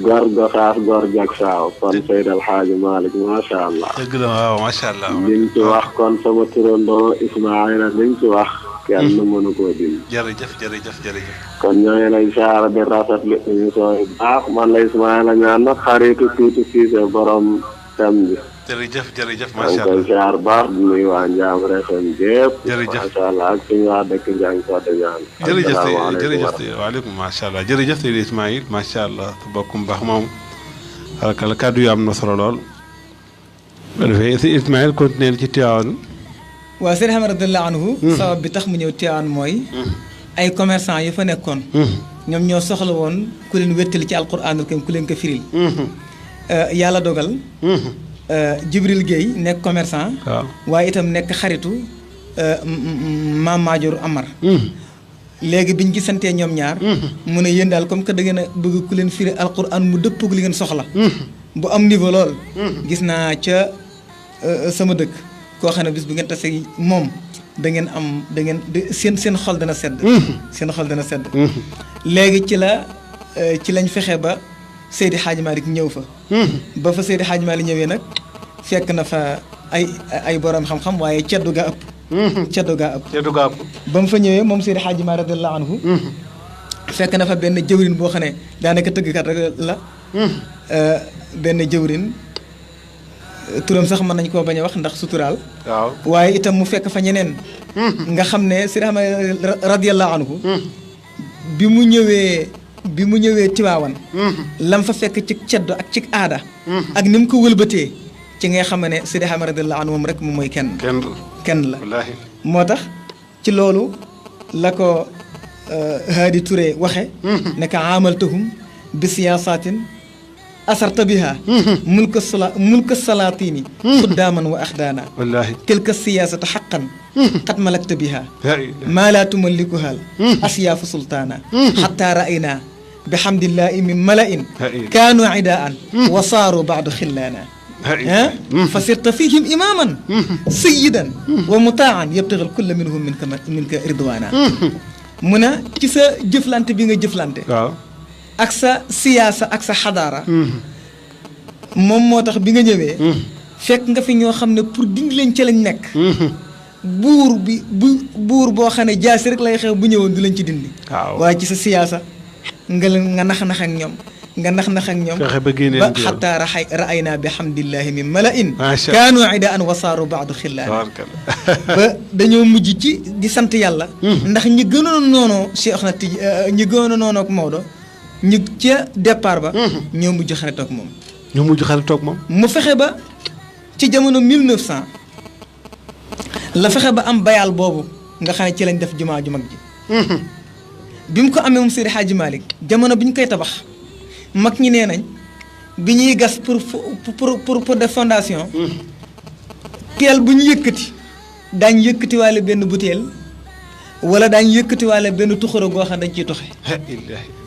gor gosaas gor jag saaw kon Seydal Xaaji Maalik macha allah. dëgg la waaw macha allah. liñ ci wax kon sama turandoo Ismaayla liñ ci wax. kenn mënu koo dindi. jërëjëf jërëjëf jërëjëf. kon ñooñu lay saara di rafetlu émission yi baax man la Ismaayla ñaan nag xaritu tuuti Siise borom thème bi. jërëjëf jërëjëf maa macha ngi koy allah. saar baax di nuyu waa Njàmbur FM gépp. jërëjëf macha allah ak suñu waa dëkk Njàng Codé ñaan. jërëjëf asalaamaaleykum jërëjëf waaleykum macha allah jërëjëf Seydi Ismaïl macha allah bokkum baax moom alkala kàddu yu am na solo lool. bu defee si Ismaïl continuer ci Tiwaawan. waaw Seydi Ahmad radiyallahu anhu sabab bi tax mu ñëw Tiwaawan mooy ay commerçant yu fa nekkoon ñoom ñoo soxla woon ku leen wéttali ci alquranul karim ku leen ko firil yàlla dogal Jibril Guèye nekk commerçant waaw waaye itam nekk xaritu Maam Maajoor Amar léegi biñ gisantee ñoom ñaar mu ne yéen daal comme que da ngeen a bëgg ku leen firi alquran mu dëppog li ngeen soxla bu am niveau lool gis naa ca sama dëkk koo xam ne bis bu ngeen tasee moom da ngeen am da ngeen seen xol dana sedd seen xol dana sedd léegi ci lañ fexe ba Seydi Hadji Malick ñëw fa ba fa Seydi Hadji Malick ñëwee nag fekk na fa ay borom xam-xam waaye ceddu gaa ëpp ceddu gaa ëpp ba mu fa ñëwee moom Seydi Hadji Malick radiyallahu anhu fekk na fa benn jëwrin boo xam ne daanaka tëggkat rek la benn jëwrin turam sax mën nañ koo bañ a wax ndax suturaal waaw waaye itam mu fekk fa ñeneen nga xam ne Seydi Ahmad radiyallahu anhu bi mu ñëwee Tiwaawan lam fa fekk ci ceddo ak ci aada ak ni mu ko wëlbatee ci ngay xam ne Seydi Ahmad radiyallahu anhu moom rek moom mooy kenn la wallaahi moo tax ci loolu la ko Haadi Touré waxe ne ka amaltahum bi siyaasatin asarta biha mulka salaatini xuddaaman wa axdaana wallaahi tilka siyaasatu xaqan qad malakta biha maa laa tumallikuha asyaafu sultaana xataa ra'aynaa bi xamdillahi min mala'in kaanu idaan wa saaru baadu xillaana fa sirta fihim imaman sayidan wa mutaan yabtaxal kulla minhum minka ridwaana mu ne ci sa jëflante bi nga jëflante waaw ak sa siyaasa ak sa xadaara moom moo tax bi nga ñëwee fekk nga fi ñoo xam ne pour dindi leen ca lañ nekk buur boo xam ne jaasi rek lay xew bu ñëwoon du leen ci dindi waaye ci sa siyaasa nga nax-nax ak ñoom nga nax-nax ak ñoom ba xataa ra'aynaa bi hamdillahi min mala'in kaanu idaan wa saaru baadu xillaan ba dañoo mujj ci di sant yàlla ndax ñi gënoon noonoo Cheikh na Tij ñi gënoon noonoo ak Maodo ñu ca départ ba ñoo mujj xaritoog moom mu fexe ba ci jamono 1900 la fexe ba am bayal boobu nga xam ne ci lañ def jumaa ju mag ji bi mu ko amee moom Seydi Hadji Malick jamono bi ñu koy tabax mag ñi nee nañ bi ñuy gas pour def fondation teel bu ñu yëkkati daañ yëkkati waale benn butéel wala daañ yëkkati waale benn tuxara goo xam dañ ciy toxe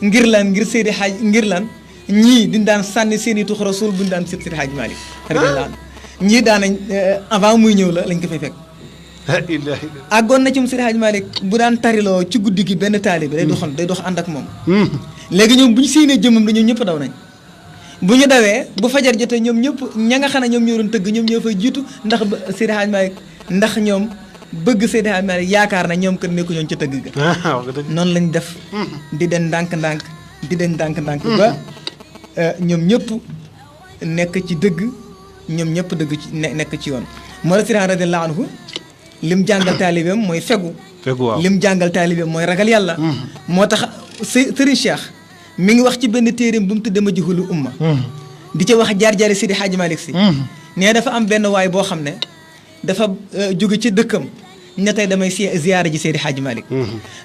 ngir Seydi Hadji ngir lan ñii di daan sànni seeni tuxara suul bu ñu daan seet Seydi Hadji Malick radiyallahu anhu ñii daan nañ avant muy ñëw la lañ ko fay fekk àggoon na ci mu Seydi Hadji Malick bu daan tariloo ci guddi gi benn taalibe day dox ànd ak moom léegi ñoom bu ñu séenee jëmmam dañoo ñëpp daw nañ bu ñu dawee bu fajar jotee ñoom ñëpp ña nga xam ne ñoom ñoo doon tëgg ñoom ñoo fay jiitu ndax Seydi Hadji Malick ndax ñoom bëgg Seydi Hadji Malick yaakaar na ñoom kat nekku ñoon ca tëgg ga wax nga dëgg. noonu lañ def di den ndànk-ndànk di den ndànk-ndànk ba ñoom ñëpp nekk ci dëgg ñoom ñëpp dëgg ci nekk ci yoon moo la Seydi radiyallahu anhu lim jàngal taalibeem mooy fegu waaw lim jàngal taalibeem mooy ragal yàlla moo tax Serigne Cheikh mi ngi wax ci benn téereem bu mu tuddee Majhulul Umma di ca wax jaar-jaari Seydi Hadji Malick Sy nee dafa am benn waay boo xam ne dafa jóge ci dëkkam ne tey damay ziyaara ji Seydi Hadji Malick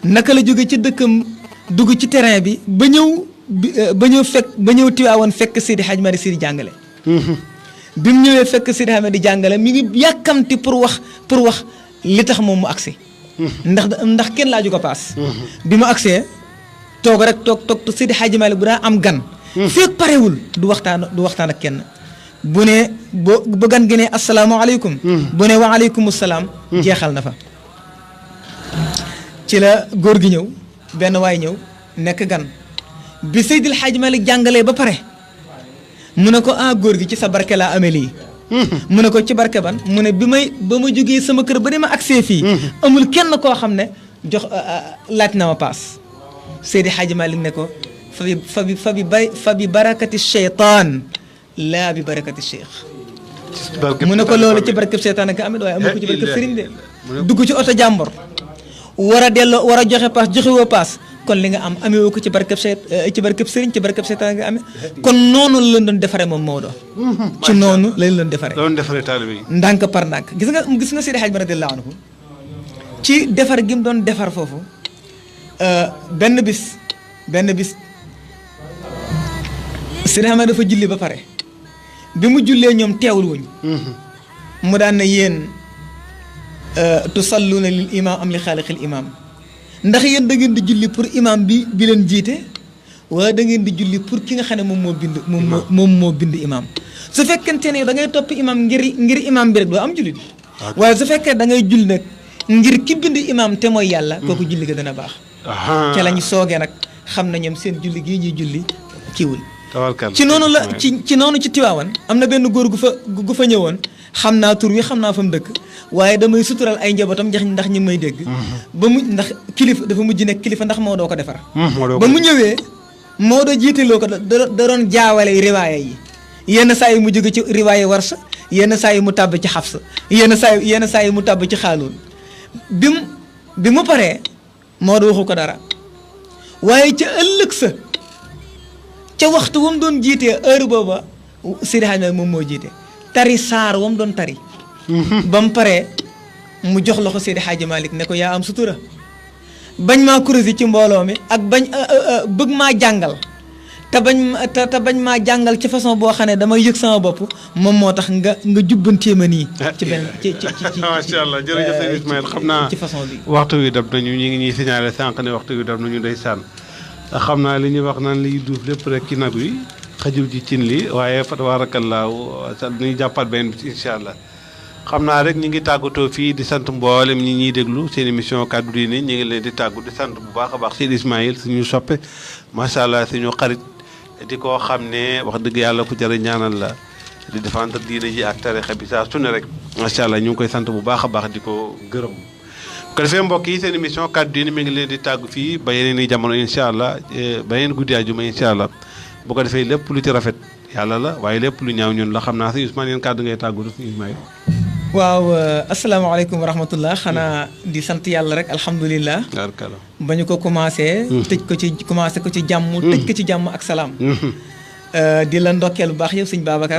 naka la jóge ci dëkkam dugg ci terrain bi ba ñëw Tiwaawan fekk Seydi Hadji Malick Sy di jàngale bi mu ñëwee fekk Seydi Hadji Malick di jàngale mi ngi yàkkamti pour wax li tax moom mu agsi ndax kenn laaju ko paas bi mu agsee toog Seydi Hadji Malick bu daa am gan feeg parewul du waxtaan ak kenn bu ne bu gan gi ne asalaamaaleykum bu ne waaleykum salaam jeexal na fa ci la góor gi ñëw benn waay ñëw nekk gan bi Seydil Hadji Malick jàngalee ba pare mu ne ko góor gi ci sa barke laa amee lii mu ne ko ci barke ban mu ne ba ma jógee sama kër ba ma agsee fii amul kenn koo xam ne laaj na ma paas Seydi Hadji Malick ne ko fa bi barakati cheytaan laa bi barakati cheikh mu ne ko loolu ci barkeb cheytaan nga amit waaye amu ko ci barkeb sëriñ de dugg ci oto jàmbor war a joxe paas joxewoo paas kon li nga am amewoo ko ci barkeb sëriñ ci barkeb cheytaan nga amee kon noonu la leen doon defaree moom Maodo ci noonu la leen doon defaree taalibe yi ndànk par ndànk gis nga Seydi Hadji Malick radiyallahu anhu ci defar gi mu doon defar foofu benn bis Seydi Hadji Malick dafa julli ba pare bi mu jullee ñoom teewul wuñ mu daan ne yéen tusalluuna lil imam am li xaaliqil imam ndax yéen da ngeen di julli pour imam bi leen jiite wala da ngeen di julli pour ki nga xam ne moom moo bind imam su fekkente ne da ngay topp imam ngir imam bi rek doo am julli waaye su fekkee da ngay julli nag ngir ki bind imam te mooy yàlla kooku julli ga dana baax ca lañ soogee nag xam na ñoom seen julli gii ñuy julli kiiwul ci noonu la ci noonu ci Tiwaawan am na benn góor gu fa ñëwoon xam naa tur wi xam naa fa mu dëkk waaye damay sutural ay njabootam ndax ñi may dégg ba mu ndax kilifa dafa mujj nekk kilifa ndax Maodo ko defar ba mu ñëwee Maodo jiitaloo ko da doon jaawale riwaaya yi yenn saa yi mu jóge ci riwaaya Warsa yenn saa yi mu tàbb ci Xafsa yenn saa yi mu tàbb ci Xaaluun bi mu paree Maodo waxu ko dara waaye ca ëllëg sa ca waxtu wam doon jiitee heure booba Seydi Hadji Malick moom moo jiite tari saar wam doon tari ba mu paree mu jox loxo Seydi Hadji Malick ne ko yaa am sutura bañ maa kurési ci mbooloo mi ak bañ bëgg maa jàngal te bañ maa jàngal ci façon boo xam ne damay yëg sama bopp moom moo tax nga jubbantee ma nii ci benn ci macha allah jërëjëf sëñ Ismaïl xam naa ci façon bi waxtu wi dab nañu ñu ngi ñuy signalé sànq ne waxtu wi dab nañu day sànn xam naa li ñuy wax naan liy duuf lépp rek ci nag wi xajul ci cin li waaye fa tabaarakallaahu dañuy jàppaat benn bi incha allah xam naa rek ñu ngi tàggatoo fii di sant mboolem ñi ñuy déglu seen émission kaddu diine ñu ngi leen di tàggu di sant bu baax a baax Seydi Ismaïl suñu soppe macha allah suñu xarit di ko xam ne wax dëgg yàlla ku jërë ñaanal la di défendre diine ji ak tarixa bi saa su ne rek macha allah ñu ngi koy sant bu baax a baax di ko gërëm. ko defee mbokk yi seen émission kaddu diine mi ngi leen di tàggu fii ba yeneen i jamono incha allah ba yeneen guddi àjjuma incha allah bu ko defee lépp lu ci rafet yàlla la waaye lépp lu ñaaw ñun la xam naa si Ousmane yéen kàddu ngay tàggu si Ismaïl. waaw asalaamaaleykum wa rahmatullah xanaa di sant yàlla rek alhamdulilah. ba ñu ko commencé. tëj ko ci commencé ko ci jàmm. tëj ko ci jàmm ak salaam. di la ndokkeel bu baax yow sëñ Babacar.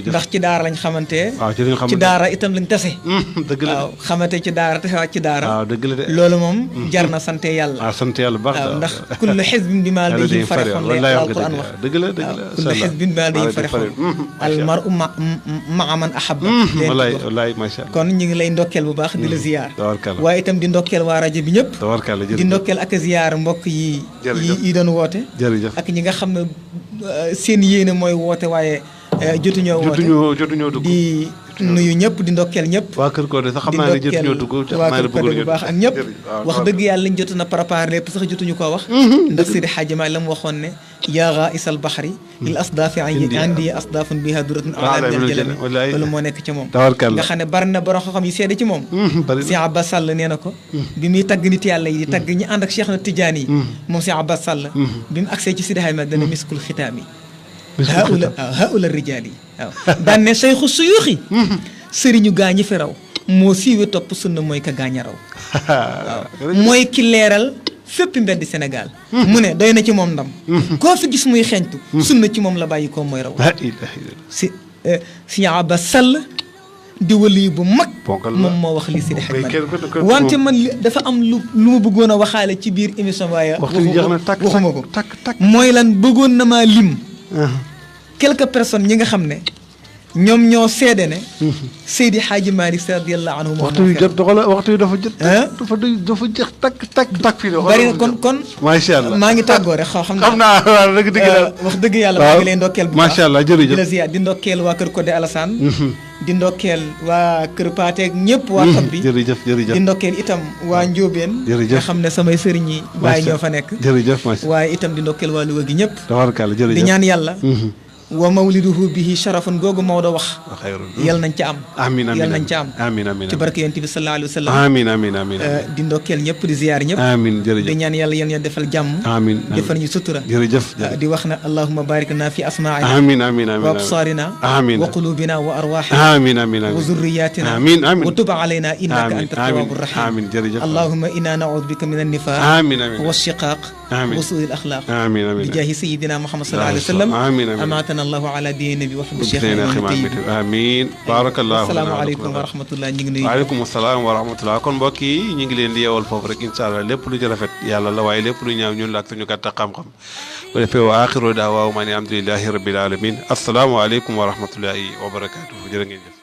ndax ci daara lañ xamante. waaw ci daara itam lañ tase. dëgg la waaw xamante ci daara tasewaat ci daara. waaw dëgg la de loolu moom jar na sant yàlla. waaw sant yàlla bu baax waaw ndax kullu xisbin bimaa ladayhim farihun la alquran wax. dëgg la dëgg la kullu xisbin bimaa ladayhim farihun al mar'u ma'a man ahabba. wallaay macha allah kon ñu ngi lay ndokkeel bu baax di la ziyaar. waaye itam di ndokkeel waa rajo bi ñëpp. di ndokkeel ak ziyaar mbokk yi doon woote. ak ñi nga xam ne seen yéene mooy woote waaye jotuñoo woote jotuñoo dugg di nuyu ñëpp di ndokkeel ñëpp. waa Kër Codé sax xam naa ne jotu ñoo dugg te xam naa ne waa Kër Codé bu baax ak ñëpp. wax dëgg yàlla liñ jotu na préparé lépp sax jotuñu koo wax. ndax Seydi Hadji Malick la mu waxoon ne. yaa ghaa'isal bahri lil asdaafi andi asdaafun biha duratun a'laa min al-jalami loolu moo nekk ci moom. nga xam ne bari na borom xam-xam yi seede ci moom. Cheikh Abbas Sall nee na ko. bi muy tagg nit yàlla yi di tagg ñi ànd ak Cheikh na Tidiane yi. moom Cheikh Abbas Sall. bi mu agsee ci Seydi Hadji Malick dana miskul xitaam yi. haula rijaal yi waaw daan ne sayxu suyuuxi sëriñu gaa ñi fi raw moo siiwe topp sunna mooy ka gaañ a raw waaw mooy ki leeral fépp mbeddi Sénégal mu ne doy na ci moom ndam koo fi gis muy xeeñtu sunna ci moom la bàyyi ko mooy raw si Abbas Sall di wali bu mag moom moo wax li Seydi Hadji Malick wante man dafa am lu ma bëggoon a waxaale ci biir émission waaye waxuma ko mooy lan bëggoon na maa lim quelques personnes ñi nga xam ne ñoom ñoo seede ne Seydi Hadji Malick radiyallahu anhu waxtu wi jot waxtu wi dafa jot dafa jeex takk fii bari na kon macha allah maa ngi tàggoo rek xam naa waaw dëgg la wax dëgg yàlla maa ngi lay ndokkeel bu baax macha allah jërëjëf di la ziyaar di ndokkeel waa Kër Codé Alassane di ndokkeel waa Kër Paateeg ñëpp waa tab bi jërëjëf di ndokkeel itam waa Njóobeen nga xam ne samay sëriñ yi waaye ñoo fa nekk jërëjëf macha waaye itam di ndokkeel waa Louga gi ñëpp tabaarkalla jërëjëf di ñaan yàlla wa mawliduhu bihi sharafun googu Maodo wax yal nañ ca am amiin yal nañ ca am amiin amiin ci barke yonent bi sallallahu alayhi wa sallam amiin amiin amiin di ndokkeel ñëpp di ziyaar ñëpp amiin jërëjëf di ñaan yàlla yal na defal jàmm amiin defal ñu sutura jërëjëf di wax na allahumma barik lana fi asmaa'ina amiin amiin amiin wa absaarina amiin wa qulubina wa arwaaxina amiin amiin wa zurriyatina amiin amiin wa tub alayna innaka anta tawwaabu rahim amiin jërëjëf allahumma inna na'uudu bika min an-nifaaq amiin amiin wa shiqaaq amiin wa suu'il axlaaq amiin amiin bi jaahi sayyidina Muhammad sallallahu alayhi wa sallam amiin amiin amaatana allahu ala diini nabi wa hubbi cheikh amiin barakallahu asalaamaaleykum wa rahmatullah ñu ngi nuyu waaleykum salaam wa rahmatullah kon mbokk yi ñu ngi leen di yeewal foofu rek incha allah lépp lu ci rafet yàlla la waaye lépp lu ñaaw ñun la ak suñu gàtt xam-xam bu defee wa axiru daawaa maa ni alhamdulillahi rabbil alamin asalaamaaleykum wa rahmatullahi wa barakatuhu jërë ngeen jëf